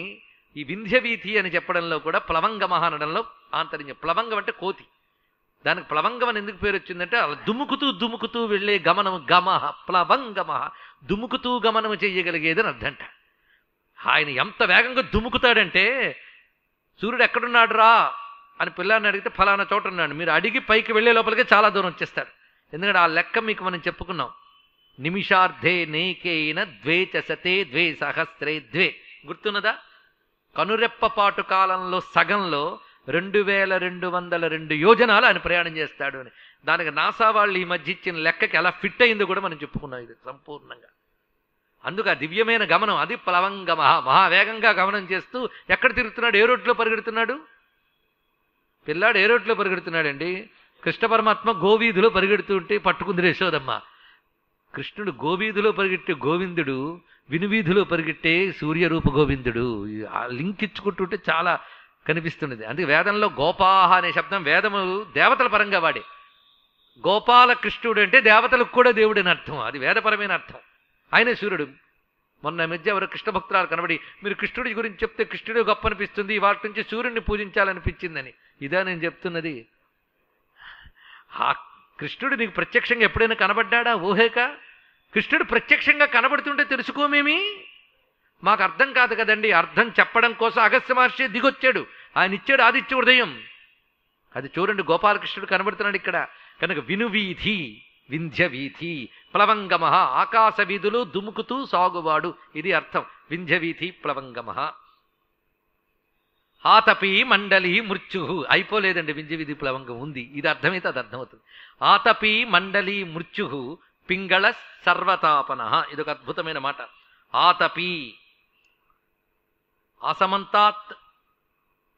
ఈ వింధ్యవీథి అని చెప్పడంలో కూడా ప్లవంగమ అనడంలో ఆంతర్యం. ప్లవంగం అంటే కోతి. దానికి ప్లవంగం అని ఎందుకు పేరు వచ్చిందంటే అలా దుముకుతూ దుముకుతూ వెళ్ళే గమనం. గమహ ప్లవంగమ, దుముకుతూ గమనం చెయ్యగలిగేదని అర్థంట. ఆయన ఎంత వేగంగా దుముకుతాడంటే, సూర్యుడు ఎక్కడున్నాడు రా అని పిల్లాన్ని అడిగితే ఫలానా చోట ఉన్నాడు, మీరు అడిగి పైకి వెళ్లే లోపలికే చాలా దూరం వచ్చేస్తాడు. ఎందుకంటే ఆ లెక్క మీకు మనం చెప్పుకున్నాం. నిమిషార్ధే నేకేన ద్వే చసతే ద్వే సహస్రే ద్వే, గుర్తున్నదా? కనురెప్పపాటు కాలంలో సగంలో 2202 యోజనాలు ఆయన ప్రయాణం చేస్తాడు అని. దానికి నాసా వాళ్ళు ఈ మధ్య ఇచ్చిన లెక్కకి ఎలా ఫిట్ అయిందో కూడా మనం చెప్పుకున్నాం ఇది సంపూర్ణంగా. అందుకు ఆ దివ్యమైన గమనం అది ప్లవంగ. మహావేగంగా గమనం చేస్తూ ఎక్కడ తిరుగుతున్నాడు? ఏ రోడ్లో పరిగెడుతున్నాడు? పిల్లాడు ఏ రోడ్లో పరిగెడుతున్నాడండి? కృష్ణ పరమాత్మ గోవీధిలో పరిగెడుతూ ఉంటే పట్టుకుంది యశోదమ్మ. కృష్ణుడు గోవీధిలో పరిగెట్టే గోవిందుడు, వినువీధిలో పరిగెట్టే సూర్యరూప గోవిందుడు. ఆ లింక్ ఇచ్చుకుంటుంటే చాలా కనిపిస్తున్నది. అందుకే వేదంలో గోపాహ అనే శబ్దం వేదము దేవతల పరంగా వాడే. గోపాల కృష్ణుడు అంటే దేవతలకు కూడా దేవుడని అర్థం, అది వేదపరమైన అర్థం. ఆయనే సూర్యుడు. మొన్న మధ్య ఎవరు కృష్ణ భక్తురాలు కనబడి, మీరు కృష్ణుడి గురించి చెప్తే కృష్ణుడే గొప్ప అనిపిస్తుంది, వాటి నుంచి సూర్యుడిని పూజించాలనిపించిందని. ఇదా నేను చెప్తున్నది? ఆ కృష్ణుడు నీకు ప్రత్యక్షంగా ఎప్పుడైనా కనబడ్డా? ఊహేక. కృష్ణుడు ప్రత్యక్షంగా కనబడుతుంటే తెలుసుకోమేమి? మాకు అర్థం కాదు కదండి. అర్థం చెప్పడం కోసం అగస్త్య మహర్షి దిగొచ్చాడు, ఆయన ఇచ్చాడు ఆదిత్య హృదయం. అది చూడండి, గోపాలకృష్ణుడు కనబడుతున్నాడు ఇక్కడ. కనుక వినువీధి, వింధ్యవీథి, ప్లవంగమ, ఆకాశ వీధులు దుముకుతూ సాగువాడు, ఇది అర్థం. వింధ్యవీథి ప్లవంగమ. ఆతపి మండలి మృత్యు, అయిపోలేదండి, వింధ్యవీధి ప్లవంగం ఉంది. ఇది అర్థమైతే అది అర్థమవుతుంది. ఆతపి మండలి మృత్యు పింగళ సర్వతాపన, ఇదొక అద్భుతమైన మాట. ఆతపి, అసమంతాత్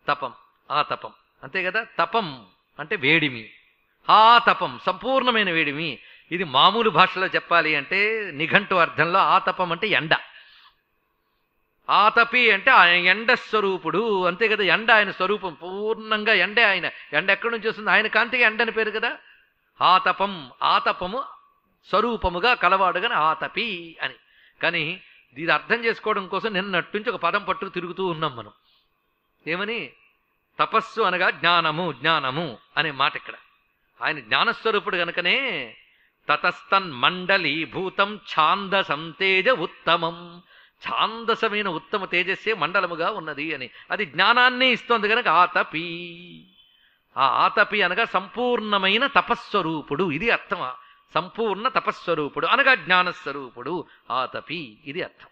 తపం, ఆతపం అంతే కదా. తపం అంటే వేడిమి, ఆతపం సంపూర్ణమైన వేడిమి. ఇది మామూలు భాషలో చెప్పాలి అంటే నిఘంటు అర్థంలో ఆతపం అంటే ఎండ. ఆతపి అంటే ఆయన ఎండ స్వరూపుడు, అంతే కదా. ఎండ ఆయన స్వరూపం, పూర్ణంగా ఎండే ఆయన. ఎండ ఎక్కడి నుంచి వస్తుంది? ఆయన కాంతిగా ఎండ అని పేరు కదా. ఆతపం, ఆతపము స్వరూపముగా కలవాడుగాని ఆతపి అని. కానీ ఇది అర్థం చేసుకోవడం కోసం నిన్నట్టుంచి ఒక పదం పట్టు తిరుగుతూ ఉన్నాం మనం. ఏమని? తపస్సు అనగా జ్ఞానము, జ్ఞానము అనే మాట ఇక్కడ. ఆయన జ్ఞానస్వరూపుడు గనుకనే తతస్తన్ మండలి భూతం ఛాందసం తేజ ఉత్తమం, ఛాందసమైన ఉత్తమ తేజస్సే మండలముగా ఉన్నది అని. అది జ్ఞానాన్ని ఇస్తోంది కనుక ఆతపి. ఆ ఆతపి అనగా సంపూర్ణమైన తపస్వరూపుడు, ఇది అర్థం. సంపూర్ణ తపస్వరూపుడు అనగా జ్ఞానస్వరూపుడు, ఆతపి, ఇది అర్థం.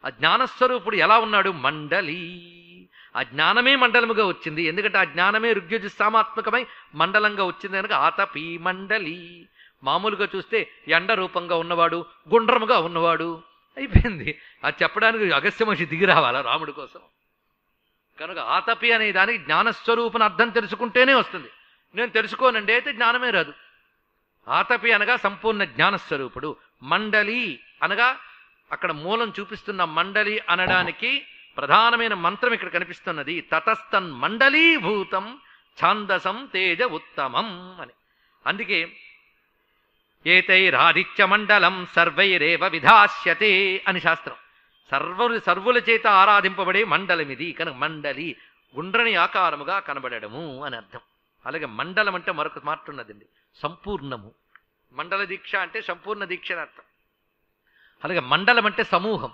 ఆ జ్ఞానస్వరూపుడు ఎలా ఉన్నాడు? మండలి. ఆ జ్ఞానమే మండలముగా వచ్చింది, ఎందుకంటే ఆ జ్ఞానమే ఋగ్యజుస్సామాత్మకమై మండలంగా వచ్చింది కనుక ఆతపి మండలి. మామూలుగా చూస్తే ఎండ రూపంగా ఉన్నవాడు, గుండ్రముగా ఉన్నవాడు అయిపోయింది. అది చెప్పడానికి అగస్త్య మహర్షి దిగి రావాలా రాముడి కోసం? కనుక ఆతపి అనే దానికి జ్ఞానస్వరూపుని అర్థం తెలుసుకుంటేనే వస్తుంది. నేను తెలుసుకోనండి అయితే జ్ఞానమే రాదు. ఆతపి అనగా సంపూర్ణ జ్ఞానస్వరూపుడు. మండలి అనగా అక్కడ మూలం చూపిస్తున్న మండలి అనడానికి ప్రధానమైన మంత్రం ఇక్కడ కనిపిస్తున్నది. తతస్తన్ మండలీభూతం ఛాందసం తేజ ఉత్తమం అని. అందుకే ఏతైరాదిత్య మండలం సర్వైరేవ విధాస్యతే అని శాస్త్రం. సర్వుల చేత ఆరాధింపబడే మండలమిది. కనుక మండలి గుండ్రని ఆకారముగా కనబడము అని అర్థం. అలాగే మండలం అంటే మరొక మాట ఉన్నదండి, సంపూర్ణము. మండల దీక్ష అంటే సంపూర్ణ దీక్ష అని అర్థం. అలాగే మండలం అంటే సమూహం.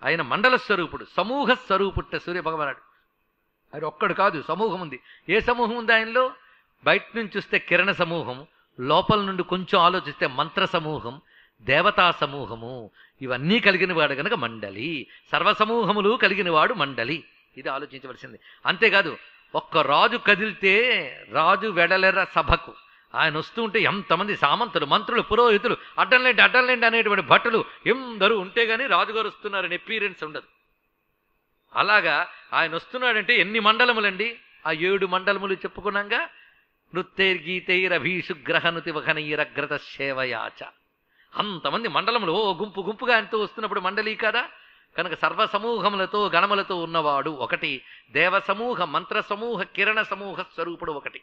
ఆయన మండల స్వరూపుడు, సమూహ స్వరూపుట్ట సూర్య భగవానుడు. ఆయన ఒక్కడు కాదు, సమూహం ఉంది. ఏ సమూహం ఉంది ఆయనలో? బయట నుంచి చూస్తే కిరణ సమూహం, లోపల నుండి కొంచెం ఆలోచిస్తే మంత్ర సమూహం, దేవతా సమూహము, ఇవన్నీ కలిగిన వాడు కనుక మండలి. సర్వసమూహములు కలిగిన వాడు మండలి. ఇది ఆలోచించవలసింది. అంతేకాదు, ఒక్క రాజు కదిలితే రాజు వెడలెర సభకు ఆయన వస్తూ ఉంటే ఎంతమంది సామంతులు, మంత్రులు, పురోహితులు, అడ్డంలేండి అనేటువంటి భటులు ఎందరూ ఉంటే గానీ రాజుగారు వస్తున్నారని ఎపీరియన్స్ ఉండదు. అలాగా ఆయన వస్తున్నాడంటే ఎన్ని మండలములండి? ఆ 7 మండలములు చెప్పుకున్నాగా. నృత్తైర్గీతైరభీషుగ్రహనుతి వహనైరగ్రత సేవయాచ. అంతమంది మండలంలో గుంపు గుంపుగా ఆయనతో వస్తున్నప్పుడు మండలి కదా, కనుక సర్వసమూహములతో గణములతో ఉన్నవాడు ఒకటి, దేవసమూహ మంత్ర సమూహ కిరణ సమూహ స్వరూపుడు ఒకటి,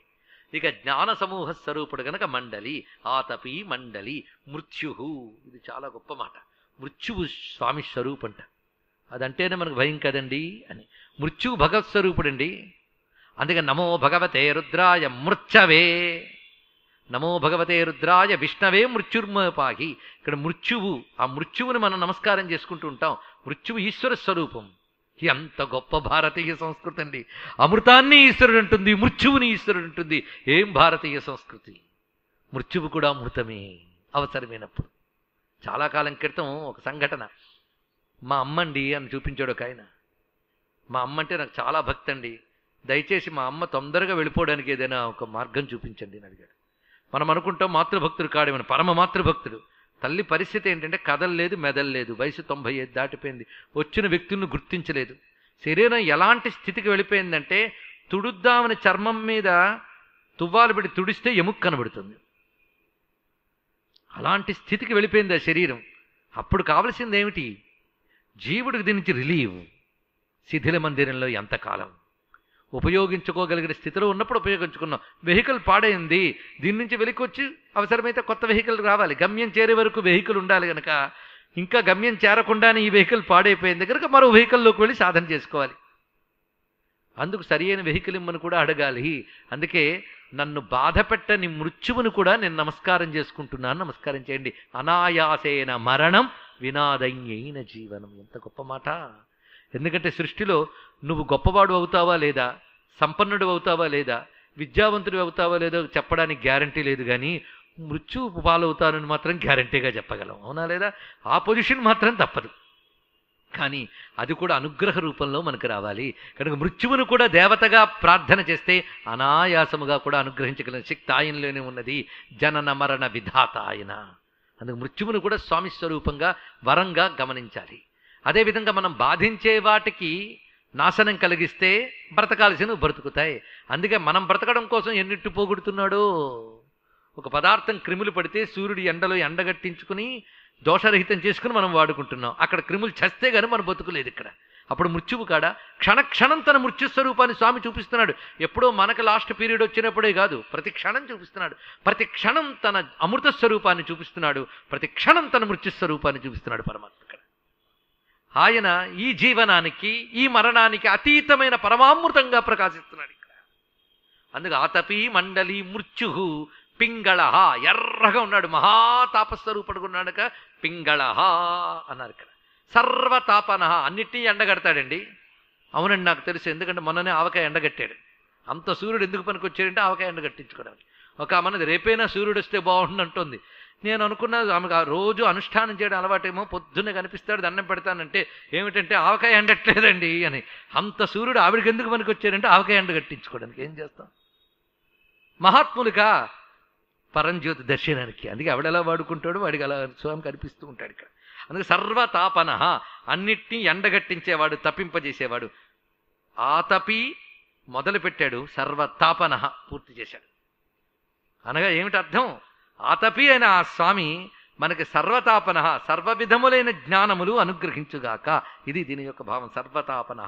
ఇక జ్ఞాన సమూహ స్వరూపుడు గనక మండలి. ఆతపి మండలి మృత్యు. ఇది చాలా గొప్ప మాట. మృత్యువు స్వామి స్వరూపంట. అదంటేనే మనకు భయం కదండి అని. మృత్యువు భగవత్ స్వరూపుడండి. అందుకని నమో భగవతే రుద్రాయ మృత్యవే, నమో భగవతే రుద్రాయ విష్ణవే మృత్యుర్మపాహి. ఇక్కడ మృత్యువు, ఆ మృత్యువుని మనం నమస్కారం చేసుకుంటూ ఉంటాం. మృత్యువు ఈశ్వర స్వరూపం. ఎంత గొప్ప భారతీయ సంస్కృతి అండి. అమృతాన్ని ఈశ్వరుడు ఉంటుంది, మృత్యువుని ఈశ్వరుడు ఉంటుంది. ఏం భారతీయ సంస్కృతి! మృత్యువు కూడా అమృతమే అవసరమైనప్పుడు. చాలా కాలం క్రితం ఒక సంఘటన. మా అమ్మండి అని చూపించాడు ఒక ఆయన. మా అమ్మ అంటే నాకు చాలా భక్తి అండి, దయచేసి మా అమ్మ తొందరగా వెళ్ళిపోవడానికి ఏదైనా ఒక మార్గం చూపించండి అని అడిగాడు. మనం అనుకుంటాం మాతృభక్తుడు కాడేమని, పరమ మాతృభక్తుడు. తల్లి పరిస్థితి ఏంటంటే కదలలేదు, మెదలలేదు, వయసు 95 దాటిపోయింది, వచ్చిన వ్యక్తులను గుర్తించలేదు. శరీరం ఎలాంటి స్థితికి వెళ్ళిపోయిందంటే తుడుద్దామని చర్మం మీద తువ్వాలు పెట్టి తుడిస్తే ఎముక కనబడుతుంది. అలాంటి స్థితికి వెళ్ళిపోయింది ఆ శరీరం. అప్పుడు కావలసింది ఏమిటి? జీవుడికి దీని నుంచి రిలీవ్. శిథిల మందిరంలో ఎంతకాలం ఉపయోగించుకోగలిగిన స్థితిలో ఉన్నప్పుడు ఉపయోగించుకున్నాం. వెహికల్ పాడైంది, దీని నుంచి వెలికొచ్చి అవసరమైతే కొత్త వెహికల్ రావాలి. గమ్యం చేరే వరకు వెహికల్ ఉండాలి కనుక, ఇంకా గమ్యం చేరకుండానే ఈ వెహికల్ పాడైపోయింది కనుక మరో వెహికల్లోకి వెళ్ళి సాధన చేసుకోవాలి. అందుకు సరి అయిన వెహికల్ ఇమ్మని కూడా అడగాలి. అందుకే నన్ను బాధ పెట్టని మృత్యువును కూడా నేను నమస్కారం చేసుకుంటున్నాను. నమస్కారం చేయండి. అనాయాసేన మరణం వినాదయ్యైన జీవనం. ఎంత గొప్ప మాట! ఎందుకంటే సృష్టిలో నువ్వు గొప్పవాడు అవుతావా లేదా, సంపన్నుడు అవుతావా లేదా, విద్యావంతుడు అవుతావా లేదో చెప్పడానికి గ్యారంటీ లేదు, కానీ మృత్యువు పాలవుతానని మాత్రం గ్యారంటీగా చెప్పగలం. అవునా లేదా? ఆ పొజిషన్ మాత్రం తప్పదు. కానీ అది కూడా అనుగ్రహ రూపంలో మనకు రావాలి. కనుక మృత్యువును కూడా దేవతగా ప్రార్థన చేస్తే అనాయాసముగా కూడా అనుగ్రహించగలిగిన శక్తి ఆయనలోనే ఉన్నది. జనన మరణ విధాత ఆయన. అందుకు మృత్యువును కూడా స్వామి స్వరూపంగా వరంగా గమనించాలి. అదేవిధంగా మనం బాధించే వాటికి నాశనం కలిగిస్తే బ్రతకాల్సినవి బ్రతుకుతాయి. అందుకే మనం బ్రతకడం కోసం ఎన్నిట్టు పోగొడుతున్నాడో. ఒక పదార్థం క్రిములు పడితే సూర్యుడి ఎండలో ఎండగట్టించుకుని దోషరహితం చేసుకుని మనం వాడుకుంటున్నాం. అక్కడ క్రిములు చస్తే కానీ మనం బతుకులేదు. ఇక్కడ అప్పుడు మృత్యువు కాడ క్షణక్షణం తన మృత్యుస్వరూపాన్ని స్వామి చూపిస్తున్నాడు. ఎప్పుడో మనకు లాస్ట్ పీరియడ్ వచ్చినప్పుడే కాదు, ప్రతి క్షణం చూపిస్తున్నాడు. ప్రతి క్షణం తన అమృత స్వరూపాన్ని చూపిస్తున్నాడు. ప్రతి క్షణం తన మృత్యుస్వరూపాన్ని చూపిస్తున్నాడు పరమాత్మ. ఆయన ఈ జీవనానికి ఈ మరణానికి అతీతమైన పరమామృతంగా ప్రకాశిస్తున్నాడు ఇక్కడ. అందుకు ఆతపి మండలి మృత్యు పింగళ. ఎర్రగా ఉన్నాడు, మహాతాపస్వరూపుడుకున్నాడుక పింగళ అన్నారు ఇక్కడ. సర్వతాపన, అన్నిటినీ ఎండగడతాడండి. అవునండి, నాకు తెలుసు. ఎందుకంటే మొన్ననే ఆవకాయ ఎండగట్టాడు. అంత సూర్యుడు ఎందుకు పనికి వచ్చాడంటే ఆవకాయ ఎండగట్టించుకోవడానికి. ఒక మనది రేపైనా సూర్యుడు వస్తే బాగుండు అంటుంది. నేను అనుకున్నా ఆమెకు ఆ రోజు అనుష్ఠానం చేయడం అలవాటేమో, పొద్దున్నే కనిపిస్తాడు దండం పెడతానంటే ఏమిటంటే ఆవకాయ ఎండట్లేదండి అని. అంత సూర్యుడు ఆవిడికి ఎందుకు పనికి వచ్చాడంటే ఆవకాయ ఎండ కట్టించుకోవడానికి. ఏం చేస్తాం? మహాత్ములుగా పరంజ్యోతి దర్శనానికి. అందుకే ఆవిడెలా వాడుకుంటాడు వాడికి అలా స్వామి కనిపిస్తూ ఉంటాడు ఇక్కడ. అందుకే సర్వతాపన, అన్నిటినీ ఎండగట్టించేవాడు, తప్పింపజేసేవాడు. ఆతపి మొదలుపెట్టాడు, సర్వతాపన పూర్తి చేశాడు. అనగా ఏమిటి అర్థం? ఆతపి అయిన ఆ స్వామి మనకి సర్వతాపన, సర్వవిధములైన జ్ఞానములు అనుగ్రహించుగాక. ఇది దీని యొక్క భావం. సర్వతాపన,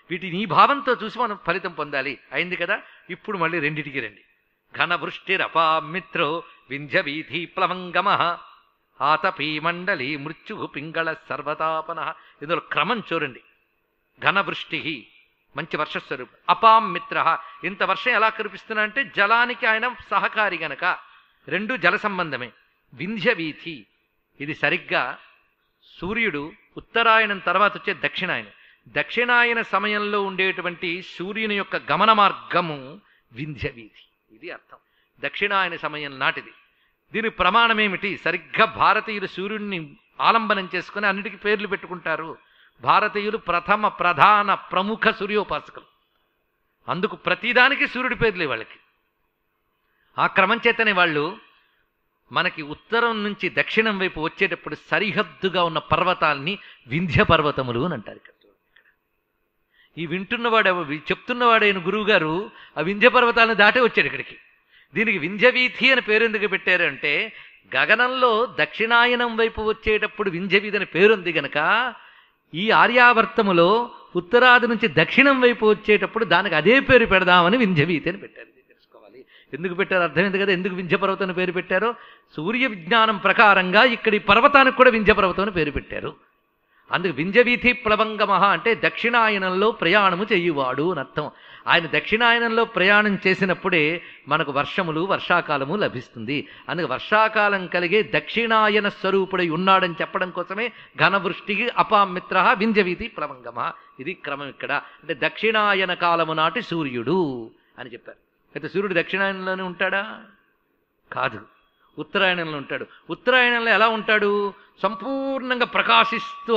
వీటిని ఈ భావంతో చూసి మనం ఫలితం పొందాలి. అయింది కదా. ఇప్పుడు మళ్ళీ రెండిటికి రండి. ఘనవృష్టిరపామిత్రో వింధ్యవీధి ప్లవంగమ ఆతపి మండలి మృత్యు పింగళ సర్వతాపన. ఇందులో క్రమం చూడండి. ఘనవృష్టి మంచి వర్షస్వరూపం. అపాం మిత్ర, ఇంత వర్షం ఎలా కురిపిస్తున్నా అంటే జలానికి ఆయన సహకారి గనక, రెండు జల సంబంధమే. వింధ్యవీథి, ఇది సరిగ్గా సూర్యుడు ఉత్తరాయణం తర్వాత వచ్చే దక్షిణాయనం. దక్షిణాయన సమయంలో ఉండేటువంటి సూర్యుని యొక్క గమన మార్గము వింధ్యవీథి. ఇది అర్థం. దక్షిణాయన సమయం నాటిది. దీని ప్రమాణమేమిటి? సరిగ్గా భారతీయులు సూర్యుడిని ఆలంబనం చేసుకుని అన్నిటికీ పేర్లు పెట్టుకుంటారు. భారతీయులు ప్రథమ ప్రధాన ప్రముఖ సూర్యోపాసకులు. అందుకు ప్రతిదానికి సూర్యుడి పేర్లే వాళ్ళకి. ఆ క్రమం చేతనే వాళ్ళు మనకి ఉత్తరం నుంచి దక్షిణం వైపు వచ్చేటప్పుడు సరిహద్దుగా ఉన్న పర్వతాలని వింధ్య పర్వతములు అని అంటారు. ఈ వింటున్నవాడు చెప్తున్నవాడైన గురువు గారు ఆ వింధ్య పర్వతాలను దాటే వచ్చాడు ఇక్కడికి. దీనికి వింధ్యవీథి అని పేరు ఎందుకు పెట్టారు అంటే గగనంలో దక్షిణాయనం వైపు వచ్చేటప్పుడు వింధ్యవీధి అని పేరుంది గనక ఈ ఆర్యావర్తములో ఉత్తరాది నుంచి దక్షిణం వైపు వచ్చేటప్పుడు దానికి అదే పేరు పెడదామని వింధ్యవీథి అని పెట్టారు. తెలుసుకోవాలి ఎందుకు పెట్టారు, అర్థమైంది కదా ఎందుకు వింధ్యపర్వతం అని పేరు పెట్టారో. సూర్య విజ్ఞానం ప్రకారంగా ఇక్కడి పర్వతానికి కూడా వింధ్యపర్వతం అని పేరు పెట్టారు. అందుకు వింధ్యవీథి ప్లవంగమ అంటే దక్షిణాయనంలో ప్రయాణము చెయ్యువాడు అని అర్థం. ఆయన దక్షిణాయనంలో ప్రయాణం చేసినప్పుడే మనకు వర్షములు వర్షాకాలము లభిస్తుంది. అందుకు వర్షాకాలం కలిగే దక్షిణాయన స్వరూపుడై ఉన్నాడని చెప్పడం కోసమే ఘనవృష్టికి అపామిత్ర వింధ్యవీథి ప్లవంగమ. ఇది క్రమం ఇక్కడ. అంటే దక్షిణాయన కాలము నాటి సూర్యుడు అని చెప్పారు. అయితే సూర్యుడు దక్షిణాయనంలోనే ఉంటాడా? కాదు, ఉత్తరాయణంలో ఉంటాడు. ఉత్తరాయణంలో ఎలా ఉంటాడు? సంపూర్ణంగా ప్రకాశిస్తూ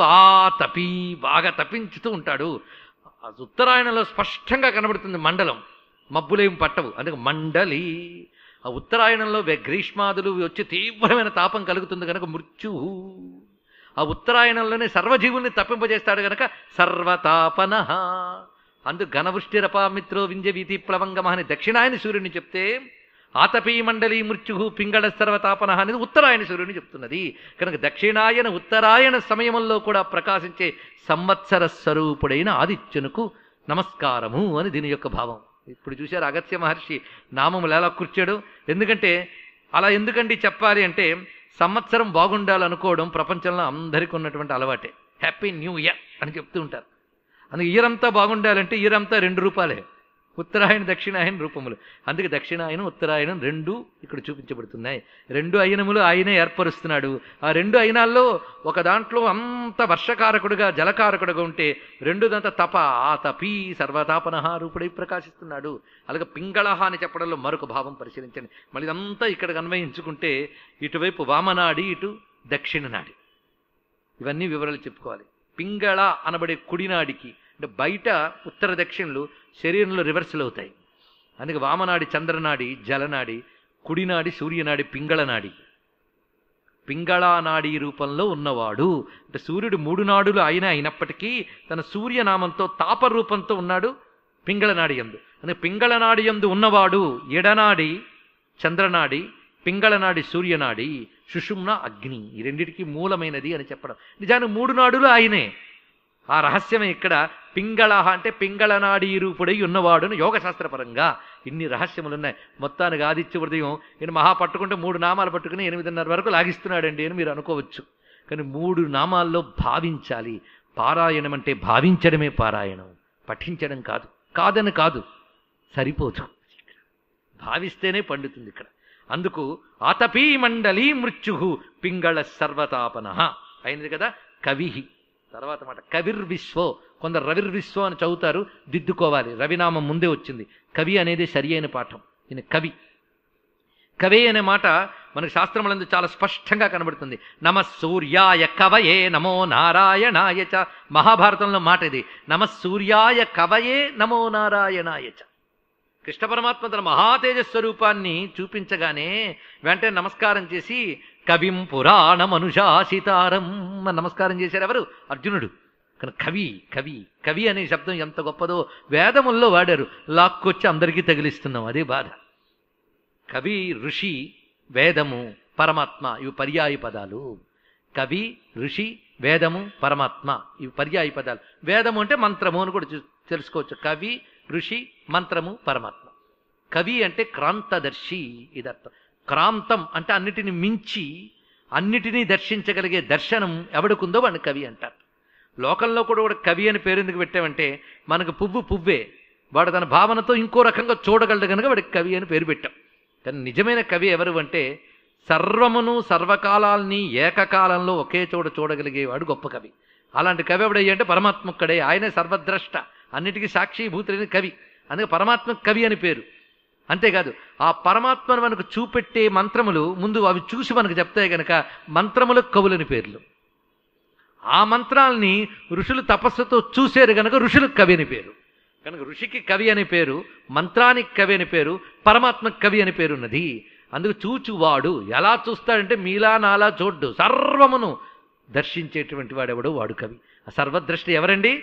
తపి బాగా తపించుతూ ఉంటాడు. ఉత్తరాయణంలో స్పష్టంగా కనబడుతుంది మండలం, మబ్బులేం పట్టవు, అందుకే మండలి. ఆ ఉత్తరాయణంలో గ్రీష్మాదులు వచ్చి తీవ్రమైన తాపం కలుగుతుంది కనుక మృత్యు. ఆ ఉత్తరాయణంలోనే సర్వజీవుల్ని తప్పింపజేస్తాడు గనక సర్వతాపన. అందుకు ఘనవృష్టిరపామిత్రో వింధ్యవీథి ప్లవంగమ అని దక్షిణాయన సూర్యుని చెప్తే ఆతపీ మండలి మృత్యు పింగళ సర్వతాపన అనేది ఉత్తరాయణ సూర్యుని చెప్తున్నది. కనుక దక్షిణాయన ఉత్తరాయణ సమయంలో కూడా ప్రకాశించే సంవత్సర స్వరూపుడైన ఆదిత్యునకు నమస్కారము అని దీని యొక్క భావం. ఇప్పుడు చూశారు అగస్త్య మహర్షి నామములు ఎలా కూర్చాడు. ఎందుకంటే అలా ఎందుకండి చెప్పాలి అంటే సంవత్సరం బాగుండాలనుకోవడం ప్రపంచంలో అందరికీ ఉన్నటువంటి అలవాటే. హ్యాపీ న్యూ ఇయర్ అని చెప్తూ ఉంటారు. అందుకే ఇయర్ అంతా బాగుండాలంటే ఇయర్ అంతా 2 రూపాయలే, ఉత్తరాయణ దక్షిణాయన రూపములు. అందుకే దక్షిణాయనం ఉత్తరాయణం 2 ఇక్కడ చూపించబడుతున్నాయి. 2 అయనములు ఆయనే ఏర్పరుస్తున్నాడు. ఆ 2 అయనాల్లో ఒక దాంట్లో అంత వర్షకారకుడుగా జలకారకుడుగా ఉంటే రెండోదంతా తపి సర్వతాపన రూపుడై ప్రకాశిస్తున్నాడు. అలాగే పింగళ అని చెప్పడంలో మరొక భావం పరిశీలించండి. మళ్ళీ ఇదంతా ఇక్కడ అన్వయించుకుంటే ఇటువైపు వామనాడి, ఇటు దక్షిణ నాడి, ఇవన్నీ వివరాలు చెప్పుకోవాలి. పింగళ అనబడే కుడినాడికి అంటే బయట ఉత్తర దక్షిణలు శరీరంలో రివర్సల్ అవుతాయి. అందుకే వామనాడి చంద్రనాడి జలనాడి, కుడినాడి సూర్యనాడి పింగళనాడి. పింగళానాడి రూపంలో ఉన్నవాడు అంటే సూర్యుడు 3 నాడులు అయినప్పటికీ తన సూర్యనామంతో తాపరూపంతో ఉన్నాడు పింగళనాడి యందు. అందుకే పింగళనాడి యందు ఉన్నవాడు ఎడనాడి చంద్రనాడి, పింగళనాడి సూర్యనాడి, సుషుమ్న అగ్ని. ఈ రెండిటికి మూలమైనది అని చెప్పడం. నిజానికి 3 నాడులు ఆయనే. ఆ రహస్యమే ఇక్కడ. పింగళ అంటే పింగళనాడీ రూపుడై ఉన్నవాడును యోగశాస్త్రపరంగా ఇన్ని రహస్యములున్నాయి. మొత్తానికి ఆదిత్య హృదయం ఈయన మహా పట్టుకుంటే 3 నామాలు పట్టుకుని 8:30 వరకు లాగిస్తున్నాడండి అని మీరు అనుకోవచ్చు. కానీ 3 నామాల్లో భావించాలి. పారాయణం అంటే భావించడమే పారాయణం, పఠించడం కాదు. కాదని కాదు, సరిపోదు, భావిస్తేనే పండుతుంది ఇక్కడ. అందుకు ఆతపీ మండలి మృత్యు పింగళ సర్వతాపన అయినది కదా. కవి తర్వాత మాట కవిర్విశ్వో. కొందరు రవిర్విశ్వో అని చదువుతారు, దిద్దుకోవాలి. రవినామం ముందే వచ్చింది. కవి అనేది సరి అయిన పాఠం. ఈయన కవి. కవే అనే మాట మనకు శాస్త్రములందు చాలా స్పష్టంగా కనబడుతుంది. నమఃసూర్యాయ కవయే నమో నారాయణాయ చ. మహాభారతంలో మాట ఇది. నమఃసూర్యాయ కవయే నమో నారాయణాయ చ. కృష్ణ పరమాత్మ తన మహాతేజస్వరూపాన్ని చూపించగానే వెంటనే నమస్కారం చేసి కవిం పురాణమనుశాసితారం నమస్కారం చేశారు. ఎవరు? అర్జునుడు. కానీ కవి కవి కవి అనే శబ్దం ఎంత గొప్పదో వేదముల్లో వాడారు. లాక్కొచ్చి అందరికీ తగిలిస్తున్నాం, అదే బాధ. కవి, ఋషి, వేదము, పరమాత్మ ఇవి పర్యాయ పదాలు. కవి, ఋషి, వేదము, పరమాత్మ ఇవి పర్యాయ పదాలు. వేదము అంటే మంత్రము అని కూడా తెలుసుకోవచ్చు. కవి, ఋషి, మంత్రము, పరమాత్మ. కవి అంటే క్రాంతదర్శి ఇదర్థం. క్రాంతం అంటే అన్నిటిని మించి అన్నిటినీ దర్శించగలిగే దర్శనం ఎవడుకుందో వాడిని కవి అంటారు. లోకంలో కూడా కవి అని పేరు ఎందుకు పెట్టామంటే మనకు పువ్వే, వాడు తన భావనతో ఇంకో రకంగా చూడగలడు కనుక వాడికి కవి అని పేరు పెట్టాం. కానీ నిజమైన కవి ఎవరు అంటే సర్వమును సర్వకాలాల్ని ఏకకాలంలో ఒకే చోట చూడగలిగేవాడు గొప్ప కవి. అలాంటి కవి ఎవడయ్యా అంటే పరమాత్మక్కడే. ఆయనే సర్వద్రష్ట, అన్నిటికీ సాక్షిభూతులైన కవి. అందుకే పరమాత్మ కవి అని పేరు. అంతేకాదు ఆ పరమాత్మను మనకు చూపెట్టే మంత్రములు ముందు అవి చూసి మనకు చెప్తాయి కనుక మంత్రములకు కవులని పేర్లు. ఆ మంత్రాల్ని ఋషులు తపస్సుతో చూశారు కనుక ఋషులకు కవి అని పేరు. కనుక ఋషికి కవి అనే పేరు, మంత్రానికి కవి అని పేరు, పరమాత్మకి కవి అని పేరు ఉన్నది. అందుకు చూచువాడు ఎలా చూస్తాడంటే మీలా నాలా చూడ్డు, సర్వమును దర్శించేటువంటి వాడెవడు వాడు కవి. ఆ సర్వద్రష్టి ఎవరండి?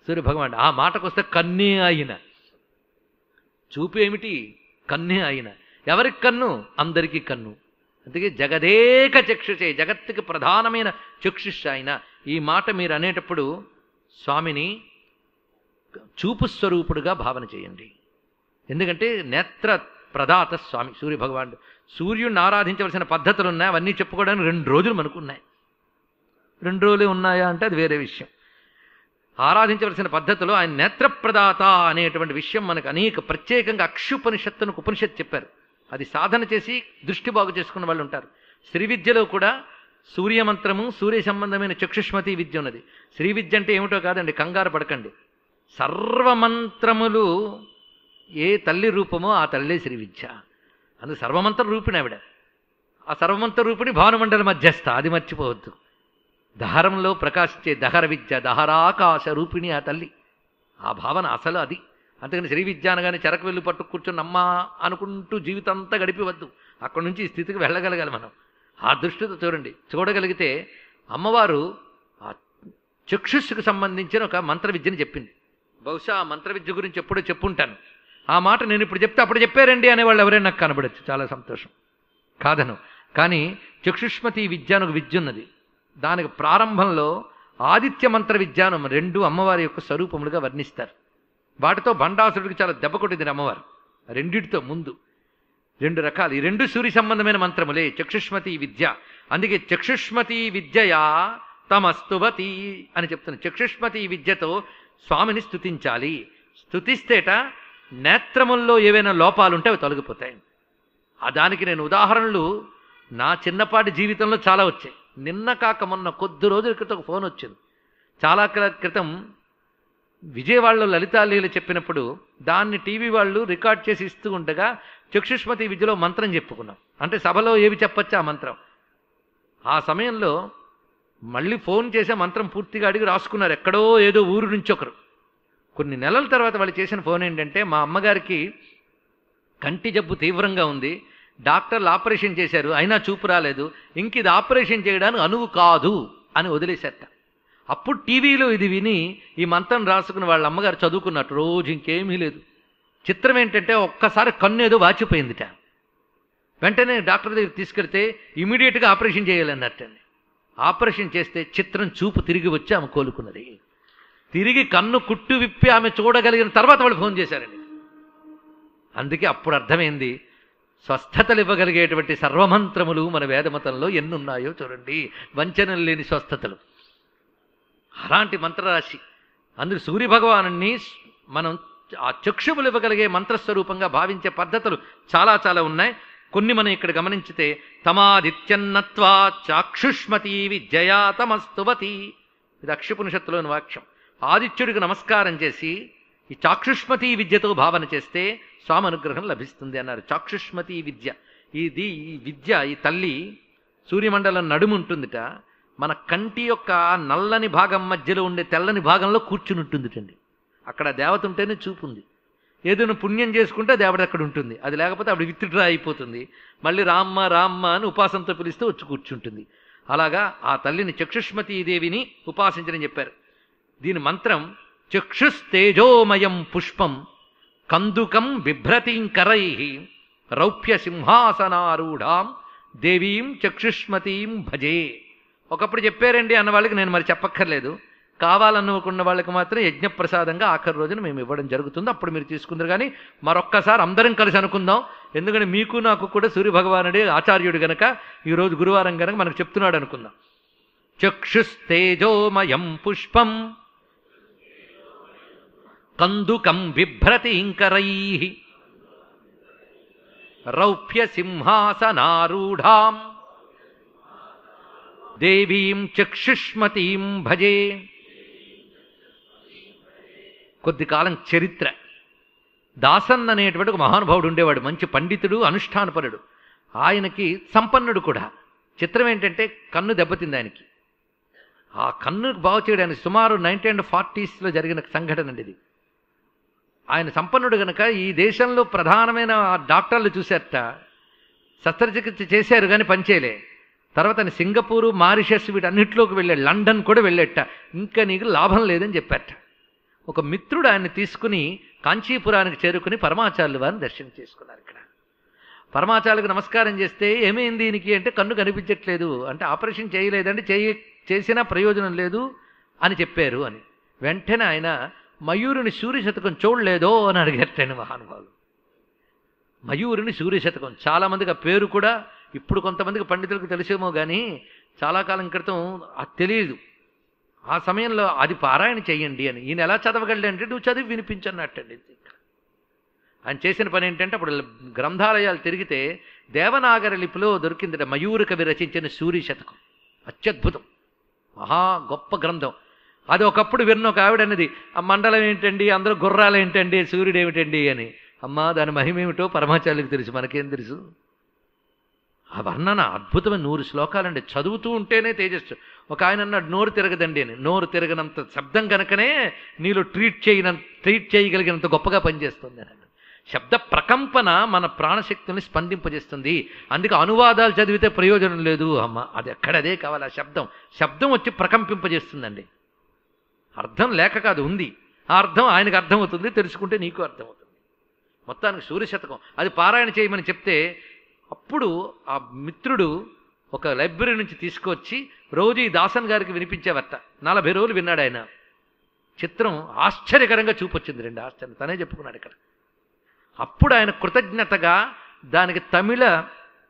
సూర్యభగవానుడు. ఆ మాటకు వస్తే కన్నే ఆయన. చూపు ఏమిటి? కన్నే ఆయన. ఎవరికి కన్ను? అందరికీ కన్ను. అందుకే జగదేక చక్షుషే, జగత్తుకి ప్రధానమైన చక్షుష్ ఆయన. ఈ మాట మీరు అనేటప్పుడు స్వామిని చూపు స్వరూపుడుగా భావన చేయండి. ఎందుకంటే నేత్ర ప్రదాత స్వామి సూర్యభగవానుడు. సూర్యుడిని ఆరాధించవలసిన పద్ధతులు ఉన్నాయి, అవన్నీ చెప్పుకోవడానికి 2 రోజులు మనకున్నాయి. 2 రోజులే ఉన్నాయా అంటే అది వేరే విషయం. ఆరాధించవలసిన పద్ధతులు ఆయన నేత్రప్రదాత అనేటువంటి విషయం మనకు అనేక ప్రత్యేకంగా అక్షుపనిషత్తునకు ఉపనిషత్తు చెప్పారు. అది సాధన చేసి దృష్టి బాగు చేసుకున్న వాళ్ళు ఉంటారు. శ్రీ విద్యలో కూడా సూర్యమంత్రము, సూర్య సంబంధమైన చక్షుష్మతి విద్య ఉన్నది. శ్రీ విద్య అంటే ఏమిటో కాదండి, కంగారు పడకండి. సర్వమంత్రములు ఏ తల్లి రూపమో ఆ తల్లే శ్రీ విద్య. అందుకు సర్వమంత్ర రూపిణి ఆవిడ. ఆ సర్వమంత్ర రూపిణి భానుమండల మధ్యస్థ, అది మర్చిపోవద్దు. దహరంలో ప్రకాశించే దహర విద్య, దహరాకాశ రూపిణి ఆ తల్లి. ఆ భావన అసలు అది. అందుకని శ్రీ విద్య అనగానే చెరకు వెళ్ళి పట్టు కూర్చొని అమ్మా అనుకుంటూ జీవితం అంతా గడిపివద్దు. అక్కడి నుంచి ఈ స్థితికి వెళ్ళగలగాలి మనం. ఆ దృష్టితో చూడండి, చూడగలిగితే అమ్మవారు ఆ చక్షుస్సుకు సంబంధించిన ఒక మంత్ర విద్యని చెప్పింది. బహుశా ఆ మంత్ర విద్య గురించి ఎప్పుడో చెప్పుంటాను. ఆ మాట నేను ఇప్పుడు చెప్తే అప్పుడు చెప్పారండి అనేవాళ్ళు ఎవరైనా నాకు కనబడచ్చు, చాలా సంతోషం, కాదను. కానీ చక్షుష్మతి విద్య అని ఒక విద్య ఉన్నది. దానికి ప్రారంభంలో ఆదిత్య మంత్ర విద్యానం 2 అమ్మవారి యొక్క స్వరూపములుగా వర్ణిస్తారు. వాటితో బండాసురుడికి చాలా దెబ్బ కొట్టింది అమ్మవారు. రెండిటితో ముందు 2 రకాలు. ఈ 2 సూర్య సంబంధమైన మంత్రములే చక్షుష్మతి విద్య. అందుకే చక్షుష్మతి విద్యయా తమస్తువతి అని చెప్తున్నారు. చక్షుష్మతి విద్యతో స్వామిని స్తుతించాలి. స్తుతిస్తేట నేత్రముల్లో ఏవైనా లోపాలు ఉంటే అవి తొలగిపోతాయి. దానికి నేను ఉదాహరణలు నా చిన్నపాటి జీవితంలో చాలా వచ్చాయి. నిన్న కాక మొన్న కొద్ది రోజుల క్రితం ఒక ఫోన్ వచ్చింది. చాలా క్రితం విజయవాడలో లలితాలీల చెప్పినప్పుడు దాన్ని టీవీ వాళ్ళు రికార్డ్ చేసి ఇస్తూ ఉండగా చక్షుష్మతి విద్యలో మంత్రం చెప్పుకున్నాం. అంటే సభలో ఏవి చెప్పచ్చా ఆ మంత్రం. ఆ సమయంలో మళ్ళీ ఫోన్ చేసే మంత్రం పూర్తిగా అడిగి రాసుకున్నారు. ఎక్కడో ఏదో ఊరు నుంచి ఒకరు. కొన్ని నెలల తర్వాత వాళ్ళు చేసిన ఫోన్ ఏంటంటే, మా అమ్మగారికి కంటి జబ్బు తీవ్రంగా ఉంది, డాక్టర్లు ఆపరేషన్ చేశారు, అయినా చూపు రాలేదు, ఇంక ఇది ఆపరేషన్ చేయడానికి అనువు కాదు అని వదిలేశారట. అప్పుడు టీవీలో ఇది విని ఈ మంత్రం రాసుకుని వాళ్ళ అమ్మగారు చదువుకున్నట్టు రోజు ఇంకేమీ లేదు. చిత్రం ఏంటంటే ఒక్కసారి కన్ను ఏదో వాచిపోయిందిట. వెంటనే డాక్టర్ దగ్గర తీసుకెళ్తే ఇమీడియట్గా ఆపరేషన్ చేయాలన్నట్టండి. ఆపరేషన్ చేస్తే చిత్రం చూపు తిరిగి వచ్చి ఆమె కోలుకున్నది. తిరిగి కన్ను కుట్టు విప్పి ఆమె చూడగలిగిన తర్వాత వాళ్ళు ఫోన్ చేశారండి. అందుకే అప్పుడు అర్థమైంది, స్వస్థతలు ఇవ్వగలిగేటువంటి సర్వమంత్రములు మన వేదమతంలో ఎన్నున్నాయో చూడండి. వంచనలు లేని స్వస్థతలు, అలాంటి మంత్రరాశి. అందుకు సూర్యభగవాను మనం ఆ చక్షువులు ఇవ్వగలిగే మంత్రస్వరూపంగా భావించే పద్ధతులు చాలా చాలా ఉన్నాయి. కొన్ని మనం ఇక్కడ గమనించితే, తమాదిత్యన్నత్వా చాక్షుష్మతి విద్యయా తమస్తువతి, ఇది అక్షుపనిషత్తులోని వాక్యం. ఆదిత్యుడికి నమస్కారం చేసి ఈ చాక్షుష్మతి విద్యతో భావన చేస్తే స్వామి అనుగ్రహం లభిస్తుంది అన్నారు. చాక్షుష్మతి విద్య ఈ విద్య, ఈ తల్లి సూర్యమండలం నడుము ఉంటుందిట. మన కంటి యొక్క నల్లని భాగం మధ్యలో ఉండే తెల్లని భాగంలో కూర్చుని ఉంటుందిటండి. అక్కడ దేవత ఉంటేనే చూపు ఉంది. ఏదైనా పుణ్యం చేసుకుంటే దేవత అక్కడ ఉంటుంది. అది లేకపోతే ఆవిడ విత్డ్రా అయిపోతుంది. మళ్ళీ రామ్మ రామ్మ అని ఉపాసనతో పిలిస్తే వచ్చి కూర్చుంటుంది. అలాగా ఆ తల్లిని చక్షుష్మతీదేవిని ఉపాసించని చెప్పారు. దీని మంత్రం చక్షుస్తేజోమయం పుష్పం కందుకం బిభ్రతీంకరై రౌప్య సింహాసనారూఢాం దేవీం చక్షుష్మతీం భజే. ఒకప్పుడు చెప్పారండి అన్న వాళ్ళకి నేను మరి చెప్పక్కర్లేదు. కావాలనుకున్న వాళ్ళకి మాత్రం యజ్ఞప్రసాదంగా ఆఖరి రోజున మేము ఇవ్వడం జరుగుతుంది. అప్పుడు మీరు తీసుకుందరు. కానీ మరొక్కసారి అందరం కలిసి అనుకుందాం. ఎందుకంటే మీకు నాకు కూడా సూర్యభగవానుడే ఆచార్యుడు గనక ఈరోజు గురువారం గనక మనకు చెప్తున్నాడు అనుకుందాం. చక్షుస్తేజోమయం పుష్పం కందుకం బిభ్రతీంకరై రౌప్య సింహాసనారూఢాం దేవీం చక్షుష్మతీం భజే. కొద్ది కాలం చరిత్ర. దాసన్ అనేటువంటి ఒక మహానుభావుడు ఉండేవాడు, మంచి పండితుడు, అనుష్ఠానపరుడు. ఆయనకి సంపన్నుడు కూడా. చిత్రం ఏంటంటే కన్ను దెబ్బతింది ఆయనకి. ఆ కన్ను బాగు చేయడానికి సుమారు 1940s జరిగిన సంఘటన అండి ఇది. ఆయన సంపన్నుడు కనుక ఈ దేశంలో ప్రధానమైన డాక్టర్లు చూశారట. శస్త్రచికిత్స చేశారు కానీ పనిచేయలే. తర్వాత ఆయన సింగపూరు, మారిషస్ వీటన్నిటిలోకి వెళ్ళాడు. లండన్ కూడా వెళ్ళేట. ఇంకా నీకు లాభం లేదని చెప్పారట. ఒక మిత్రుడు ఆయన్ని తీసుకుని కాంచీపురానికి చేరుకుని పరమాచార్యుల వారిని దర్శనం చేసుకున్నారు. ఇక్కడ పరమాచార్యులకు నమస్కారం చేస్తే ఏమైంది దీనికి అంటే కన్ను కనిపించట్లేదు అంటే ఆపరేషన్ చేయలేదంటే చేసినా ప్రయోజనం లేదు అని చెప్పారు అని. వెంటనే ఆయన మయూరుని సూర్యశతకం చూడలేదో అని అడిగట్టండి మహానుభావులు. మయూరుని సూర్యశతకం చాలామందికి ఆ పేరు కూడా ఇప్పుడు కొంతమందికి పండితులకు తెలిసేమో కానీ చాలా కాలం క్రితం అది తెలియదు. ఆ సమయంలో అది పారాయణ చెయ్యండి అని. ఈయన ఎలా చదవగలడు అంటే నువ్వు చదివి వినిపించన్నట్టండి. ఆయన చేసిన పని ఏంటంటే అప్పుడు గ్రంథాలయాలు తిరిగితే దేవనాగరి లిపిలో దొరికిందట మయూర కవి రచించిన సూర్యశతకం. అత్యద్భుతం, మహా గొప్ప గ్రంథం. అది ఒకప్పుడు విన్న ఒక ఆవిడ అన్నది, ఆ మండలం ఏంటండి, అందరూ గుర్రాలు ఏంటండి, సూర్యుడు ఏమిటండి అని. అమ్మా దాని మహిమేమిటో పరమాచార్యులకు తెలుసు, మనకేం తెలుసు. ఆ వర్ణన అద్భుతమైన 100 శ్లోకాలండి. చదువుతూ ఉంటేనే తేజస్సు. ఒక ఆయన అన్నాడు నోరు తిరగదండి అని. నోరు తిరగనంత శబ్దం కనుకనే నీలో ట్రీట్ చేయగలిగినంత గొప్పగా పనిచేస్తుంది అని. శబ్ద ప్రకంపన మన ప్రాణశక్తుల్ని స్పందింపజేస్తుంది. అందుకే అనువాదాలు చదివితే ప్రయోజనం లేదు అమ్మ. అది ఎక్కడదే కావాలి. ఆ శబ్దం వచ్చి ప్రకంపింపజేస్తుందండి. అర్థం లేక కాదు, ఉంది. ఆ అర్థం ఆయనకు అర్థమవుతుంది, తెలుసుకుంటే నీకు అర్థమవుతుంది. మొత్తానికి సూర్యశతకం అది పారాయణ చేయమని చెప్తే అప్పుడు ఆ మిత్రుడు ఒక లైబ్రరీ నుంచి తీసుకొచ్చి రోజు ఈ దాసన్ గారికి వినిపించేవట. 40 రోజులు విన్నాడు ఆయన. చిత్రం ఆశ్చర్యకరంగా చూపొచ్చింది. 2 ఆశ్చర్యం తనే చెప్పుకున్నాడు ఇక్కడ. అప్పుడు ఆయన కృతజ్ఞతగా దానికి తమిళ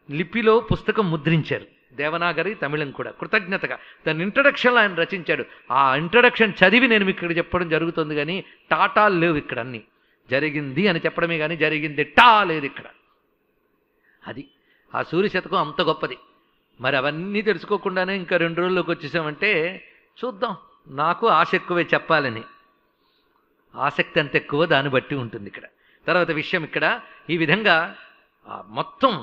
లిపిలో పుస్తకం ముద్రించారు. దేవనాగరి తమిళం కూడా కృతజ్ఞతగా దాని ఇంట్రడక్షన్లో ఆయన రచించాడు. ఆ ఇంట్రడక్షన్ చదివి నేను మీకు ఇక్కడ చెప్పడం జరుగుతుంది. కానీ టాటాలు లేవు ఇక్కడ. అన్ని జరిగింది అని చెప్పడమే కానీ జరిగింది టా లేదు ఇక్కడ. అది ఆ సూర్యశతకం అంత గొప్పది. మరి అవన్నీ తెలుసుకోకుండానే ఇంకా 2 రోజుల్లోకి వచ్చేసామంటే చూద్దాం. నాకు ఆశ ఎక్కువే చెప్పాలని. ఆసక్తి అంత ఎక్కువ దాన్ని బట్టి ఉంటుంది ఇక్కడ. తర్వాత విషయం ఇక్కడ ఈ విధంగా మొత్తం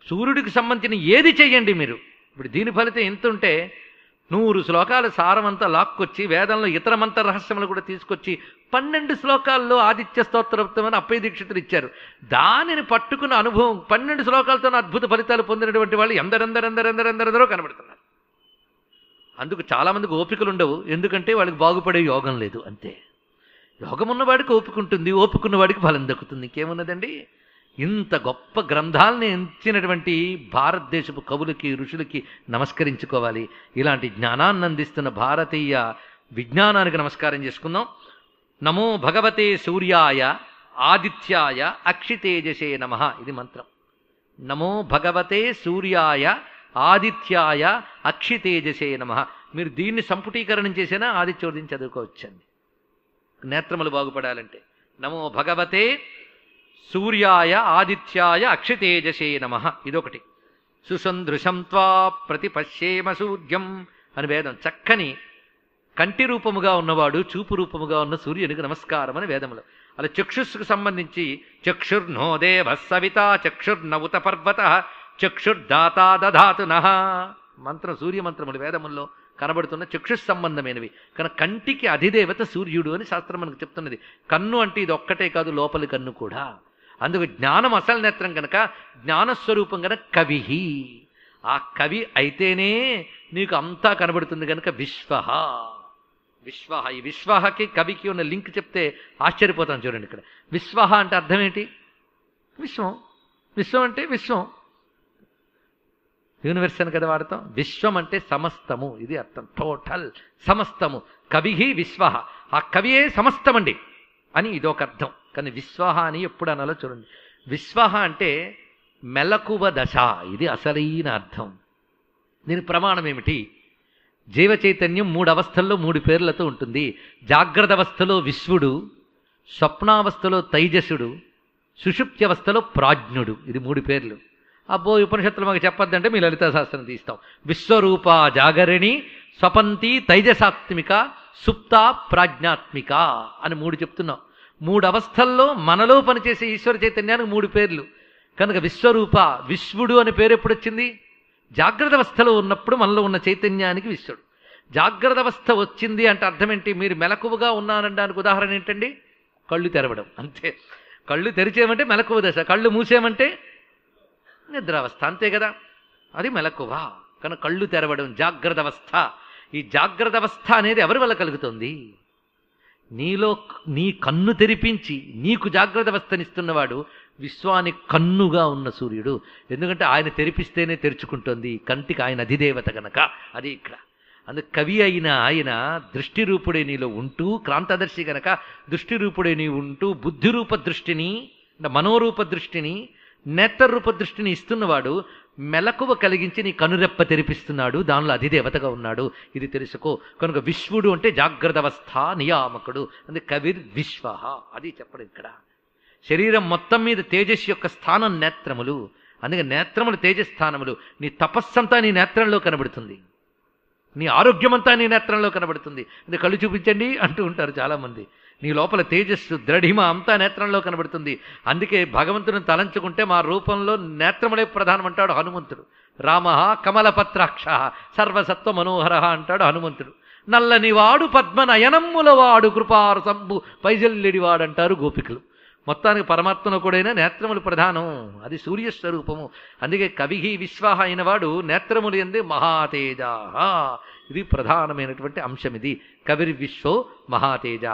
సూర్యుడికి సంబంధించిన ఏది చెయ్యండి మీరు. ఇప్పుడు దీని ఫలితం ఎంత ఉంటే 100 శ్లోకాల సారమంతా లాక్కొచ్చి వేదంలో ఇతర మంత్ర రహస్యములు కూడా తీసుకొచ్చి 12 శ్లోకాల్లో ఆదిత్య స్తోత్రోక్తమని అప్పయ్య దీక్షితులు ఇచ్చారు. దానిని పట్టుకున్న అనుభవం 12 శ్లోకాలతో అద్భుత ఫలితాలు పొందినటువంటి వాళ్ళు ఎందరెందరో కనబడుతున్నారు. అందుకు చాలామందికి ఓపికలు ఉండవు. ఎందుకంటే వాళ్ళకి బాగుపడే యోగం లేదు, అంతే. యోగం ఉన్నవాడికి ఓపిక ఉంటుంది, ఓపిక ఉన్నవాడికి ఫలం దక్కుతుంది. ఇంకేమున్నదండి. ఇంత గొప్ప గ్రంథాలని ఎంచినటువంటి భారతదేశపు కవులకి ఋషులకి నమస్కరించుకోవాలి. ఇలాంటి జ్ఞానాన్ని అందిస్తున్న భారతీయ విజ్ఞానానికి నమస్కారం చేసుకుందాం. నమో భగవతే సూర్యాయ ఆదిత్యాయ అక్షితేజసే నమః. ఇది మంత్రం. నమో భగవతే సూర్యాయ ఆదిత్యాయ అక్షితేజసే నమః. మీరు దీన్ని సంపుటీకరణం చేసినా ఆదిత్యోదయం చదువుకోవచ్చండి, నేత్రములు బాగుపడాలంటే. నమో భగవతే సూర్యాయ ఆదిత్యాయ అక్షితేజసే నమః. ఇదొకటి. సుసందృశం త్వా ప్రతిపశ్యేమ సూర్యం అని వేదం. చక్కని కంటి రూపముగా ఉన్నవాడు, చూపు రూపముగా ఉన్న సూర్యునికి నమస్కారం అని వేదములు. అలా చక్షుస్సుకు సంబంధించి చక్షుర్నో దేవ సవిత చక్షుర్నవుత పర్వత చక్షుర్దాతా దధాతు నః మంత్రం. సూర్యమంత్రములు వేదముల్లో కనబడుతున్న చక్షుష్ సంబంధమైనవి. కనుక కంటికి అధిదేవత సూర్యుడు అని శాస్త్రం మనకు చెప్తున్నది. కన్ను అంటే ఇది ఒక్కటే కాదు, లోపలి కన్ను కూడా. అందుకు జ్ఞానం అసలు నేత్రం కనుక జ్ఞానస్వరూపం కనుక కవి. ఆ కవి అయితేనే నీకు అంతా కనబడుతుంది కనుక విశ్వ. ఈ విశ్వకి కవికి ఉన్న లింక్ చెప్తే ఆశ్చర్యపోతాం. చూడండి ఇక్కడ విశ్వ అంటే అర్థం ఏంటి? విశ్వం. విశ్వం అంటే విశ్వం, యూనివర్స్ అని కదా వాడతాం. విశ్వం అంటే సమస్తము, ఇది అర్థం. టోటల్ సమస్తము. కవి విశ్వ. ఆ కవియే సమస్తమండి అని ఇదొక అర్థం. కానీ విశ్వ అని ఎప్పుడు అనాలో చూడండి. విశ్వ అంటే మెలకువ దశ, ఇది అసలైన అర్థం. దీని ప్రమాణం ఏమిటి? జీవ చైతన్యం 3 అవస్థల్లో 3 పేర్లతో ఉంటుంది. జాగ్రత్త అవస్థలో విశ్వడు, స్వప్నావస్థలో తైజసుడు, సుషుప్త్యవస్థలో ప్రాజ్ఞుడు. ఇది 3 పేర్లు. అబ్బో ఉపనిషత్తులు మాకు చెప్పొద్దంటే మీ లలితా శాస్త్రం తీస్తాం. విశ్వరూప జాగరిణి, స్వపంతి తైజసాత్మిక, సుప్త ప్రాజ్ఞాత్మిక అని 3 చెప్తున్నాం. 3 అవస్థల్లో మనలో పనిచేసే ఈశ్వర చైతన్యానికి 3 పేర్లు. కనుక విశ్వరూప, విశ్వడు అనే పేరు ఎప్పుడు వచ్చింది? జాగ్రత్త అవస్థలో ఉన్నప్పుడు మనలో ఉన్న చైతన్యానికి విశ్వడు. జాగ్రత్త అవస్థ వచ్చింది అంటే అర్థం ఏంటి? మీరు మెలకువగా ఉన్నానడానికి ఉదాహరణ ఏంటండి? కళ్ళు తెరవడం, అంతే. కళ్ళు తెరిచేయమంటే మెలకువ దశ, కళ్ళు మూసేయమంటే నిద్రావస్థ, అంతే కదా. అది మెలకువ. కనుక కళ్ళు తెరవడం జాగ్రత్త అవస్థ. ఈ జాగ్రత్త అవస్థ అనేది ఎవరి వల్ల కలుగుతుంది? నీలో నీ కన్ను తెరిపించి నీకు జాగ్రత్త అవస్థనిస్తున్నవాడు విశ్వానికి కన్నుగా ఉన్న సూర్యుడు. ఎందుకంటే ఆయన తెరిపిస్తేనే తెరుచుకుంటుంది, కంటికి ఆయన అధిదేవత గనక. అది ఇక్కడ అందుకు కవి అయిన ఆయన దృష్టి రూపుడే నీలో ఉంటూ, క్రాంతదర్శి గనక దృష్టి రూపుడే నీ ఉంటూ బుద్ధిరూప దృష్టిని, మనోరూప దృష్టిని, నేత్రరూప దృష్టిని ఇస్తున్నవాడు మెలకువ కలిగించి నీ కనురెప్ప తెరిపిస్తున్నాడు, దానిలో అధిదేవతగా ఉన్నాడు. ఇది తెలుసుకో. కనుక విశ్వడు అంటే జాగ్రత్త అవస్థ నియామకుడు. అందుకే కవిర్ విశ్వ, అది చెప్పడం ఇక్కడ. శరీరం మొత్తం మీద తేజస్సు యొక్క స్థానం నేత్రములు. అందుకే నేత్రములు తేజస్థానములు. నీ తపస్సంతా నీ నేత్రంలో కనబడుతుంది, నీ ఆరోగ్యమంతా నీ నేత్రంలో కనబడుతుంది. అది కళ్ళు చూపించండి అంటూ ఉంటారు చాలామంది. నీ లోపల తేజస్సు ద్రఢిమ అంతా నేత్రంలో కనబడుతుంది. అందుకే భగవంతుని తలంచుకుంటే మా రూపంలో నేత్రములే ప్రధానం అంటాడు హనుమంతుడు. రామ కమలపత్రాక్ష సర్వసత్వ మనోహర అంటాడు హనుమంతుడు. నల్లనివాడు పద్మనయనమ్ములవాడు కృపారు సంబు పైజల్లిడివాడు అంటారు గోపికలు. మొత్తానికి పరమాత్మలో కూడా నేత్రములు ప్రధానం, అది సూర్యస్వరూపము. అందుకే కవిహి విశ్వాహ అయినవాడు నేత్రములు ఎందే మహాతేజ. ఇది ప్రధానమైనటువంటి అంశం. ఇది కవిర్ విశ్వో మహాతేజ.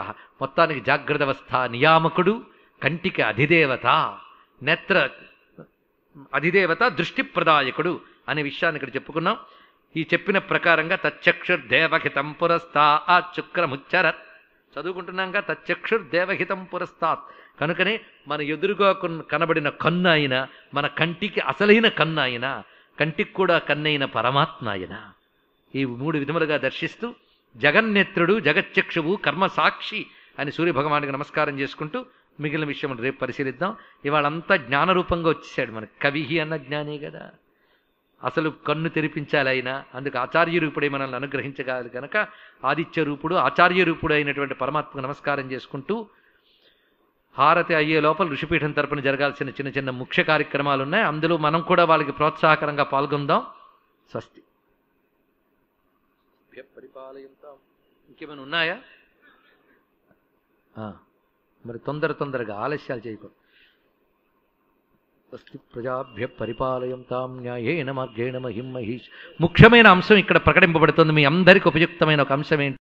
మొత్తానికి జాగ్రత్త అవస్థ నియామకుడు, కంటికి అధిదేవత, నేత్ర అధిదేవత, దృష్టి ప్రదాయకుడు అనే విషయాన్ని ఇక్కడ చెప్పుకున్నాం. ఈ చెప్పిన ప్రకారంగా తచ్చక్షుర్దేవహితం పురస్తా ఆ శుక్రముచ్చరత్ చదువుకుంటున్నాంగా. తచ్చక్షుర్దేవహితం పురస్తాత్. కనుకనే మన ఎదురుగా కనబడిన కన్ను అయినా, మన కంటికి అసలైన కన్ను అయినా, కంటికి కూడా కన్నైన పరమాత్మ అయినా, ఈ 3 విధములుగా దర్శిస్తూ జగన్నేత్రుడు, జగచ్చక్షువు, కర్మసాక్షి అని సూర్యభగవానికి నమస్కారం చేసుకుంటూ మిగిలిన విషయం రేపు పరిశీలిద్దాం. ఇవాళంతా జ్ఞానరూపంగా వచ్చేసాడు మనకు. కవిహి అన్న జ్ఞానే కదా, అసలు కన్ను తెరిపించాలి ఆయన. అందుకు ఆచార్య రూపుడే మనల్ని అనుగ్రహించగలరు కనుక ఆదిత్య రూపుడు, ఆచార్య రూపుడు అయినటువంటి పరమాత్మకు నమస్కారం చేసుకుంటూ హారతి అయ్యే లోపల ఋషిపీఠం తరపున జరగాల్సిన చిన్న చిన్న ముఖ్య కార్యక్రమాలు ఉన్నాయి. అందులో మనం కూడా వాళ్ళకి ప్రోత్సాహకరంగా పాల్గొందాం. స్వస్తి. పరిపాలయంతాం. ఇంకేమైనా ఉన్నాయా? మరి తొందరగా ఆలస్యాలు చేయకూడదు. స్వస్తి ప్రజాభ్య పరిపాలయంతాం న్యాయేన మార్గేణ మహిం మహీష్. ముఖ్యమైన అంశం ఇక్కడ ప్రకటింపబడుతుంది. మీ అందరికీ ఉపయుక్తమైన ఒక అంశం ఏంటి?